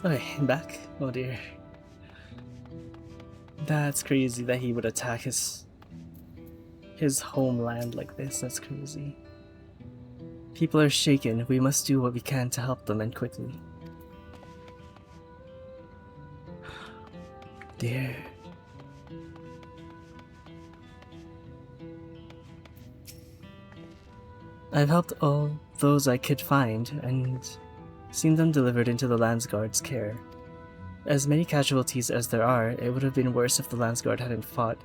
Okay, back. Oh dear. That's crazy that he would attack his homeland like this. That's crazy. People are shaken. We must do what we can to help them, and quickly. Dear. I've helped all those I could find, and seen them delivered into the Landsguard's care. As many casualties as there are, it would have been worse if the Landsguard hadn't fought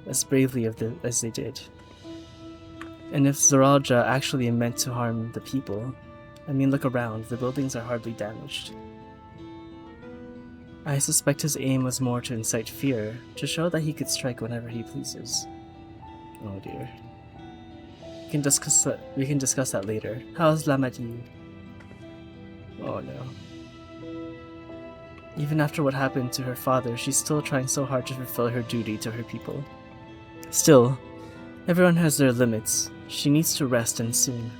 as bravely as they did. And if Zoralja actually meant to harm the people, I mean, look around, the buildings are hardly damaged. I suspect his aim was more to incite fear, to show that he could strike whenever he pleases. Oh dear. We can discuss that later. How's Lamati? Oh no. Even after what happened to her father, she's still trying so hard to fulfill her duty to her people. Still, everyone has their limits. She needs to rest, and soon.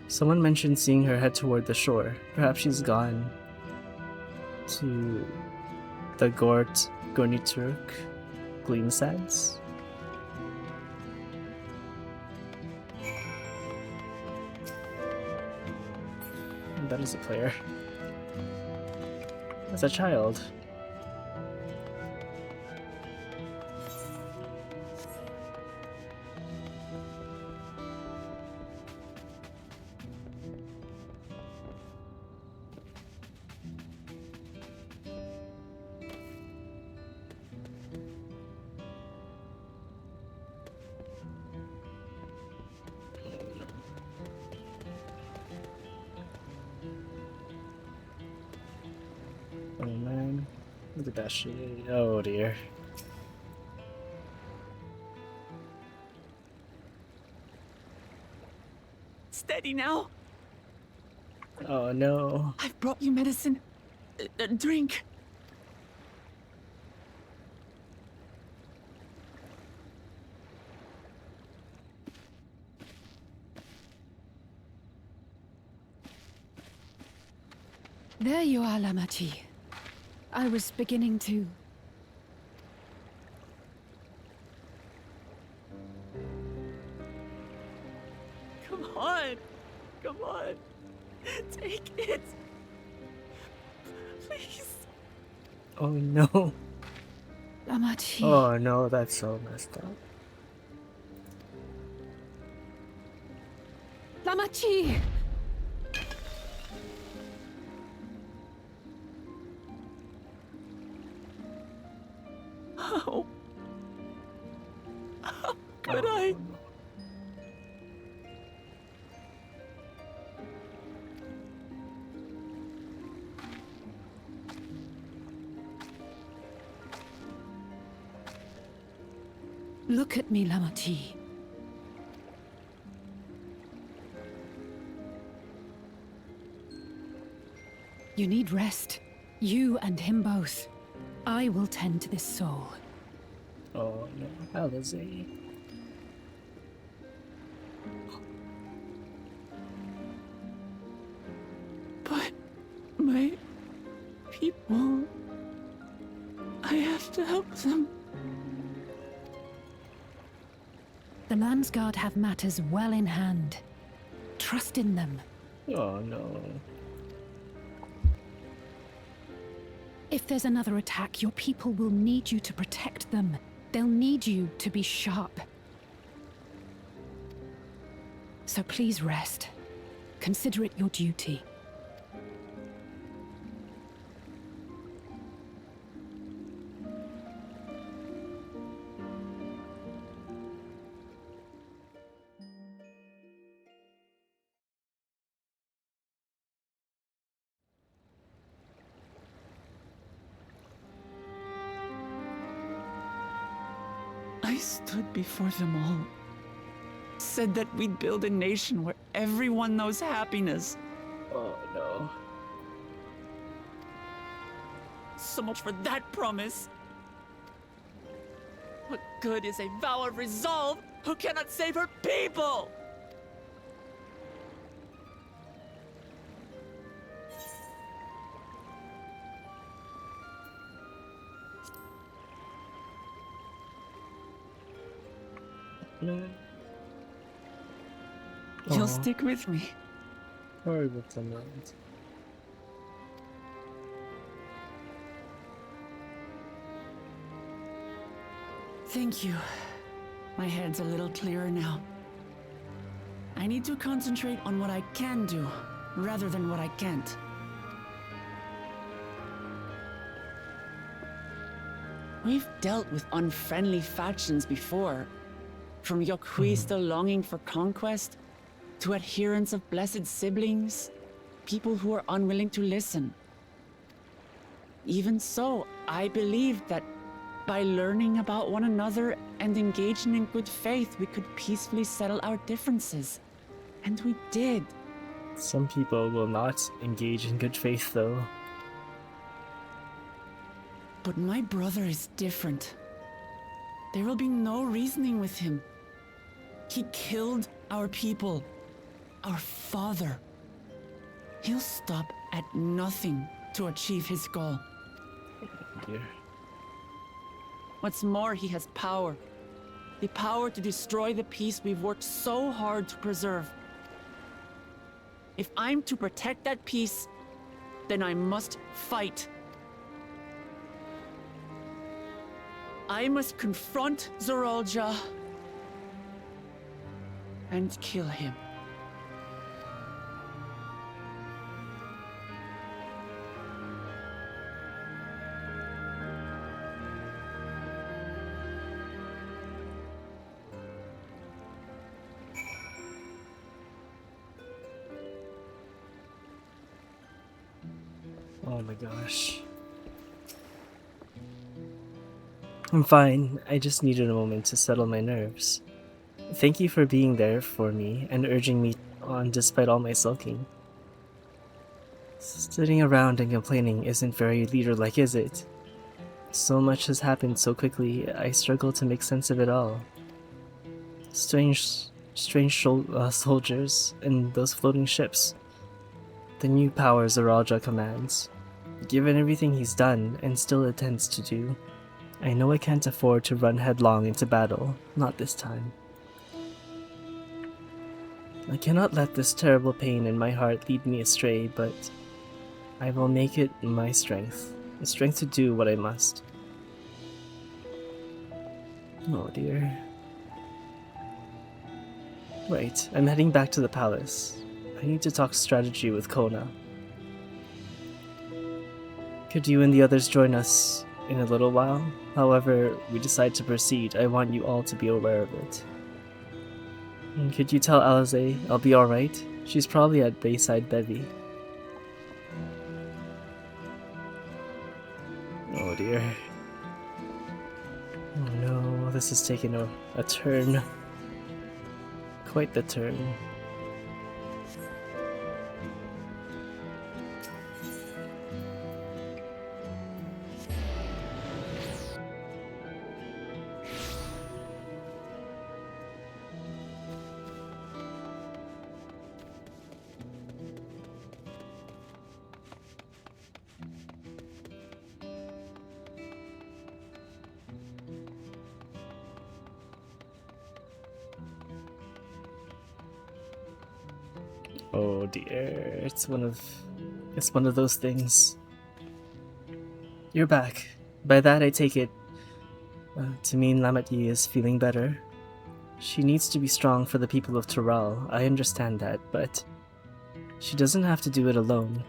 Someone mentioned seeing her head toward the shore. Perhaps she's gone to the Gorniturk Gleamsads? That is a player. As a child. Oh man, look at that shit. Oh dear. Steady now. Oh no. I've brought you medicine. Drink. There you are, Lamati. I was beginning to... Come on. Come on. Take it. Please. Oh no. Lamati. Oh no, that's so messed up. Lamati! How could I? Look at me, Lamati. You need rest. You and him both. I will tend to this soul. Oh no, how is he? But my people, I have to help them. The Landsguard have matters well in hand. Trust in them. Oh no. If there's another attack, your people will need you to protect them. They'll need you to be sharp. So please rest. Consider it your duty. I stood before them all. Said that we'd build a nation where everyone knows happiness. Oh no. So much for that promise. What good is a vow of resolve who cannot save her people? You'll Aw. stick with me. Horrible command. Thank you. My head's a little clearer now. I need to concentrate on what I can do, rather than what I can't. We've dealt with unfriendly factions before. From Yokhui still longing for conquest, to adherents of blessed siblings, people who are unwilling to listen. Even so, I believed that by learning about one another and engaging in good faith, we could peacefully settle our differences. And we did. Some people will not engage in good faith, though. But my brother is different. There will be no reasoning with him. He killed our people, our father. He'll stop at nothing to achieve his goal. Dear. What's more, he has power. The power to destroy the peace we've worked so hard to preserve. If I'm to protect that peace, then I must fight. I must confront Zoralja and kill him. Oh my gosh. I'm fine. I just needed a moment to settle my nerves. Thank you for being there for me and urging me on despite all my sulking. Sitting around and complaining isn't very leader-like, is it? So much has happened so quickly, I struggle to make sense of it all. Strange soldiers and those floating ships. The new powers Zoralja commands. Given everything he's done and still intends to do, I know I can't afford to run headlong into battle, not this time. I cannot let this terrible pain in my heart lead me astray, but I will make it my strength. The strength to do what I must. Oh dear. Right, I'm heading back to the palace. I need to talk strategy with Kona. Could you and the others join us in a little while? However we decide to proceed, I want you all to be aware of it. And could you tell Alize I'll be alright? She's probably at Bayside Bevy. Oh dear. Oh no, this has taken a turn. Quite the turn. Oh dear, it's one of those things. You're back. By that I take it to mean Lamat-Yi is feeling better. She needs to be strong for the people of Tural, I understand that, but she doesn't have to do it alone.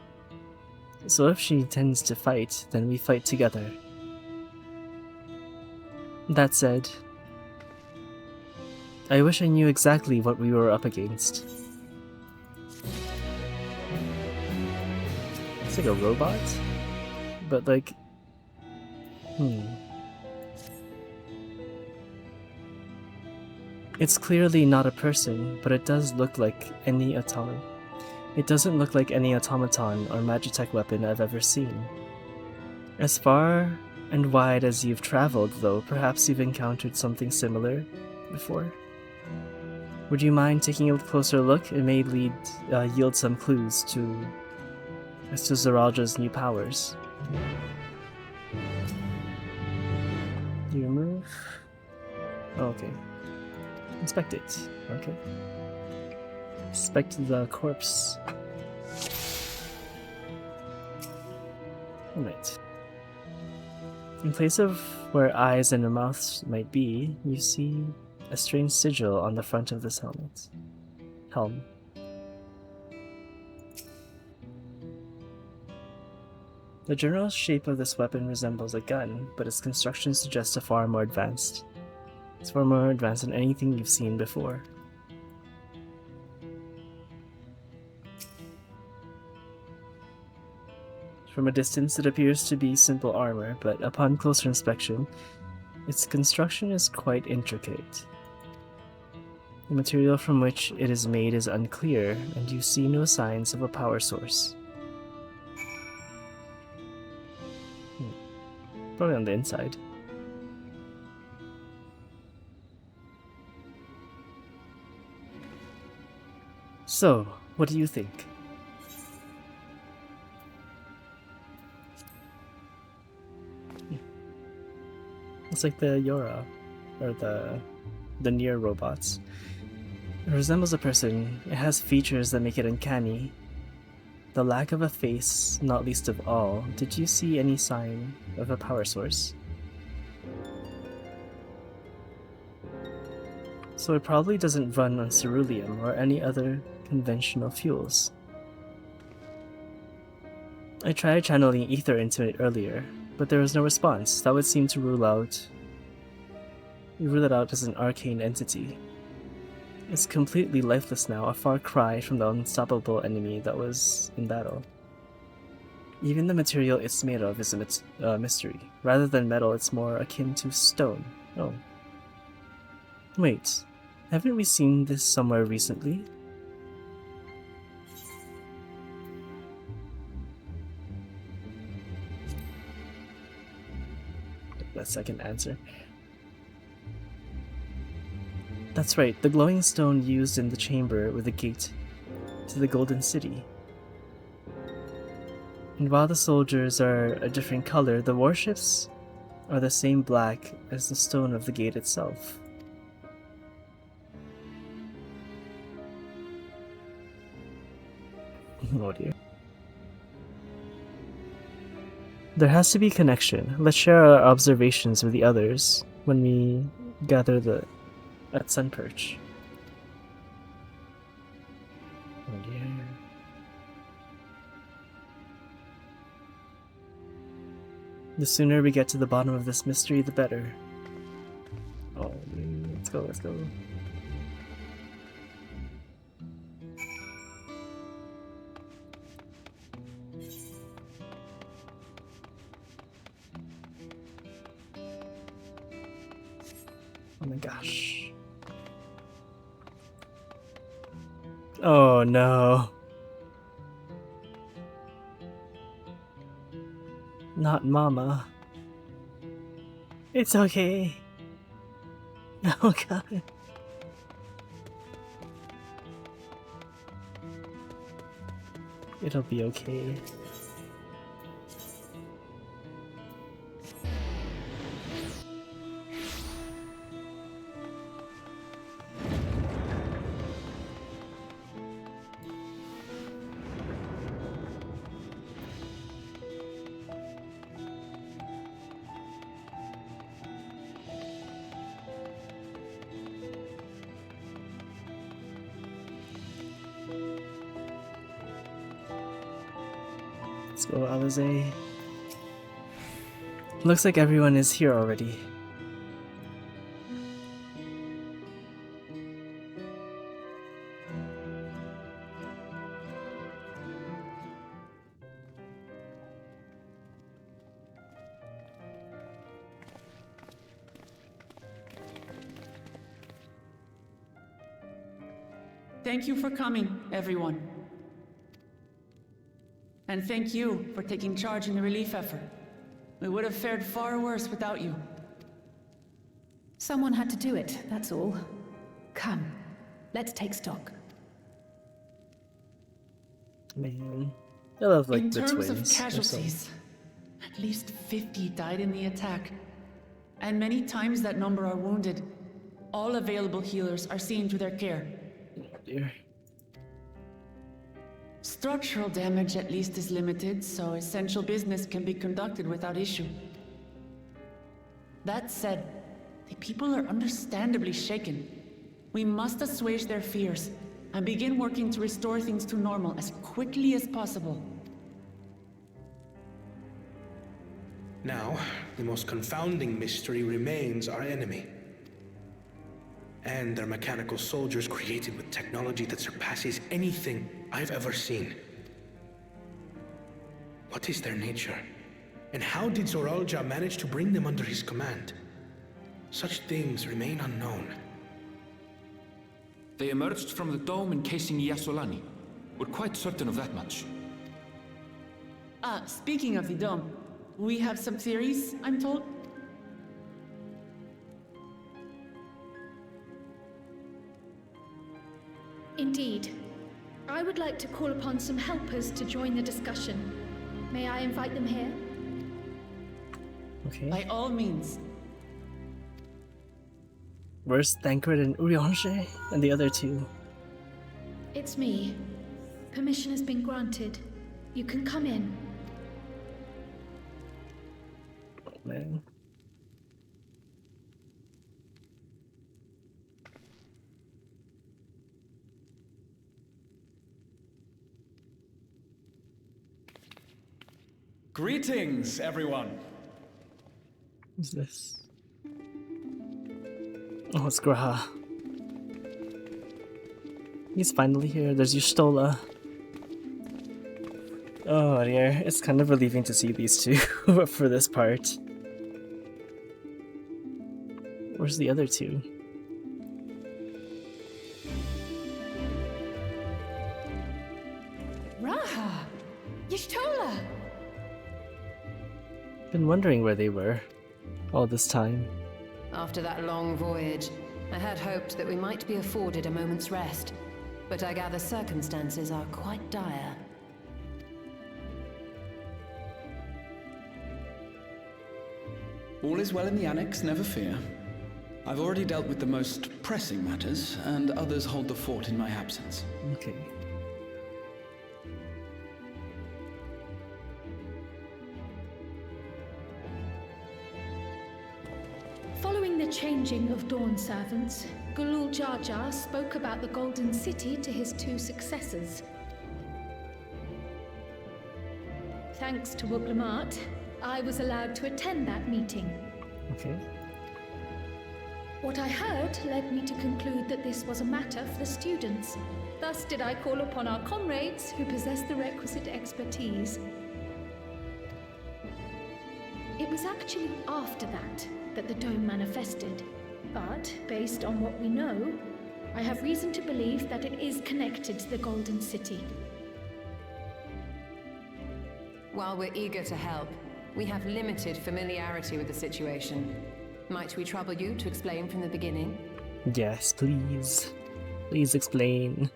So if she intends to fight, then we fight together. That said, I wish I knew exactly what we were up against. It's like a robot? But like... It's clearly not a person, but it does look like any automaton. It doesn't look like any automaton or magitech weapon I've ever seen. As far and wide as you've traveled, though, perhaps you've encountered something similar before? Would you mind taking a closer look? It may yield some clues as to Zoralja's new powers. You move? Oh, okay. Inspect it. Okay. Inspect the corpse. Alright. In place of where eyes and mouths might be, you see a strange sigil on the front of this helm. The general shape of this weapon resembles a gun, but its construction suggests it's far more advanced than anything you've seen before. From a distance, it appears to be simple armor, but upon closer inspection, its construction is quite intricate. The material from which it is made is unclear, and you see no signs of a power source. Probably on the inside. So, what do you think? It's like the Yora, or the Nier robots. It resembles a person. It has features that make it uncanny. The lack of a face, not least of all. Did you see any sign of a power source? So it probably doesn't run on ceruleum or any other conventional fuels. I tried channeling ether into it earlier, but there was no response. That would seem to rule it out as an arcane entity. It's completely lifeless now, a far cry from the unstoppable enemy that was in battle. Even the material it's made of is a mystery. Rather than metal, it's more akin to stone. Oh. Wait, haven't we seen this somewhere recently? That second answer. That's right, the glowing stone used in the chamber with the gate to the Golden City. And while the soldiers are a different color, the warships are the same black as the stone of the gate itself. Oh dear. There has to be connection. Let's share our observations with the others when we gather at Sunperch. Oh dear. The sooner we get to the bottom of this mystery, the better. Oh, let's go, let's go. Oh my gosh. Oh no. Not Mama. It's okay. Oh god. It'll be okay. Let's go, Alize. Looks like everyone is here already. Thank you for coming, everyone. And thank you for taking charge in the relief effort. We would have fared far worse without you. Someone had to do it, that's all. Come, let's take stock. Man, I love like in the terms twins. of casualties, at least 50 died in the attack. And many times that number are wounded. All available healers are seen to their care. Dear. Structural damage at least is limited, so essential business can be conducted without issue. That said, the people are understandably shaken. We must assuage their fears and begin working to restore things to normal as quickly as possible. Now, the most confounding mystery remains our enemy. And their mechanical soldiers created with technology that surpasses anything I've ever seen. What is their nature? And how did Zoralja manage to bring them under his command? Such things remain unknown. They emerged from the dome encasing Yyasulani. We're quite certain of that much. Speaking of the dome, we have some theories, I'm told. Indeed. I would like to call upon some helpers to join the discussion. May I invite them here? Okay. By all means. Where's Thancred and Urianger and the other two? It's me. Permission has been granted. You can come in. Oh, man. Greetings, everyone. Who's this? Oh, it's Graha. He's finally here. There's Y'shtola. Oh dear, it's kind of relieving to see these two for this part. Where's the other two? Raha! Y'shtola! Been wondering where they were all this time. After that long voyage, I had hoped that we might be afforded a moment's rest, but I gather circumstances are quite dire. All is well in the Annex, never fear. I've already dealt with the most pressing matters, and others hold the fort in my absence. Okay. Following the changing of Dawn servants, Gulul Jar Jar spoke about the Golden City to his two successors. Thanks to Wuglamat, I was allowed to attend that meeting. Okay. What I heard led me to conclude that this was a matter for the students. Thus did I call upon our comrades who possess the requisite expertise. It was actually after that the dome manifested. But, based on what we know, I have reason to believe that it is connected to the Golden City. While we're eager to help, we have limited familiarity with the situation. Might we trouble you to explain from the beginning? Yes, please. Please explain.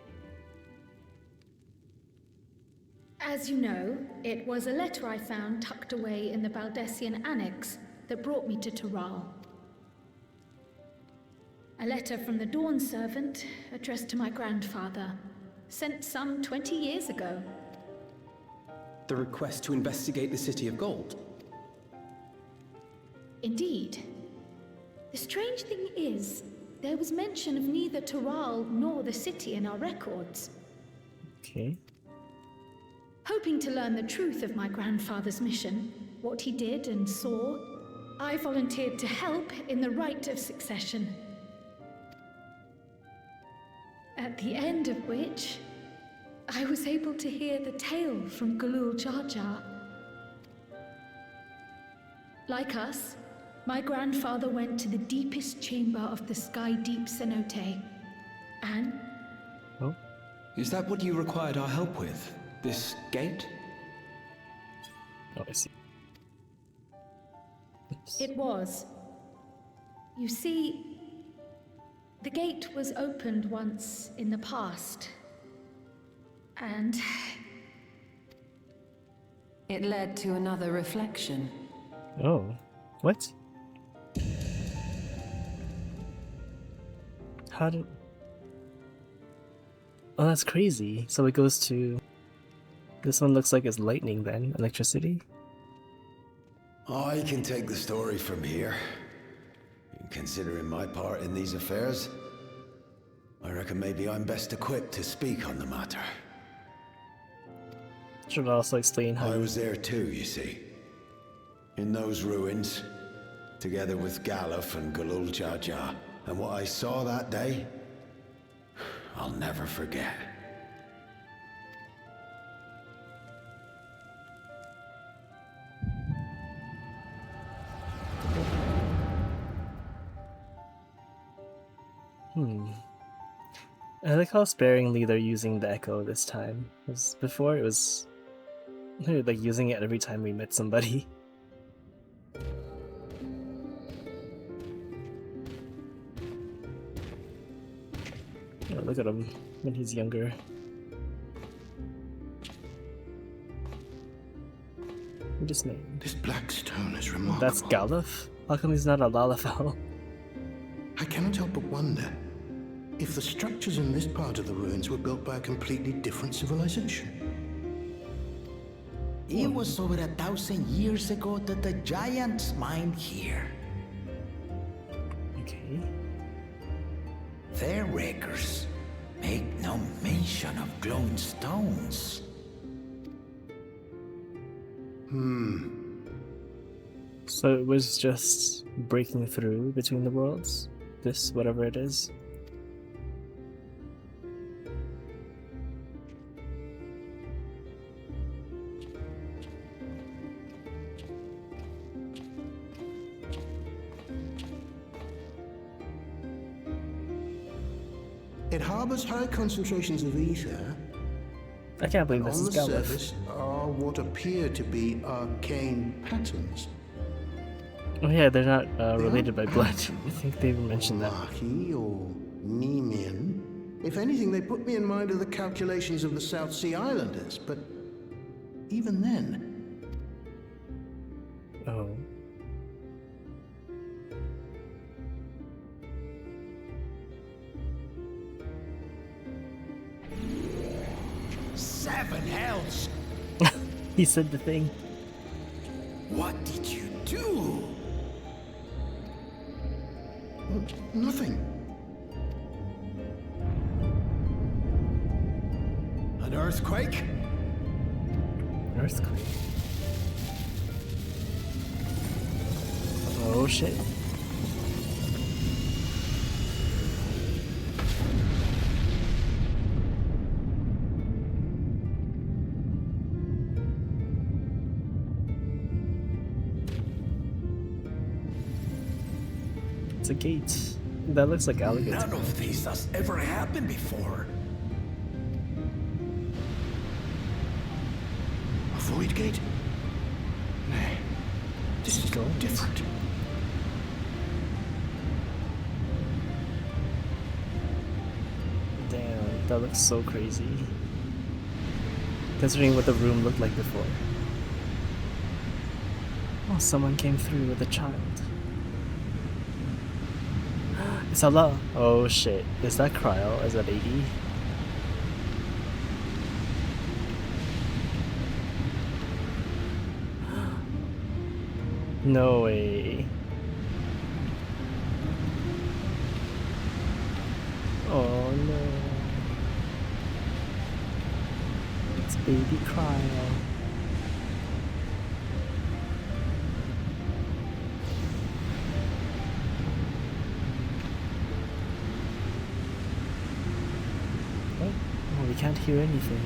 As you know, it was a letter I found tucked away in the Baldessian Annex that brought me to Tural. A letter from the Dawn servant, addressed to my grandfather, sent some 20 years ago. The request to investigate the City of Gold? Indeed. The strange thing is, there was mention of neither Tural nor the city in our records. Okay. Hoping to learn the truth of my grandfather's mission, what he did and saw, I volunteered to help in the rite of succession. At the end of which, I was able to hear the tale from Gulul Jar Jar. Like us, my grandfather went to the deepest chamber of the Sky Deep Cenote, and... Oh? Is that what you required our help with? This gate? Oh, I see. It was. You see, the gate was opened once in the past, and... It led to another reflection. Oh, what? How did... Oh, that's crazy. So it goes to... This one looks like it's lightning then, electricity. I can take the story from here. Considering my part in these affairs, I reckon maybe I'm best equipped to speak on the matter. Should also explain how... I was there too, you see. In those ruins, together with Galuf and Galul Jaja, and what I saw that day, I'll never forget. I like how sparingly they're using the echo this time. Because before it was... They were like using it every time we met somebody. Oh, look at him when he's younger. What is his name? This black stone is remarkable. That's Galuf? How come he's not a Lalafell? I cannot help but wonder if the structures in this part of the ruins were built by a completely different civilization. It was over 1,000 years ago that the giants mined here. Okay. Their records make no mention of glowing stones. So it was just breaking through between the worlds? This, whatever it is? It harbors high concentrations of ether. I can't believe this is On the Galuf. surface are what appear to be arcane patterns. Oh yeah, they're not related by blood. I think they even mentioned that. Mahi or Nemean. If anything, they put me in mind of the calculations of the South Sea Islanders, but even then... Oh. Seven hells! He said the thing. What did you do? Nothing. An earthquake? Earthquake. Oh shit. It's a gate. That looks like alligator. None of this has ever happened before. A void gate? Nay, this is different. Damn, that looks so crazy. Considering what the room looked like before. Oh, someone came through with a child. It's Allah. Oh shit. Is that Cryo? Is that AD? No way. Oh no. It's baby Cryo. We can't hear anything.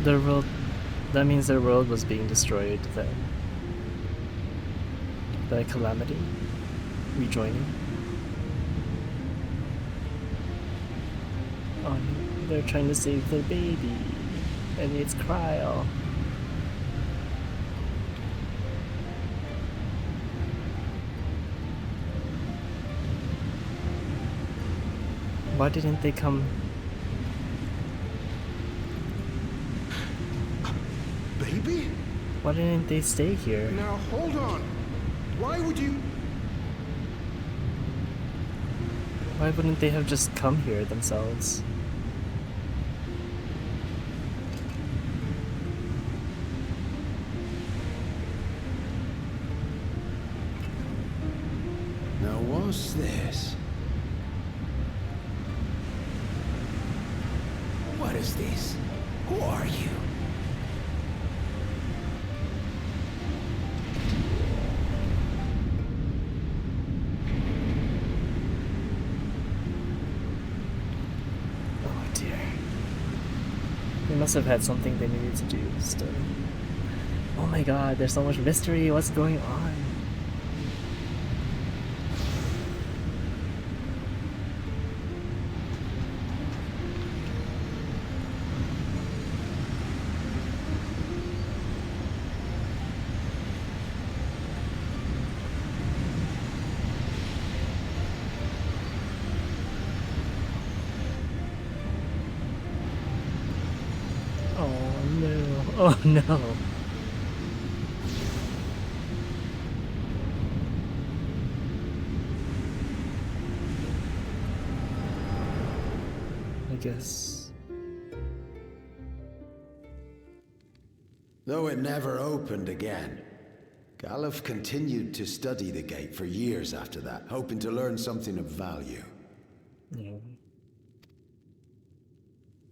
Their world... That means their world was being destroyed then. By Calamity? Rejoining? Oh no, they're trying to save their baby. And it's Cryo. Why didn't they come? Baby? Why didn't they stay here? Now hold on. Why would you? Why wouldn't they have just come here themselves? Now what's this? What is this? Who are you? Oh dear. They must have had something they needed to do still. Oh my god, there's so much mystery. What's going on? Oh no. I guess. Though it never opened again, Galuf continued to study the gate for years after that, hoping to learn something of value. Yeah.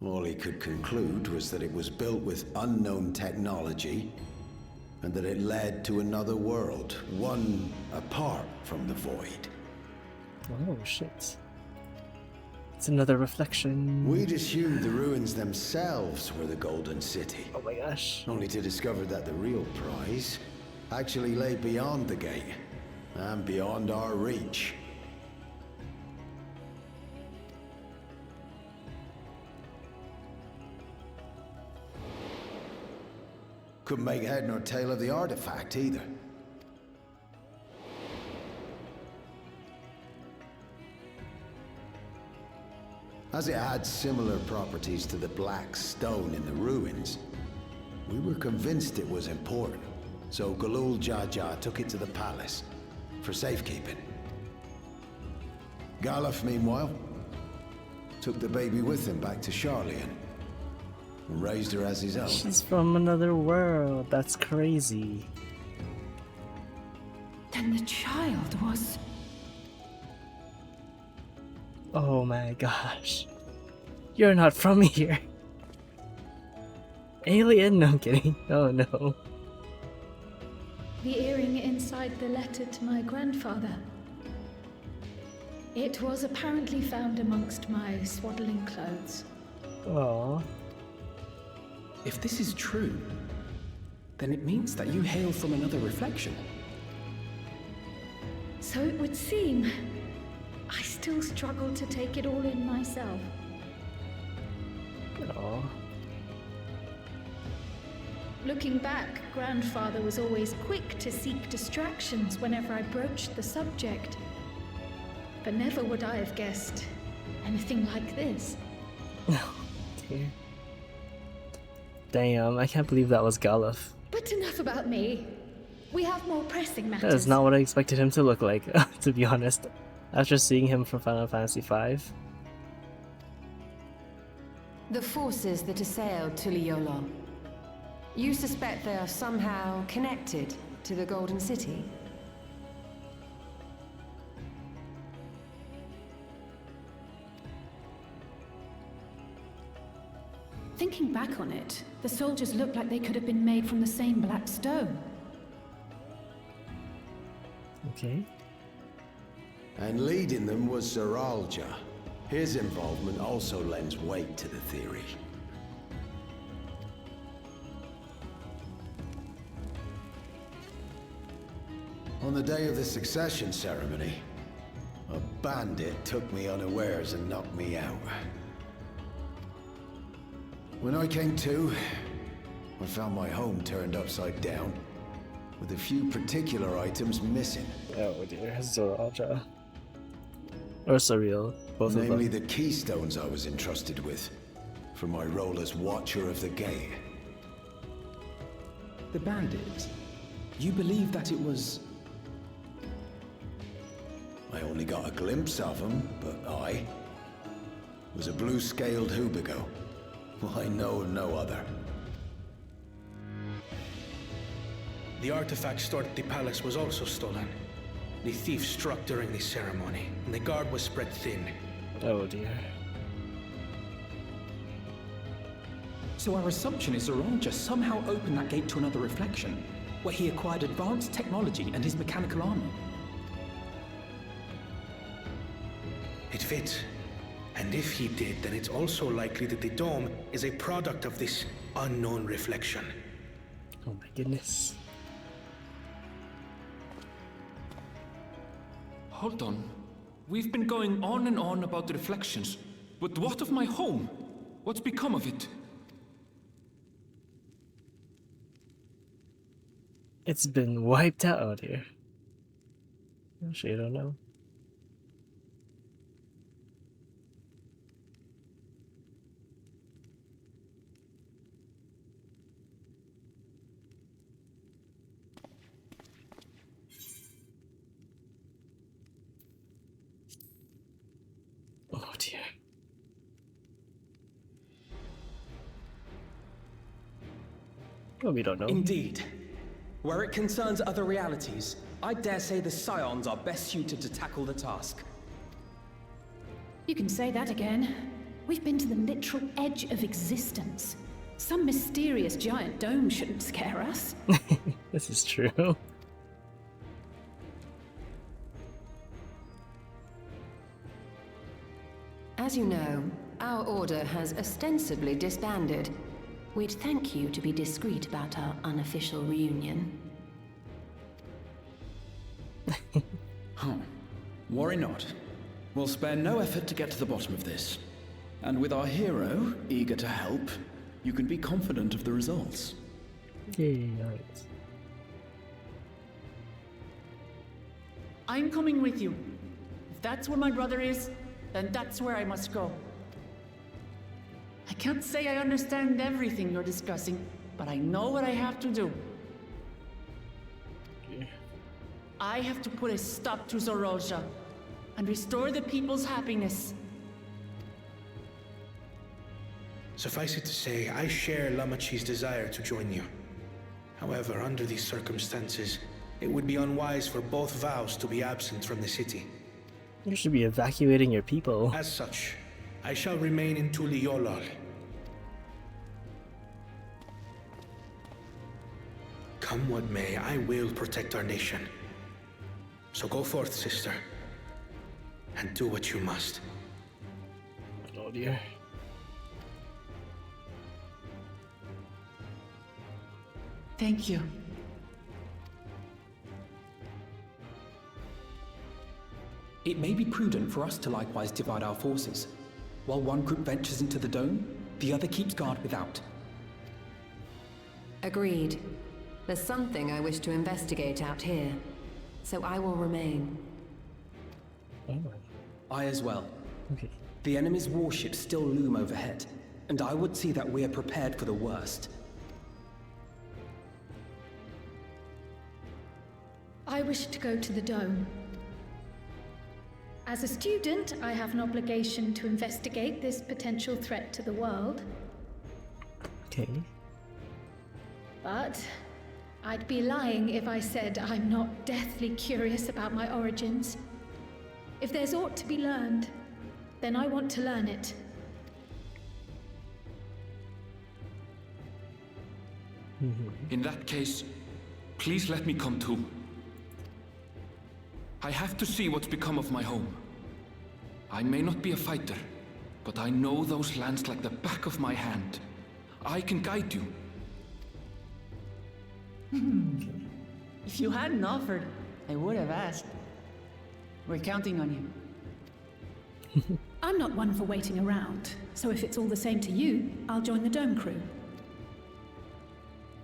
All he could conclude was that it was built with unknown technology, and that it led to another world, one apart from the void. Oh shit. It's another reflection. We'd assumed the ruins themselves were the Golden City. Oh my gosh. Only to discover that the real prize actually lay beyond the gate, and beyond our reach. Couldn't make head nor tail of the artifact either. As it had similar properties to the black stone in the ruins, we were convinced it was important, so Galul Jaja took it to the palace for safekeeping. Galuf, meanwhile, took the baby with him back to Charlian and raised her as his own. She's from another world. That's crazy. Then the child was... Oh my gosh. You're not from here. Alien? No, I'm kidding. Oh no. The earring inside the letter to my grandfather. It was apparently found amongst my swaddling clothes. Aww. If this is true, then it means that you hail from another reflection. So it would seem. I still struggle to take it all in myself. Aww. Looking back, Grandfather was always quick to seek distractions whenever I broached the subject. But never would I have guessed anything like this. Oh, dear. Damn, I can't believe that was Galuf. But enough about me. We have more pressing matters. That is not what I expected him to look like, to be honest. After seeing him from Final Fantasy V. The forces that assailed Tuliyola. You suspect they are somehow connected to the Golden City? Thinking back on it, the soldiers looked like they could have been made from the same black stone. Okay. And leading them was Zeralja. His involvement also lends weight to the theory. On the day of the succession ceremony, a bandit took me unawares and knocked me out. When I came to, I found my home turned upside down, with a few particular items missing. Oh dear, Zeralja. Or Surreal, both Namely of them. the keystones I was entrusted with, for my role as Watcher of the Gate. The bandit. You believe that it was... I only got a glimpse of him, but I was a blue-scaled Hubigo. I know of no other. The artifact stored at the palace was also stolen. The thief struck during the ceremony, and the guard was spread thin. Oh dear. So our assumption is Zoranja somehow opened that gate to another reflection, where he acquired advanced technology and his mechanical armor. It fits. And if he did, then it's also likely that the dome is a product of this unknown reflection. Oh my goodness. Hold on. We've been going on and on about the reflections, but what of my home? What's become of it? It's been wiped out here. Actually, I don't know. Oh dear. Well, we don't know. Indeed. Where it concerns other realities, I dare say the Scions are best suited to tackle the task. You can say that again. We've been to the literal edge of existence. Some mysterious giant dome shouldn't scare us. This is true. As you know, our order has ostensibly disbanded. We'd thank you to be discreet about our unofficial reunion. Huh. Worry not. We'll spare no effort to get to the bottom of this. And with our hero, eager to help, you can be confident of the results. Yeah, right. I'm coming with you. If that's where my brother is, then that's where I must go. I can't say I understand everything you're discussing, but I know what I have to do. Okay. I have to put a stop to Zoranja and restore the people's happiness. Suffice it to say, I share Lamachi's desire to join you. However, under these circumstances, it would be unwise for both vows to be absent from the city. You should be evacuating your people. As such, I shall remain in Tuliyollal. Come what may, I will protect our nation. So go forth, sister, and do what you must. Oh dear. Thank you. It may be prudent for us to likewise divide our forces. While one group ventures into the dome, the other keeps guard without. Agreed. There's something I wish to investigate out here, so I will remain. Oh. I as well. Okay. The enemy's warships still loom overhead, and I would see that we are prepared for the worst. I wish to go to the dome. As a student, I have an obligation to investigate this potential threat to the world. Okay. But I'd be lying if I said I'm not deathly curious about my origins. If there's aught to be learned, then I want to learn it. In that case, please let me come too. I have to see what's become of my home. I may not be a fighter, but I know those lands like the back of my hand. I can guide you. If you hadn't offered, I would have asked. We're counting on you. I'm not one for waiting around, so if it's all the same to you, I'll join the dome crew.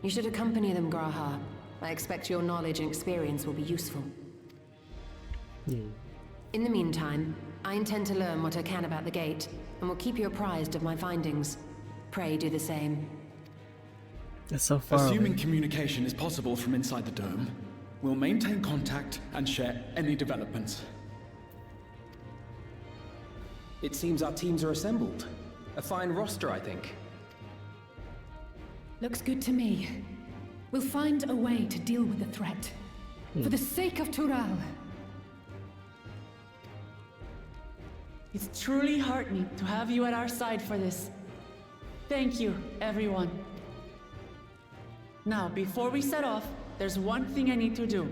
You should accompany them, Graha. I expect your knowledge and experience will be useful. In the meantime, I intend to learn what I can about the gate, and will keep you apprised of my findings. Pray do the same. It's so far Assuming away. communication is possible from inside the dome, we'll maintain contact and share any developments. It seems our teams are assembled. A fine roster, I think. Looks good to me. We'll find a way to deal with the threat. For the sake of Tural. It's truly heartening to have you at our side for this. Thank you, everyone. Now, before we set off, there's one thing I need to do.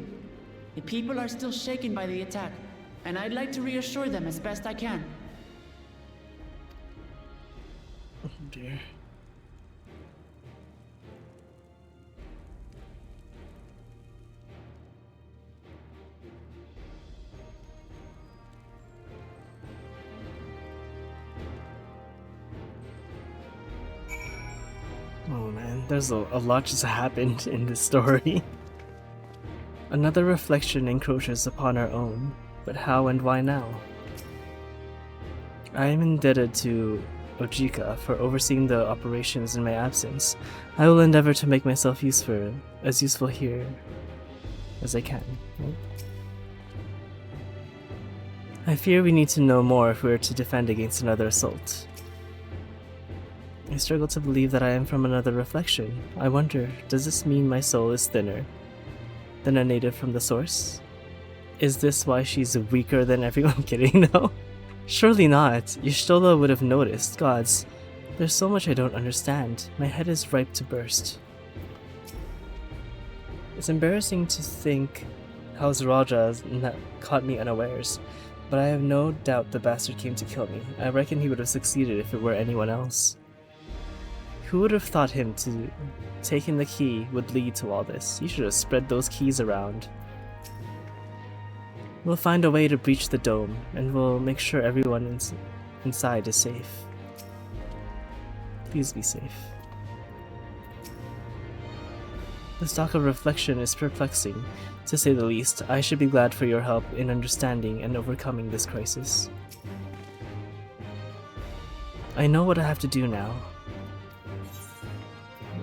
The people are still shaken by the attack, and I'd like to reassure them as best I can. Oh dear. Oh man, there's a lot just happened in this story. Another reflection encroaches upon our own, but how and why now? I am indebted to Ojika for overseeing the operations in my absence. I will endeavor to make myself as useful here as I can. I fear we need to know more if we are to defend against another assault. I struggle to believe that I am from another reflection. I wonder, does this mean my soul is thinner than a native from the source? Is this why she's weaker than everyone? I'm kidding, no. Surely not. Y'shtola would have noticed. Gods, there's so much I don't understand. My head is ripe to burst. It's embarrassing to think how Zaraja caught me unawares, but I have no doubt the bastard came to kill me. I reckon he would have succeeded if it were anyone else. Who would have thought him to taking the key would lead to all this? You should have spread those keys around. We'll find a way to breach the dome, and we'll make sure everyone inside is safe. Please be safe. The stock of reflection is perplexing, to say the least. I should be glad for your help in understanding and overcoming this crisis. I know what I have to do now.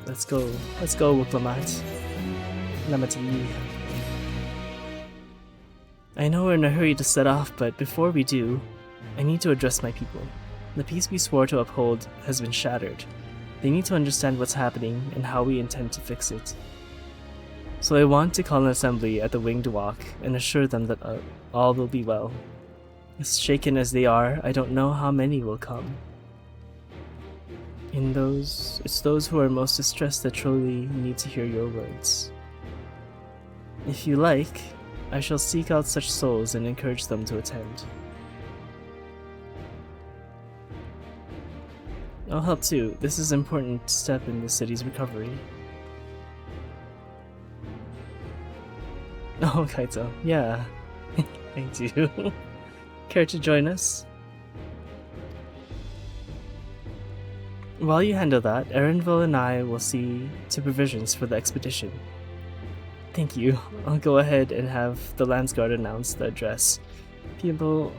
Let's go, Wuklamat. Lamati. I know we're in a hurry to set off, but before we do, I need to address my people. The peace we swore to uphold has been shattered. They need to understand what's happening and how we intend to fix it. So I want to call an assembly at the Winged Walk and assure them that all will be well. As shaken as they are, I don't know how many will come. It's those who are most distressed that truly need to hear your words. If you like, I shall seek out such souls and encourage them to attend. I'll help too. This is an important step in the city's recovery. Oh, Kaito. Yeah. I do. Care to join us? While you handle that, Erenville and I will see to provisions for the expedition. Thank you. I'll go ahead and have the Landsguard announce the address. People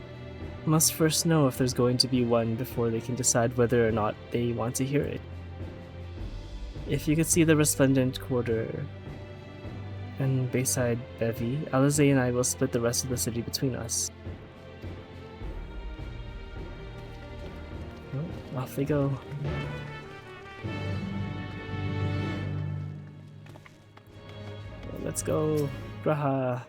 must first know if there's going to be one before they can decide whether or not they want to hear it. If you could see the Resplendent Quarter and Bayside Bevy, Alize and I will split the rest of the city between us. Oh, off they go. Let's go, Graha.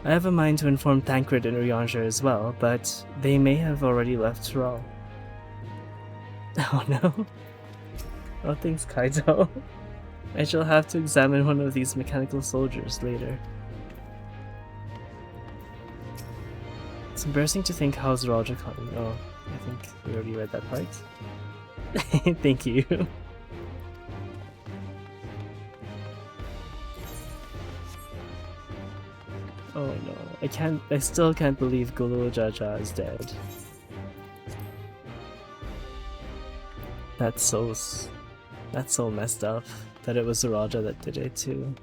I have a mind to inform Thancred and Urianger as well, but they may have already left Tural. Oh no. Oh, thanks, Kaito. I shall have to examine one of these mechanical soldiers later. It's embarrassing to think how Zaraja caught me. Oh, I think we already read that part. Thank you. Oh no, I still can't believe Golo Jaja is dead. That's so messed up that it was Zaraja that did it too.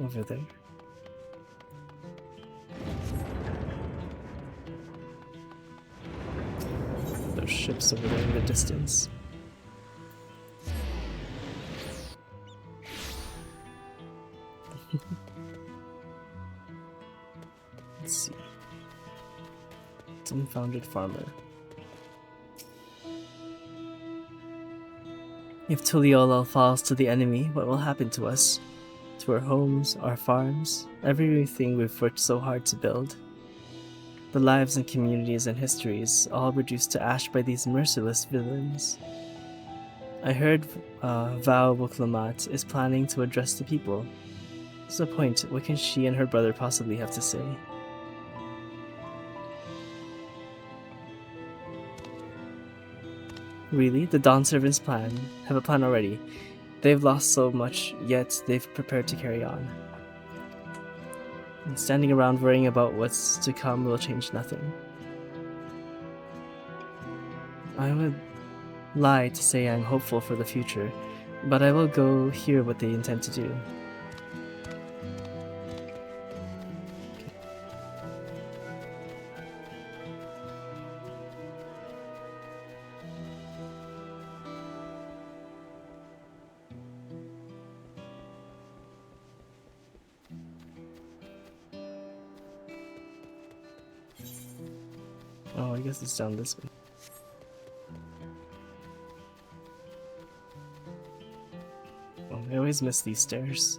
over there. Those ships over there in the distance. Let's see. Unfounded farmer. If Tuliyollal falls to the enemy, what will happen to us? To our homes, our farms, everything we've worked so hard to build. The lives and communities and histories, all reduced to ash by these merciless villains. I heard Val Wuklamat is planning to address the people. What's the point? What can she and her brother possibly have to say? Really? The Dawn Servants have a plan already. They've lost so much, yet they've prepared to carry on. And standing around worrying about what's to come will change nothing. I would lie to say I'm hopeful for the future, but I will go hear what they intend to do. Oh, I guess it's down this way. Oh, I always miss these stairs.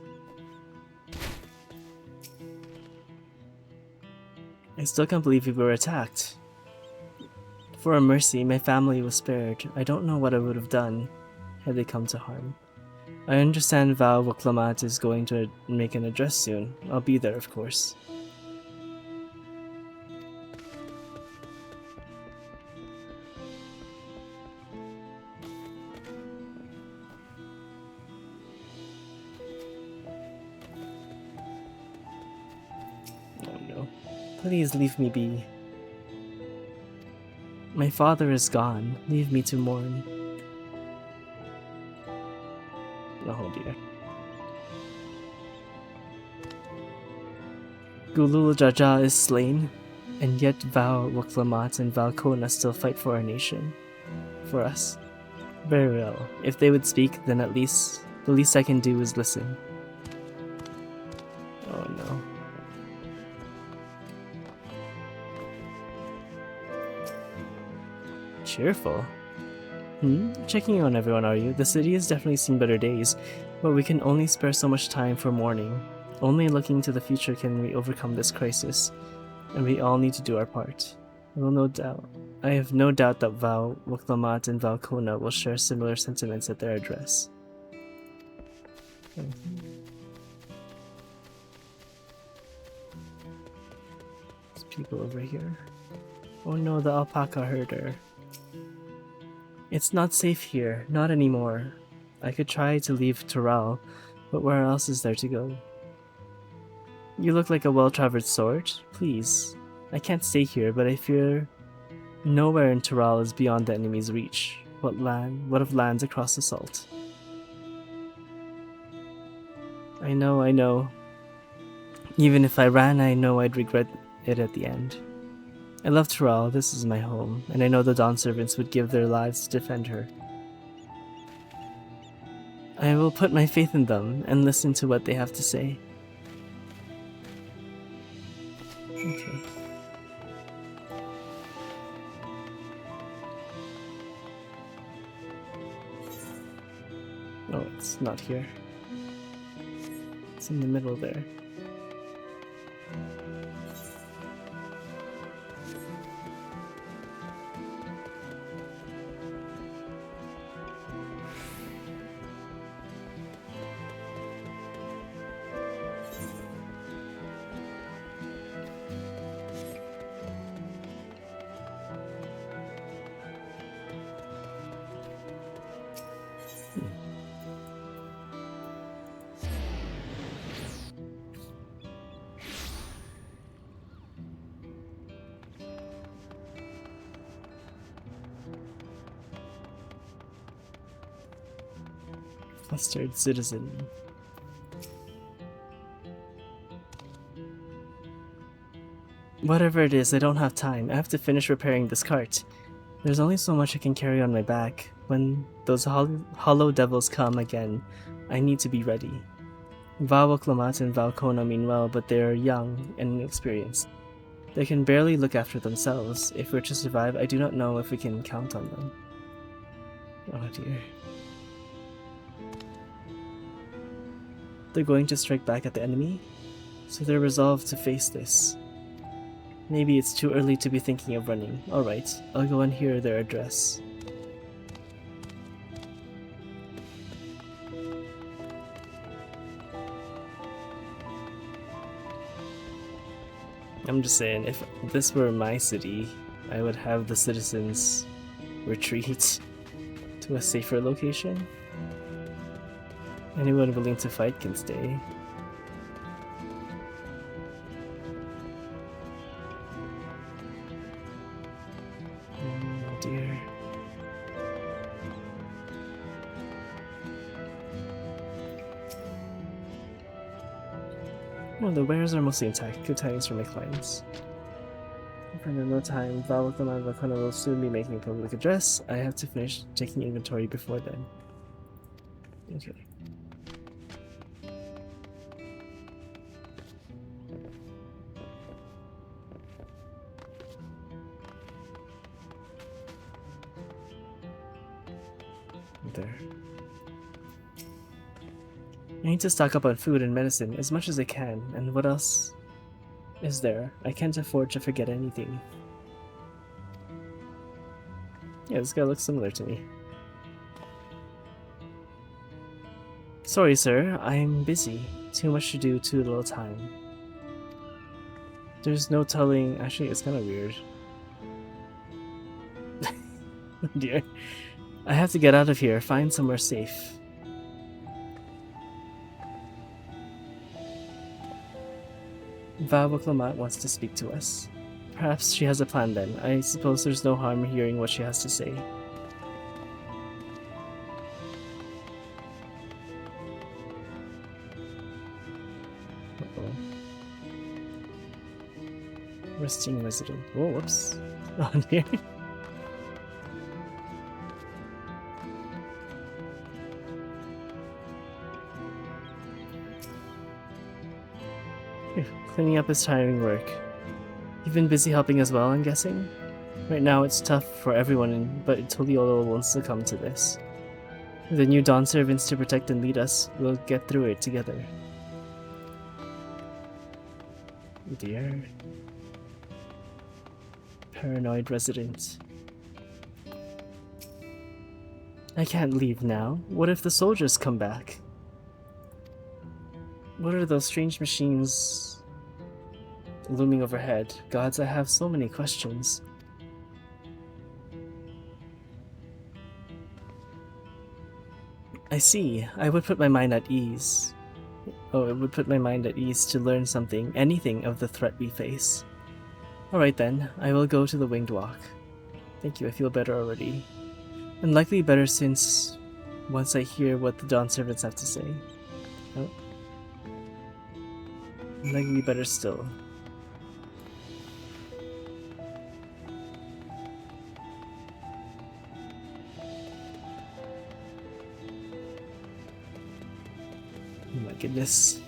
I still can't believe we were attacked. For a mercy, my family was spared. I don't know what I would have done had they come to harm. I understand Val Wuklamat is going to make an address soon. I'll be there, of course. Please leave me be. My father is gone. Leave me to mourn. Oh dear. Gulul Jaja is slain, and yet Val Wuklamat and Val Kona still fight for our nation. For us. Very well. If they would speak, then at least the least I can do is listen. Oh no. Cheerful. Checking on everyone, are you? The city has definitely seen better days, but we can only spare so much time for mourning. Only looking to the future can we overcome this crisis, and we all need to do our part. I have no doubt that Val Wuklamat and Val Kona will share similar sentiments at their address. There's people over here. Oh no, the alpaca herder. It's not safe here, not anymore. I could try to leave Toral, but where else is there to go? You look like a well-traveled sort. Please. I can't stay here, but I fear nowhere in Toral is beyond the enemy's reach. What of lands across the salt? I know. Even if I ran, I know I'd regret it at the end. I love Toral, this is my home, and I know the Dawn Servants would give their lives to defend her. I will put my faith in them and listen to what they have to say. Okay. Oh, it's not here. It's in the middle there. Flustered citizen. Whatever it is, I don't have time. I have to finish repairing this cart. There's only so much I can carry on my back. When those hollow devils come again, I need to be ready. Valwaklomat and Valkona mean well, but they are young and inexperienced. They can barely look after themselves. If we're to survive, I do not know if we can count on them. Oh dear. They're going to strike back at the enemy, so they're resolved to face this. Maybe it's too early to be thinking of running. Alright, I'll go and hear their address. I'm just saying, if this were my city, I would have the citizens retreat to a safer location. Anyone willing to fight can stay. Oh dear. Well, the wares are mostly intact. Good tidings for my clients. In no time, Valakona and Valkona will soon be making a public address. I have to finish taking inventory before then. Okay. There. I need to stock up on food and medicine as much as I can, and what else is there? I can't afford to forget anything. Yeah, this guy looks similar to me. Sorry, sir, I'm busy. Too much to do, too little time. There's no telling. Actually, it's kind of weird. Oh dear. I have to get out of here, find somewhere safe. Valwaklomat wants to speak to us. Perhaps she has a plan then. I suppose there's no harm hearing what she has to say. Uh-oh. Resting resident. Oh, whoops. On here. Cleaning up is tiring work. You've been busy helping as well, I'm guessing? Right now it's tough for everyone, but Tuliolo won't succumb to this. With the new Dawn servants to protect and lead us, we'll get through it together. Dear. Paranoid resident. I can't leave now. What if the soldiers come back? What are those strange machines looming overhead? Gods, I have so many questions. I see. I would put my mind at ease. Oh, it would put my mind at ease to learn something, anything of the threat we face. Alright then, I will go to the Winged Walk. Thank you, I feel better already. And likely better since once I hear what the Dawn servants have to say. Oh. Likely better still. Oh my goodness.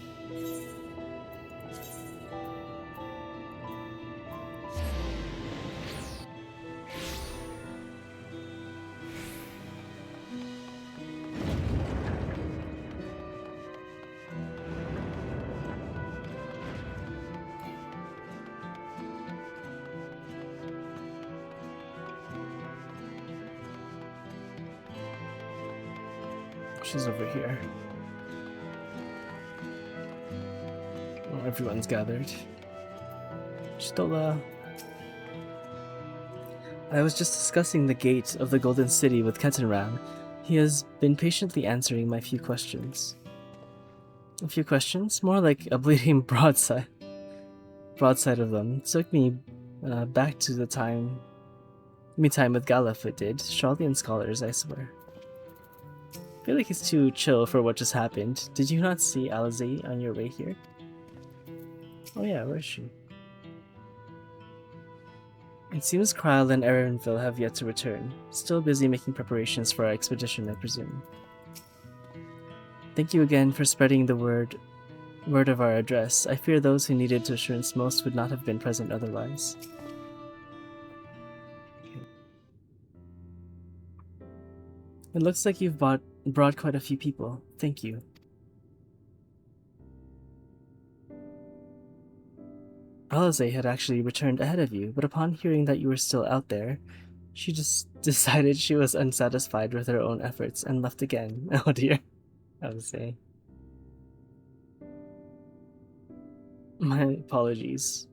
She's over here. Well, everyone's gathered. Stola. I was just discussing the gate of the Golden City with Ketenram. He has been patiently answering my few questions. A few questions? More like a bleeding broadside of them. It took me back to the time with Galef, it did. Sharlayan scholars, I swear. I feel like he's too chill for what just happened. Did you not see Alizé on your way here? Oh yeah, where is she? It seems Kryle and Erenville have yet to return. Still busy making preparations for our expedition, I presume. Thank you again for spreading the word of our address. I fear those who needed assurance most would not have been present otherwise. Okay. It looks like you've brought quite a few people. Thank you. Alize had actually returned ahead of you, but upon hearing that you were still out there, she just decided she was unsatisfied with her own efforts and left again. Oh dear. Alize. My apologies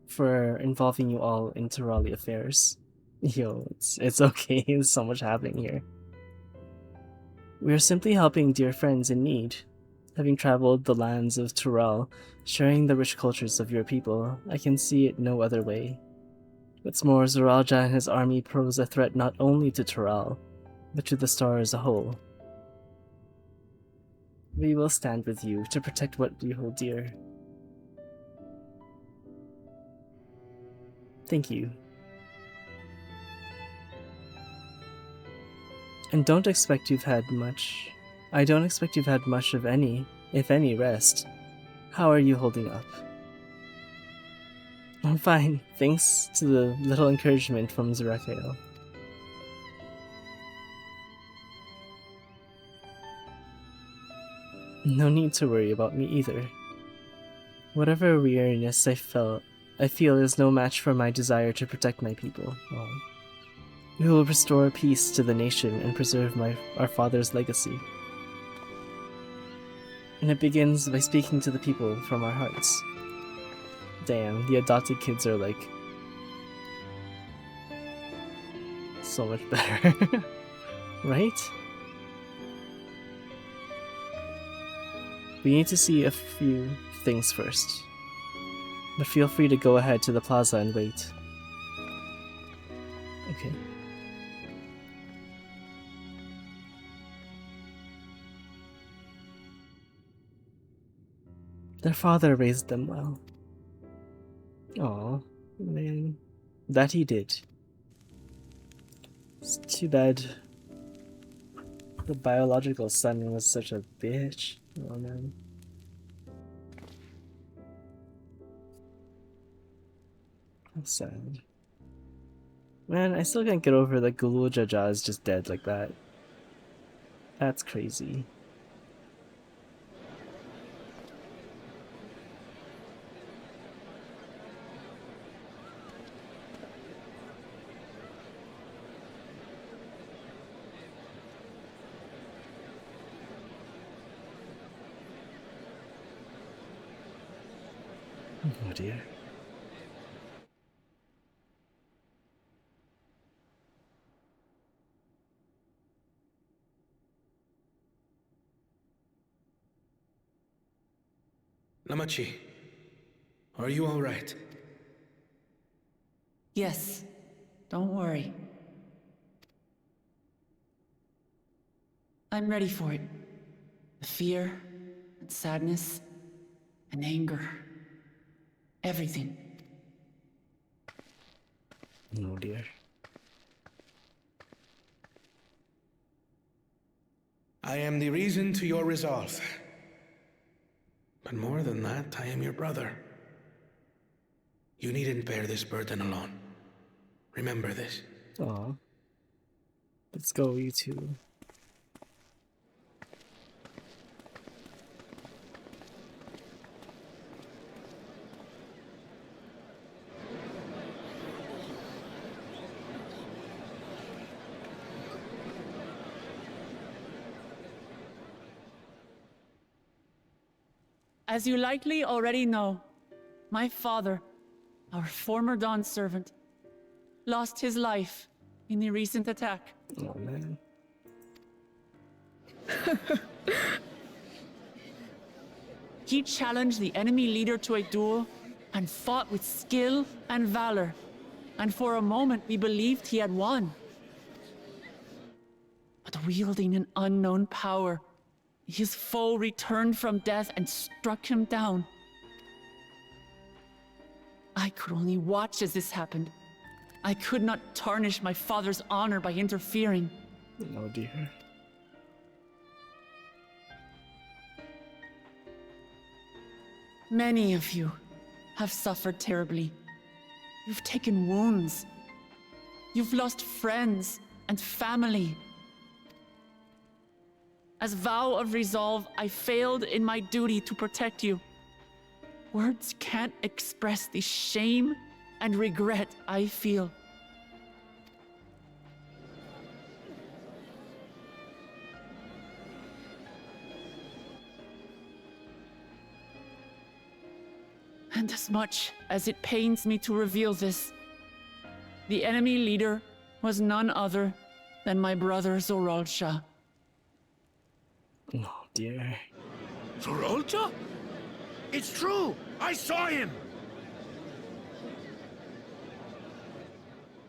for involving you all in Tirali affairs. Yo, it's okay, there's so much happening here. We are simply helping dear friends in need. Having traveled the lands of Tural, sharing the rich cultures of your people, I can see it no other way. What's more, Zoralja and his army pose a threat not only to Tural, but to the star as a whole. We will stand with you to protect what we hold dear. Thank you. And don't expect you've had much. I don't expect you've had much of any, if any, rest. How are you holding up? I'm fine, thanks to the little encouragement from Zerakael. No need to worry about me either. Whatever weariness I feel is no match for my desire to protect my people. Oh. We will restore peace to the nation and preserve our father's legacy. And it begins by speaking to the people from our hearts. Damn, the adopted kids are like so much better. Right? We need to see a few things first. But feel free to go ahead to the plaza and wait. Okay. Their father raised them well. Aw, man. That he did. It's too bad the biological son was such a bitch. Oh man. How sad. Man, I still can't get over that Gulul Jaja is just dead like that. That's crazy. Oh dear. Namachi, are you all right? Yes, don't worry. I'm ready for it. The fear, and sadness, and anger. Everything. Oh dear. I am the reason to your resolve. But more than that, I am your brother. You needn't bear this burden alone. Remember this. Aw. Let's go, you two. As you likely already know, my father, our former Dawn servant, lost his life in the recent attack. Oh man. He challenged the enemy leader to a duel and fought with skill and valor. And for a moment, we believed he had won. But wielding an unknown power, his foe returned from death and struck him down. I could only watch as this happened. I could not tarnish my father's honor by interfering. Oh dear. Many of you have suffered terribly. You've taken wounds. You've lost friends and family. As vow of resolve, I failed in my duty to protect you. Words can't express the shame and regret I feel. And as much as it pains me to reveal this, the enemy leader was none other than my brother Zorolcha. Oh dear. Zorolcha? It's true! I saw him!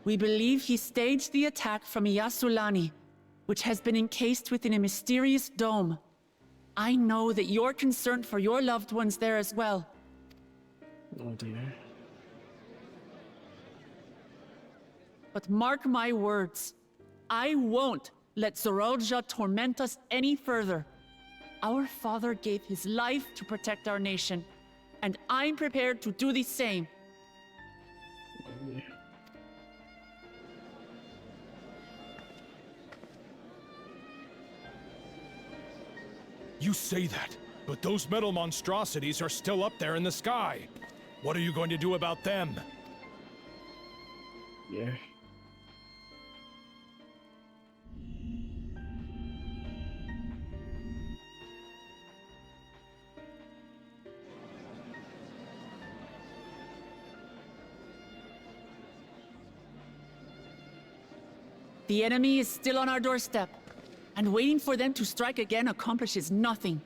We believe he staged the attack from Yyasulani, which has been encased within a mysterious dome. I know that you're concerned for your loved ones there as well. Oh dear. But mark my words, I won't let Zorolja torment us any further. Our father gave his life to protect our nation, and I'm prepared to do the same. Oh dear. You say that, but those metal monstrosities are still up there in the sky. What are you going to do about them? Yeah. The enemy is still on our doorstep, and waiting for them to strike again accomplishes nothing.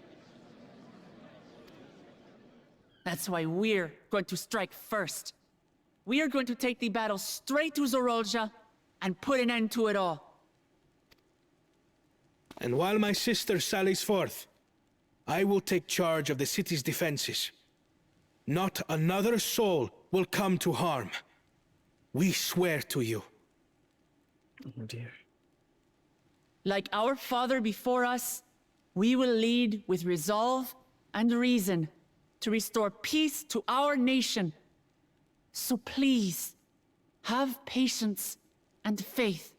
That's why we're going to strike first. We are going to take the battle straight to Zorolja and put an end to it all. And while my sister sallies forth, I will take charge of the city's defenses. Not another soul will come to harm. We swear to you. Oh dear. Like our father before us, we will lead with resolve and reason to restore peace to our nation. So please, have patience and faith.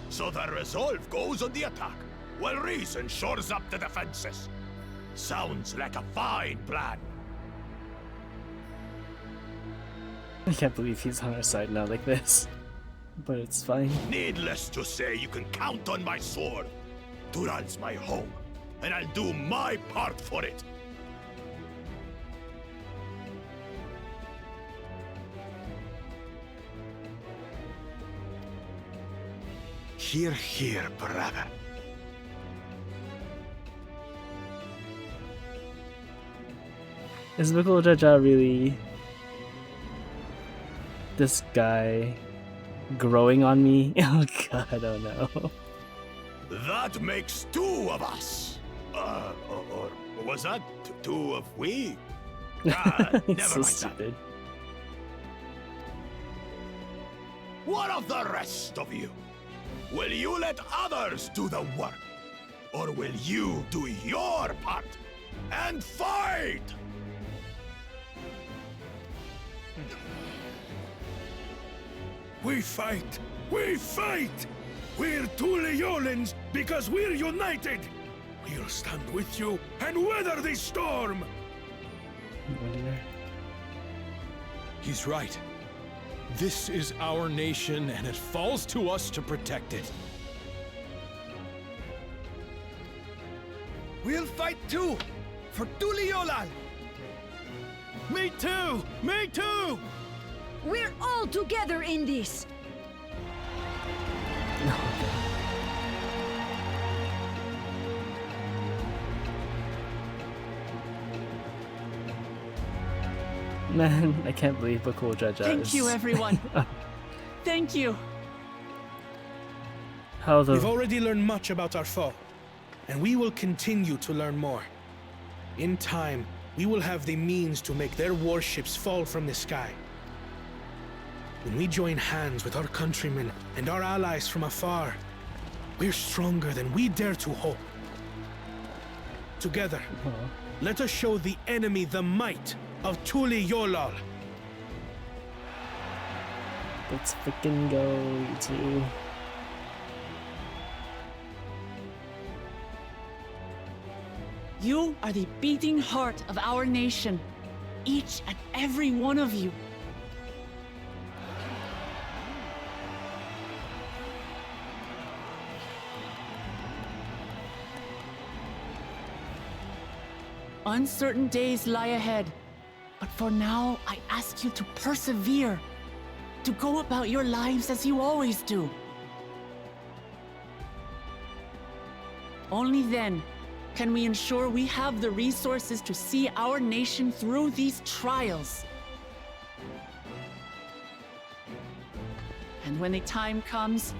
So the resolve goes on the attack, while reason shores up the defenses. Sounds like a fine plan. I can't believe he's on our side now like this. But it's fine. Needless to say, you can count on my sword. Dural's my home, and I'll do my part for it. Hear, hear, brother. Is Mikkel Jaja really this guy growing on me? Oh god, I don't know. That makes two of us. Or was that two of we? Never It's so mind stupid. that. What of the rest of you? Will you let others do the work? Or will you do your part and fight? We fight! We fight! We're two Leolans because we're united! We'll stand with you and weather this storm! He's right. This is our nation, and it falls to us to protect it. We'll fight too! For Tuliolal! Me too! Me too! We're all together in this! Man, I can't believe Mikkel Jaja Thank you, everyone. Thank you. How the... We've already learned much about our foe, and we will continue to learn more. In time, we will have the means to make their warships fall from the sky. When we join hands with our countrymen and our allies from afar, we're stronger than we dare to hope. Together, let us show the enemy the might of Tuliyollal. Let's freaking go, you two. You are the beating heart of our nation. Each and every one of you. Uncertain days lie ahead, but for now, I ask you to persevere, to go about your lives as you always do. Only then can we ensure we have the resources to see our nation through these trials. And when the time comes,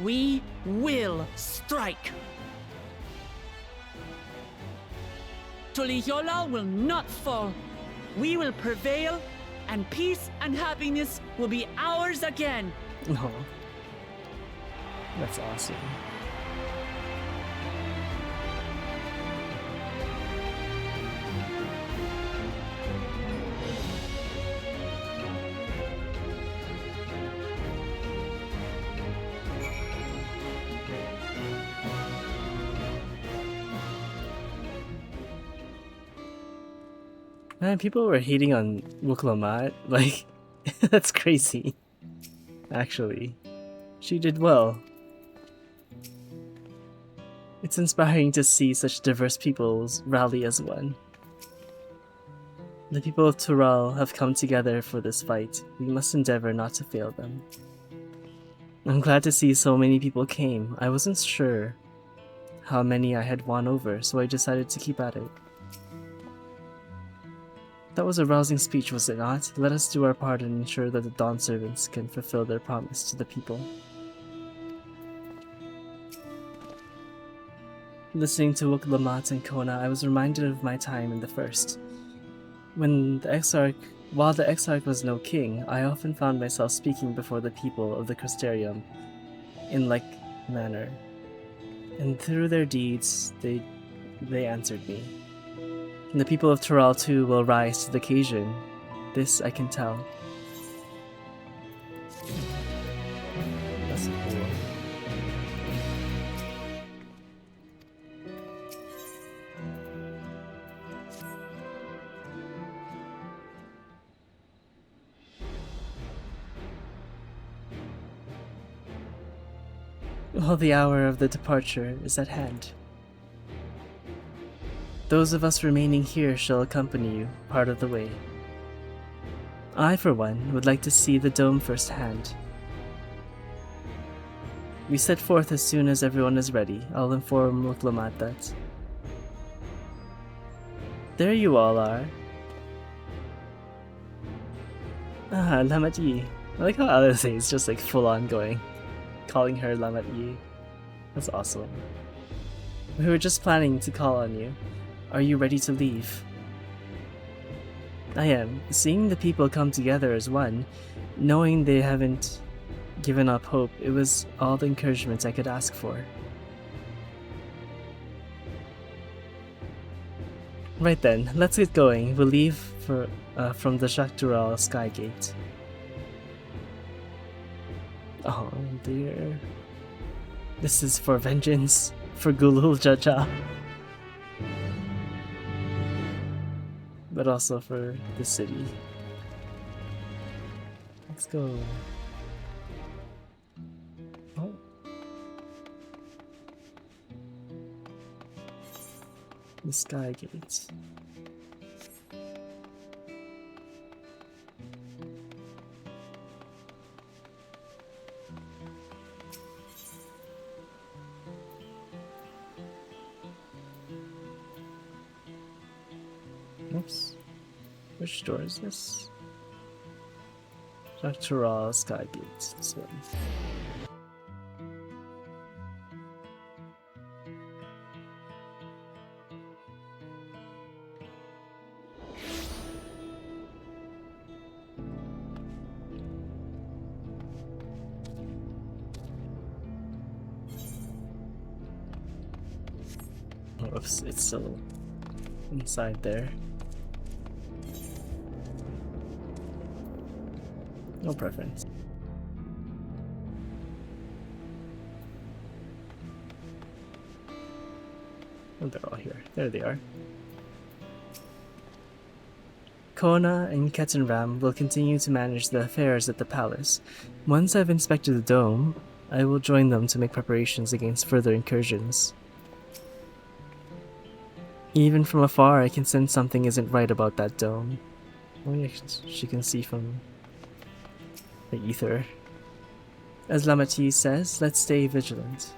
we will strike. Tuliyollal will not fall. We will prevail, and peace and happiness will be ours again. Oh, that's awesome. Man, people were hating on Wuklomat. Like, that's crazy. Actually, she did well. It's inspiring to see such diverse peoples rally as one. The people of Tural have come together for this fight. We must endeavor not to fail them. I'm glad to see so many people came. I wasn't sure how many I had won over, so I decided to keep at it. That was a rousing speech, was it not? Let us do our part and ensure that the Dawn servants can fulfill their promise to the people. Listening to Wuklomat and Kona, I was reminded of my time in the First. While the Exarch was no king, I often found myself speaking before the people of the Crystarium in like manner. And through their deeds, they answered me. And the people of Tural too will rise to the occasion. This I can tell. That's cool. Well, the hour of the departure is at hand. Those of us remaining here shall accompany you part of the way. I, for one, would like to see the dome firsthand. We set forth as soon as everyone is ready. I'll inform Wuklomat that. There you all are. Ah, Lamat Yi. I like how Alice is just like full on going. Calling her Lamat Yi. That's awesome. We were just planning to call on you. Are you ready to leave? I am. Seeing the people come together as one, knowing they haven't given up hope, it was all the encouragement I could ask for. Right then, let's get going. We'll leave from the Shaktural Sky Gate. Oh dear. This is for vengeance, for Gulul Jaja. But also for the city. Let's go. Oh. The Sky Gates. Oops. Which door is this? Shaktural Sky Gates. This one. Whoops, it's still inside there. No preference. Oh, they're all here. There they are. Kona and Ketenram will continue to manage the affairs at the palace. Once I've inspected the dome, I will join them to make preparations against further incursions. Even from afar, I can sense something isn't right about that dome. Oh yeah, she can see from the ether. As Lamati says, let's stay vigilant.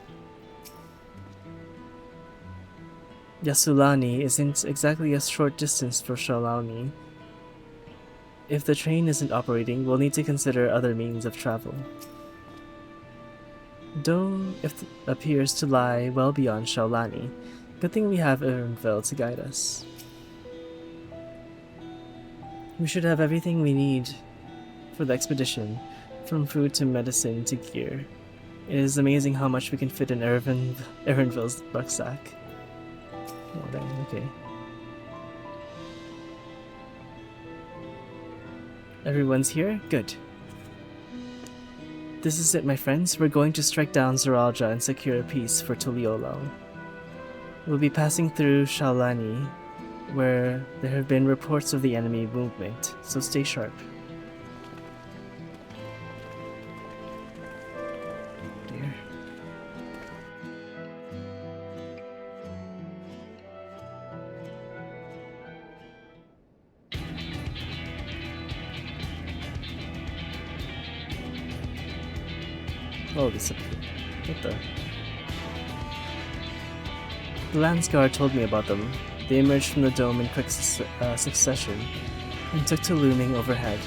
Yyasulani isn't exactly a short distance for Yyasulani. If the train isn't operating, we'll need to consider other means of travel. Dome appears to lie well beyond Yyasulani. Good thing we have Ernville to guide us. We should have everything we need for the expedition, from food to medicine to gear. It is amazing how much we can fit in Ernville's rucksack. Oh dang, okay. Everyone's here? Good. This is it, my friends. We're going to strike down Zoralja and secure peace for Tuliyollal. We'll be passing through Yyasulani, where there have been reports of the enemy movement, so stay sharp. Dear. Oh, this is what the? The Landsguard told me about them. They emerged from the dome in quick succession and took to looming overhead.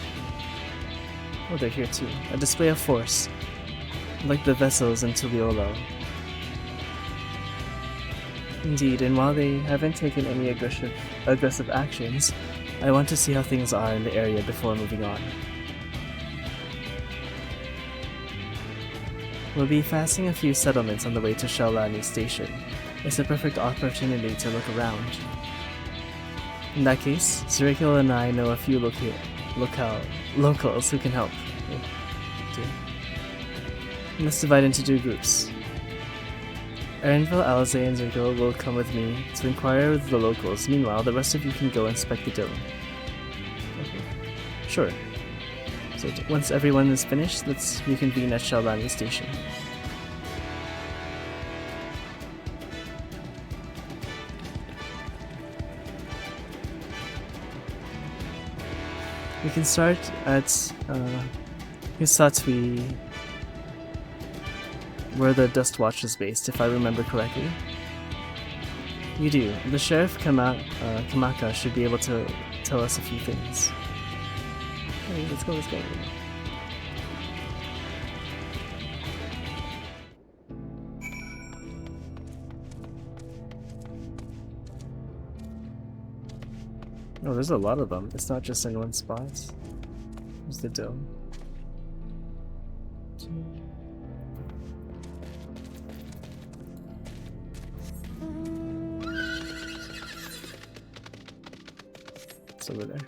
Oh, they're here too. A display of force, like the vessels in Tuliyollal. Indeed, and while they haven't taken any aggressive actions, I want to see how things are in the area before moving on. We'll be passing a few settlements on the way to Yyasulani Station. It's a perfect opportunity to look around. In that case, Zirikil and I know a few locals who can help. Let's divide into 2 groups. Ernville, Alize, and Zirikil will come with me to inquire with the locals. Meanwhile, the rest of you can go inspect the dome. Okay. Sure. So once everyone is finished, let's reconvene at Yyasulani Station. We can start at Hisatwi, where the Dust Watch is based, if I remember correctly. You do. The Sheriff Kamaka should be able to tell us a few things. Okay, let's go. Oh, there's a lot of them. It's not just in one spot. There's the dome. It's over there.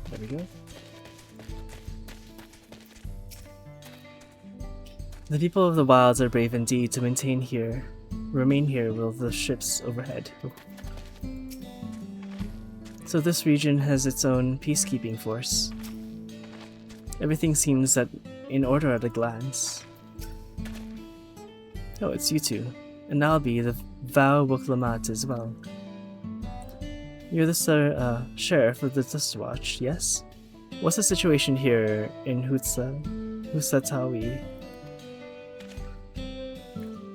There we go. The people of the wilds are brave indeed to remain here with the ships overhead. So this region has its own peacekeeping force. Everything seems in order at a glance. Oh, it's you two. And I'll be the Vow Wuklamat as well. You're the sheriff of the Dust Watch, yes? What's the situation here in Husatawi?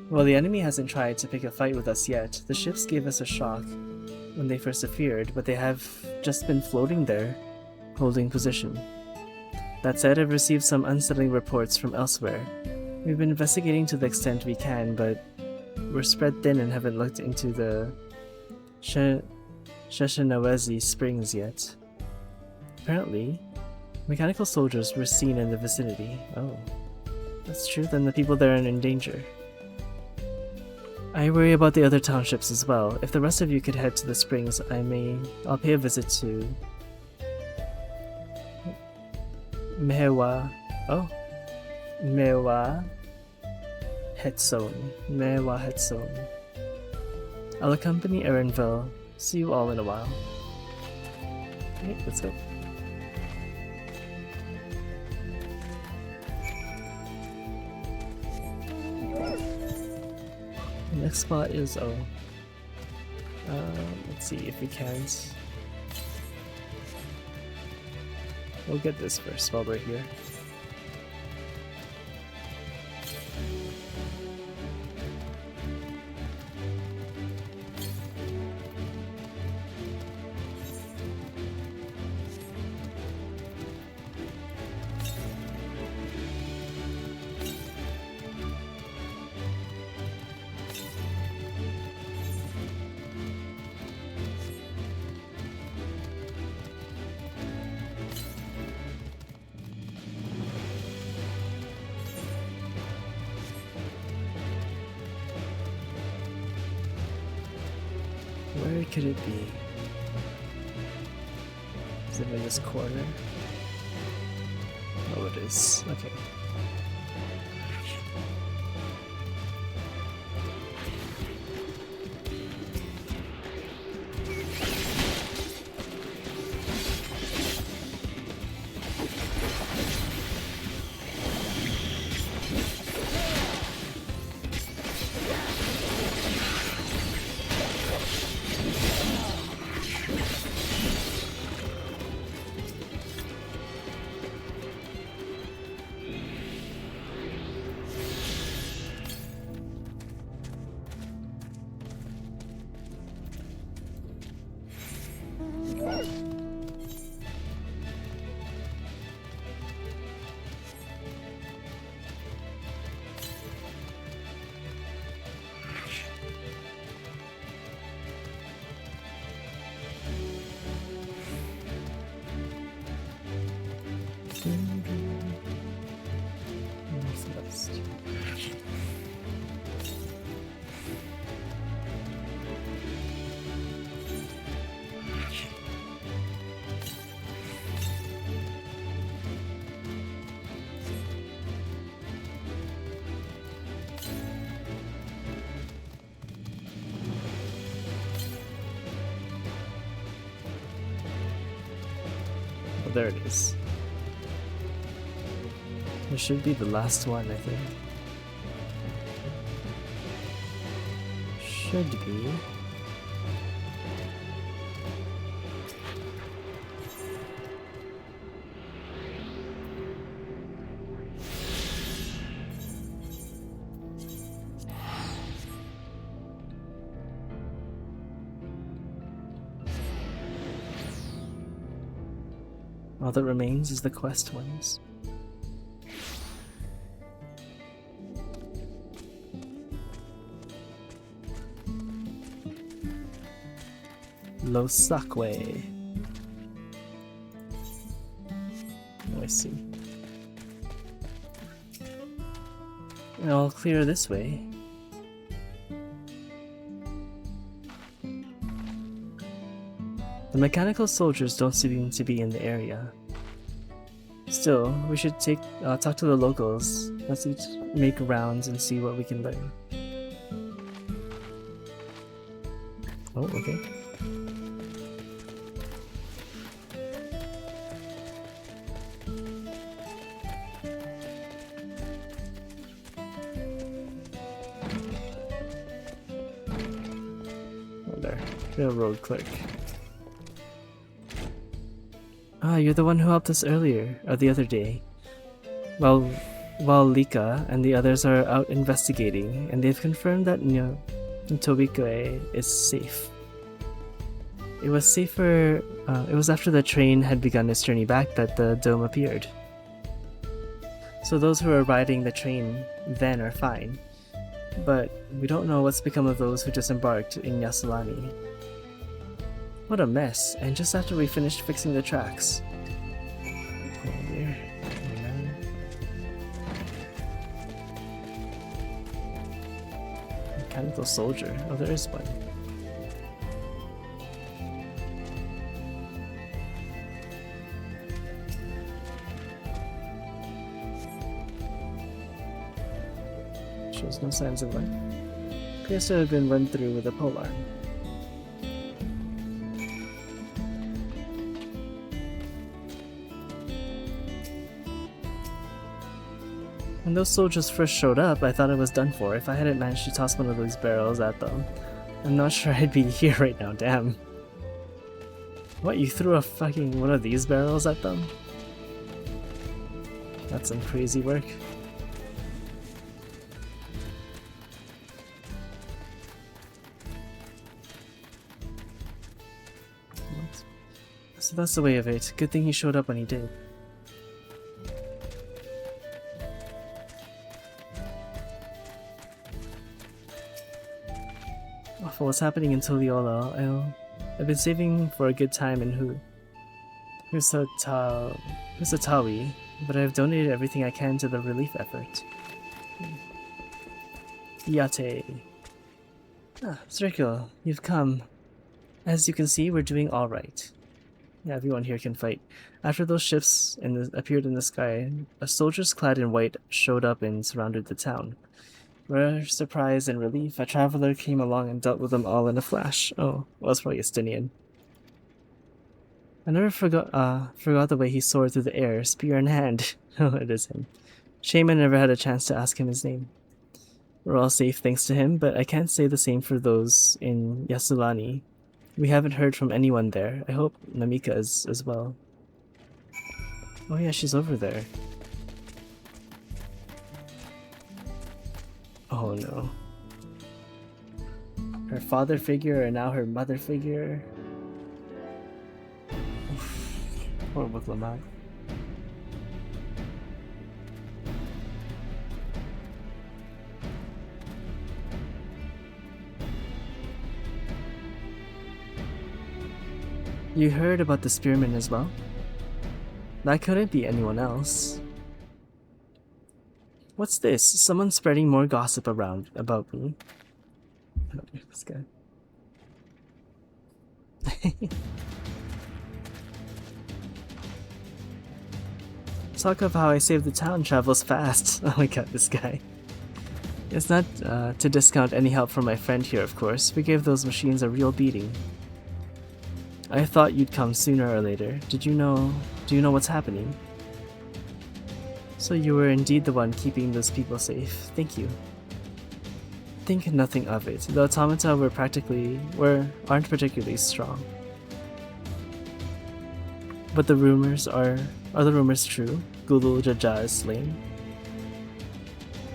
While the enemy hasn't tried to pick a fight with us yet, the ships gave us a shock when they first appeared, but they have just been floating there, holding position. That said, I've received some unsettling reports from elsewhere. We've been investigating to the extent we can, but we're spread thin and haven't looked into the Sheshinawezi Springs yet. Apparently, mechanical soldiers were seen in the vicinity. Oh, that's true, then the people there are in danger. I worry about the other townships as well. If the rest of you could head to the springs, I'll pay a visit to Mewa Hetsone. I'll accompany Erenville. See you all in a while. Okay, let's go. The next spot is let's see if we can't. We'll get this first while we're here. Where could it be? Is it in this corner? Oh, it is. Okay. Northwest. Oh, there it is. This should be the last one, I think. Should be. All that remains is the quest ones. Losakwe. Oh, I see. And I'll clear this way. The mechanical soldiers don't seem to be in the area. Still, we should talk to the locals. Let's each make rounds and see what we can learn. Oh, okay. Railroad clerk. Ah, you're the one who helped us earlier, or the other day. Well, while Lika and the others are out investigating, and they've confirmed that Tobikoe is safe. It was safer. It was after the train had begun its journey back that the dome appeared. So those who are riding the train then are fine, but we don't know what's become of those who disembarked in Yyasulani. What a mess! And just after we finished fixing the tracks. Oh dear. Mechanical soldier. Oh, there is one. Shows no signs of life. Appears to have been run through with a polearm. When those soldiers first showed up, I thought I was done for if I hadn't managed to toss one of those barrels at them. I'm not sure I'd be here right now, damn. What, you threw a fucking one of these barrels at them? That's some crazy work. So that's the way of it. Good thing he showed up when he did. Oh, for what's happening in Tuliyola, I've been saving for a good time in Husatawi, but I've donated everything I can to the relief effort. Yate. Ah, Circle, you've come. As you can see, we're doing alright. Yeah, everyone here can fight. After those ships appeared in the sky, soldiers clad in white showed up and surrounded the town. Rare surprise and relief, a traveler came along and dealt with them all in a flash. Oh, well, it's probably Estinian. I never forgot the way he soared through the air, spear in hand. Oh, it is him. Shame I never had a chance to ask him his name. We're all safe thanks to him, but I can't say the same for those in Yyasulani. We haven't heard from anyone there. I hope Namika is as well. Oh yeah, she's over there. Oh no. Her father figure and now her mother figure. Poor Wuklamai. You heard about the spearman as well? That couldn't be anyone else. What's this? Someone spreading more gossip around about me. Oh, this guy. Talk of how I saved the town travels fast. Oh my god, this guy. It's not to discount any help from my friend here, of course. We gave those machines a real beating. I thought you'd come sooner or later. Do you know what's happening? So you were indeed the one keeping those people safe. Thank you. Think nothing of it. The automata aren't particularly strong. But the rumors are the rumors true? Gulu Jaja is slain?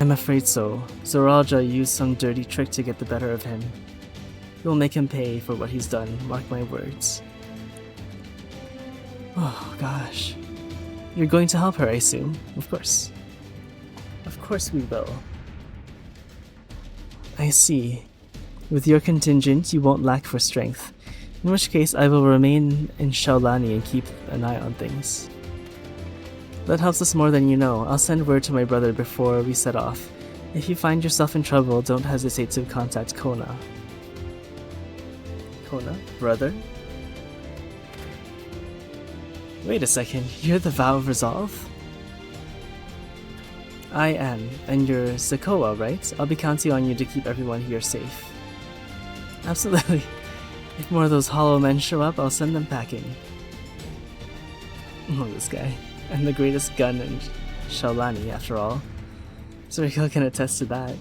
I'm afraid so. Zoraja used some dirty trick to get the better of him. You'll make him pay for what he's done, mark my words. Oh gosh. You're going to help her, I assume. Of course. Of course we will. I see. With your contingent, you won't lack for strength. In which case, I will remain in Yyasulani and keep an eye on things. That helps us more than you know. I'll send word to my brother before we set off. If you find yourself in trouble, don't hesitate to contact Kona. Kona? Brother? Wait a second, you're the Vow of Resolve? I am, and you're Sakoa, right? I'll be counting on you to keep everyone here safe. Absolutely. If more of those hollow men show up, I'll send them packing. Oh, this guy. I'm the greatest gun in Yyasulani, after all. Soriko can attest to that.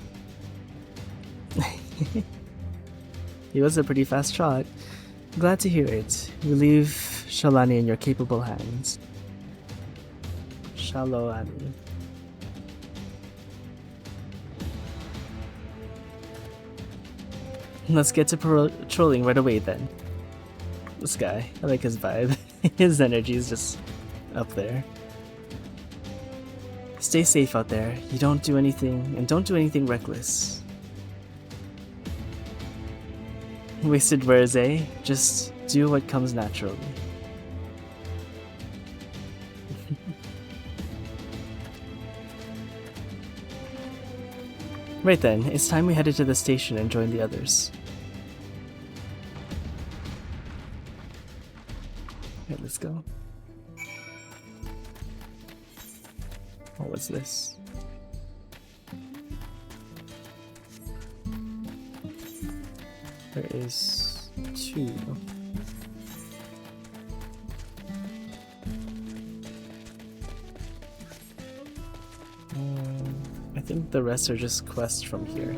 He was a pretty fast trot. Glad to hear it. We leave Yyasulani in your capable hands. Yyasulani. Let's get to patrolling right away then. This guy, I like his vibe. His energy is just up there. Stay safe out there. You don't do anything, and don't do anything reckless. Wasted words, eh? Just do what comes naturally. Right then, it's time we headed to the station and joined the others. Okay, let's go. Oh, what's this? There is 2. I think the rest are just quests from here.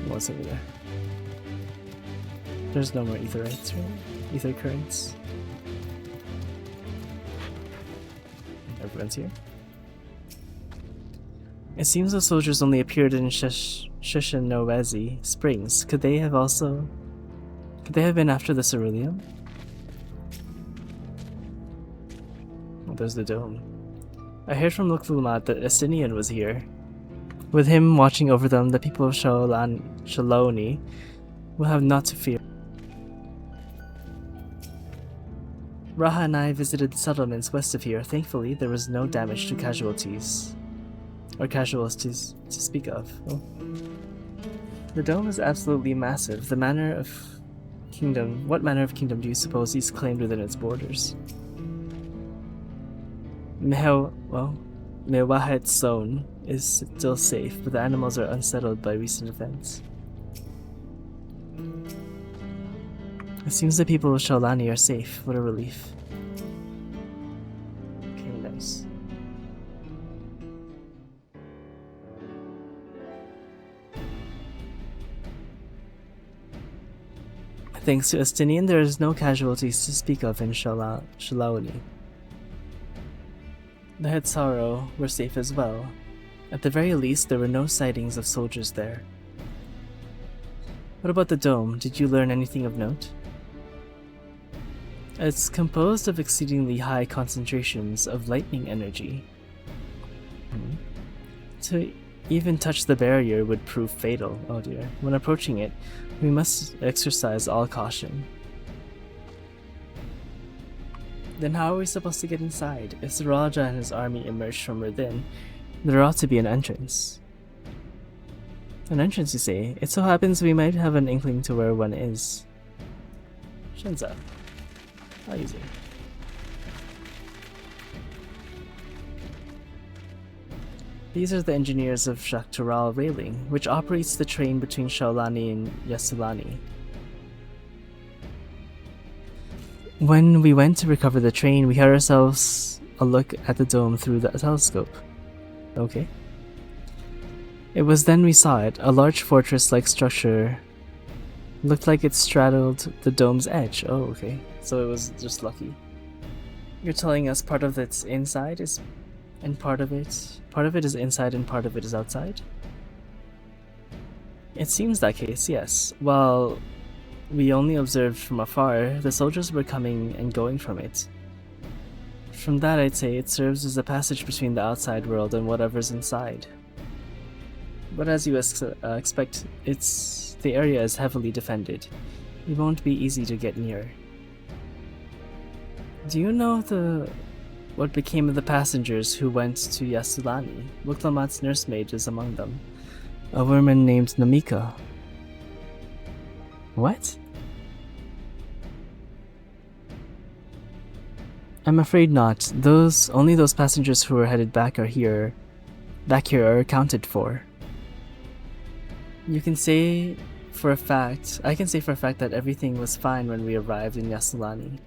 What's over there? There's no more etherites, right? Ether currents. Everyone's here. It seems the soldiers only appeared in Shishinowezi Springs. Could they have been after the ceruleum? Oh, there's the dome. I heard from Luklumat that Estinian was here. With him watching over them, the people of Yyasulani will have naught to fear. Raha and I visited settlements west of here. Thankfully, there was no damage to casualties. Or casualties to speak of. Oh. The dome is absolutely massive. What manner of kingdom do you suppose he's claimed within its borders? Mewahet Zone is still safe, but the animals are unsettled by recent events. It seems the people of Yyasulani are safe. What a relief. Okay, nice. Thanks to Estinian, there is no casualties to speak of in Yyasulani. The Hetsaro were safe as well. At the very least, there were no sightings of soldiers there. What about the dome? Did you learn anything of note? It's composed of exceedingly high concentrations of lightning energy. To even touch the barrier would prove fatal. Oh dear. When approaching it, we must exercise all caution. Then how are we supposed to get inside? If Saraja and his army emerged from within, there ought to be an entrance. An entrance, you say? It so happens we might have an inkling to where one is. Shenza. How easy. These are the engineers of Shaktural Railing, which operates the train between Yyasulani and Yyasulani. When we went to recover the train, we had ourselves a look at the dome through the telescope. Okay. It was then we saw it, a large fortress-like structure. Looked like it straddled the dome's edge. Oh, okay. So it was just lucky. You're telling us part of it's inside and part of it is inside and part of it is outside? It seems that case, yes. While we only observed from afar, the soldiers were coming and going from it. From that, I'd say it serves as a passage between the outside world and whatever's inside. But as you expect, the area is heavily defended. It won't be easy to get near. Do you know what became of the passengers who went to Yyasulani? Wuklamat's nursemaid is among them. A woman named Namika. What? I'm afraid not. Only those passengers who are headed back here are accounted for. I can say for a fact that everything was fine when we arrived in Yyasulani.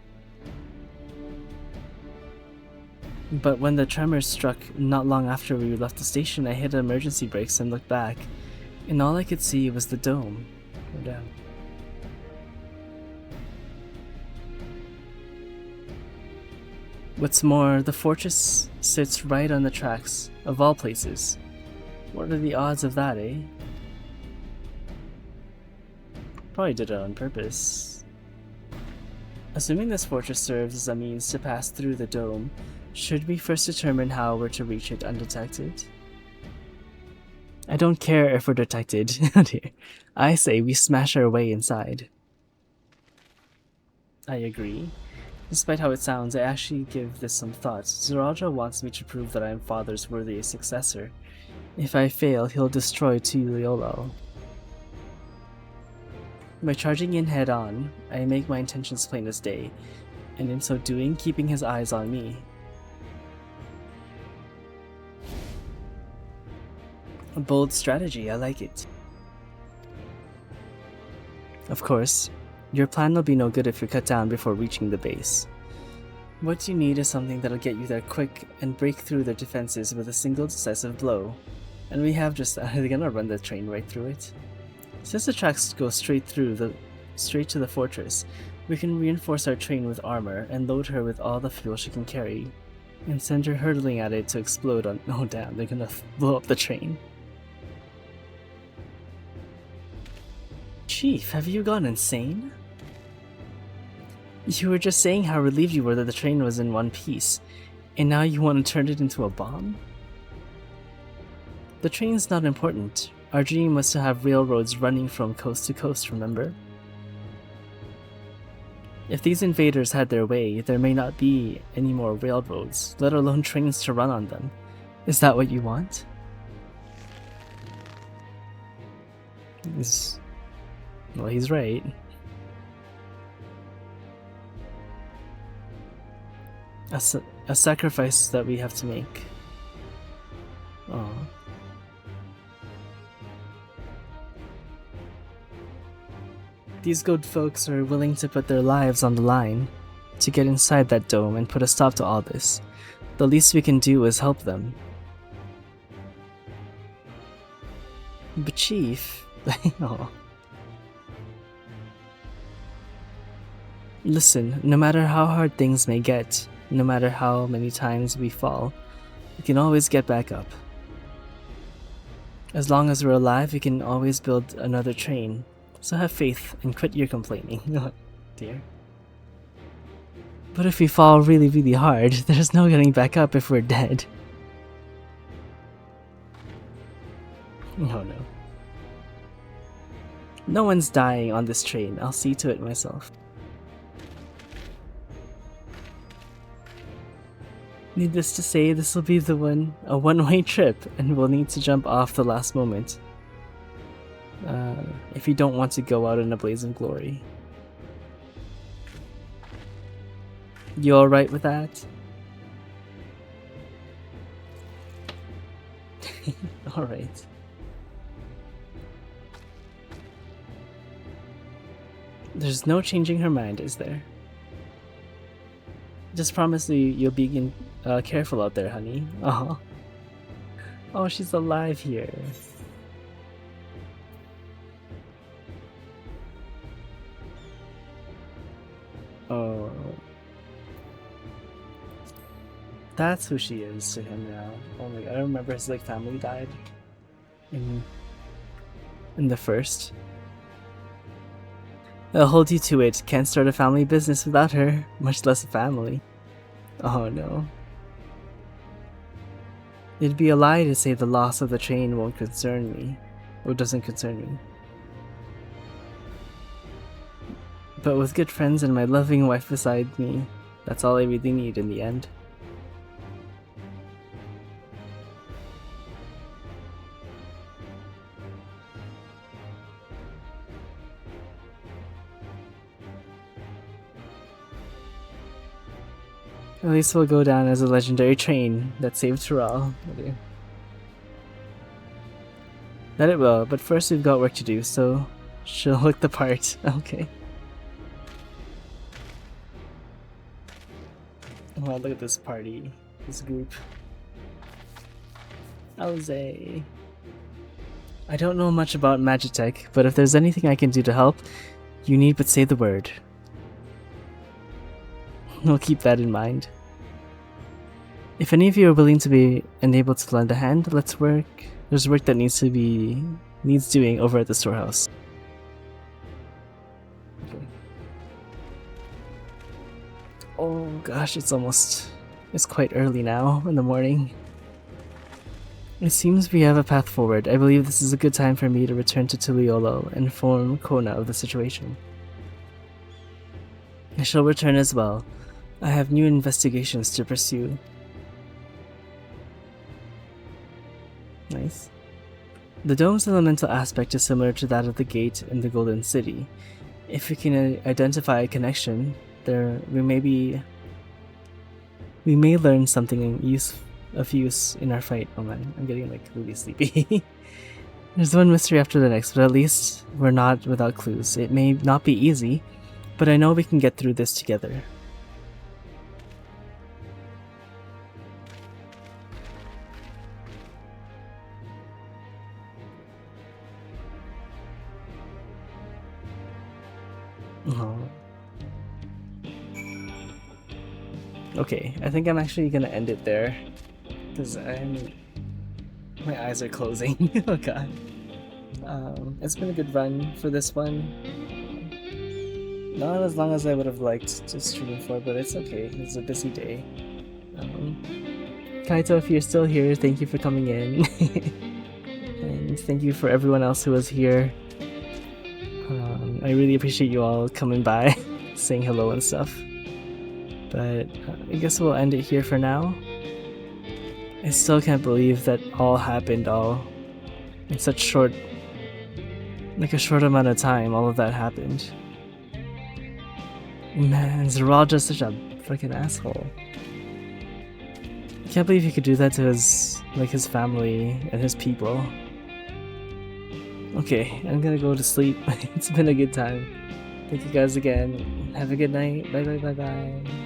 But when the tremors struck not long after we left the station, I hit emergency brakes and looked back, and all I could see was the dome. Go down. What's more, the fortress sits right on the tracks, of all places. What are the odds of that, eh? Probably did it on purpose. Assuming this fortress serves as a means to pass through the dome, should we first determine how we're to reach it undetected? I don't care if we're detected. I say we smash our way inside. I agree. Despite how it sounds, I actually give this some thought. Zaraja wants me to prove that I am Father's worthiest successor. If I fail, he'll destroy Tuliyollal. By charging in head-on, I make my intentions plain as day, and in so doing, keeping his eyes on me. A bold strategy, I like it. Of course, your plan will be no good if you're cut down before reaching the base. What you need is something that'll get you there quick and break through their defenses with a single decisive blow. And we have just are they gonna run the train right through it? Since the tracks go straight to the fortress, we can reinforce our train with armor and load her with all the fuel she can carry, and send her hurtling at it to explode on— oh damn, they're gonna blow up the train. Chief, have you gone insane? You were just saying how relieved you were that the train was in one piece, and now you want to turn it into a bomb? The train's not important. Our dream was to have railroads running from coast to coast, remember? If these invaders had their way, there may not be any more railroads, let alone trains to run on them. Is that what you want? Well, he's right. A sacrifice that we have to make. Aww. These good folks are willing to put their lives on the line to get inside that dome and put a stop to all this. The least we can do is help them. But Chief... oh. Listen, no matter how hard things may get, no matter how many times we fall, we can always get back up. As long as we're alive, we can always build another train. So have faith and quit your complaining. Oh, dear. But if we fall really, really hard, there's no getting back up if we're dead. Oh no. No one's dying on this train. I'll see to it myself. Needless to say, this will be a one-way trip, and we'll need to jump off the last moment. If you don't want to go out in a blaze of glory. You alright with that? Alright. There's no changing her mind, is there? Just promise me you'll be careful out there, honey. Oh. Oh, she's alive here. Oh. That's who she is to him now. Oh my god, I remember his family died in the first. I'll hold you to it. Can't start a family business without her, much less a family. Oh no. It'd be a lie to say the loss of the train won't concern me, or doesn't concern me. But with good friends and my loving wife beside me, that's all I really need in the end. At least we'll go down as a legendary train that saved Tural. That it will, but first we've got work to do, so she'll look the part. Okay. Wow, look at this party. This group. Jose. I don't know much about Magitech, but if there's anything I can do to help, you need but say the word. We'll keep that in mind. If any of you are willing to be and able to lend a hand, let's work. There's work that needs doing over at the storehouse. Okay. Oh gosh, it's quite early now in the morning. It seems we have a path forward. I believe this is a good time for me to return to Tuliolo and inform Kona of the situation. I shall return as well. I have new investigations to pursue. Nice. The dome's elemental aspect is similar to that of the gate in the Golden City. If we can identify a connection, we may learn something of use in our fight. Oh man, I'm getting like really sleepy. There's one mystery after the next, but at least we're not without clues. It may not be easy, but I know we can get through this together. Oh. Okay, I think I'm actually gonna end it there, because my eyes are closing. Oh god. It's been a good run for this one. Not as long as I would have liked to stream for, but it's okay. It's a busy day. Kaito, if you're still here, thank you for coming in. And thank you for everyone else who was here. I really appreciate you all coming by, saying hello and stuff. But I guess we'll end it here for now. I still can't believe that all happened all in such a short amount of time. All of that happened. Man, Zeralja's such a freaking asshole. I can't believe he could do that to his family and his people. Okay, I'm gonna go to sleep. It's been a good time. Thank you guys again. Have a good night. Bye bye bye bye.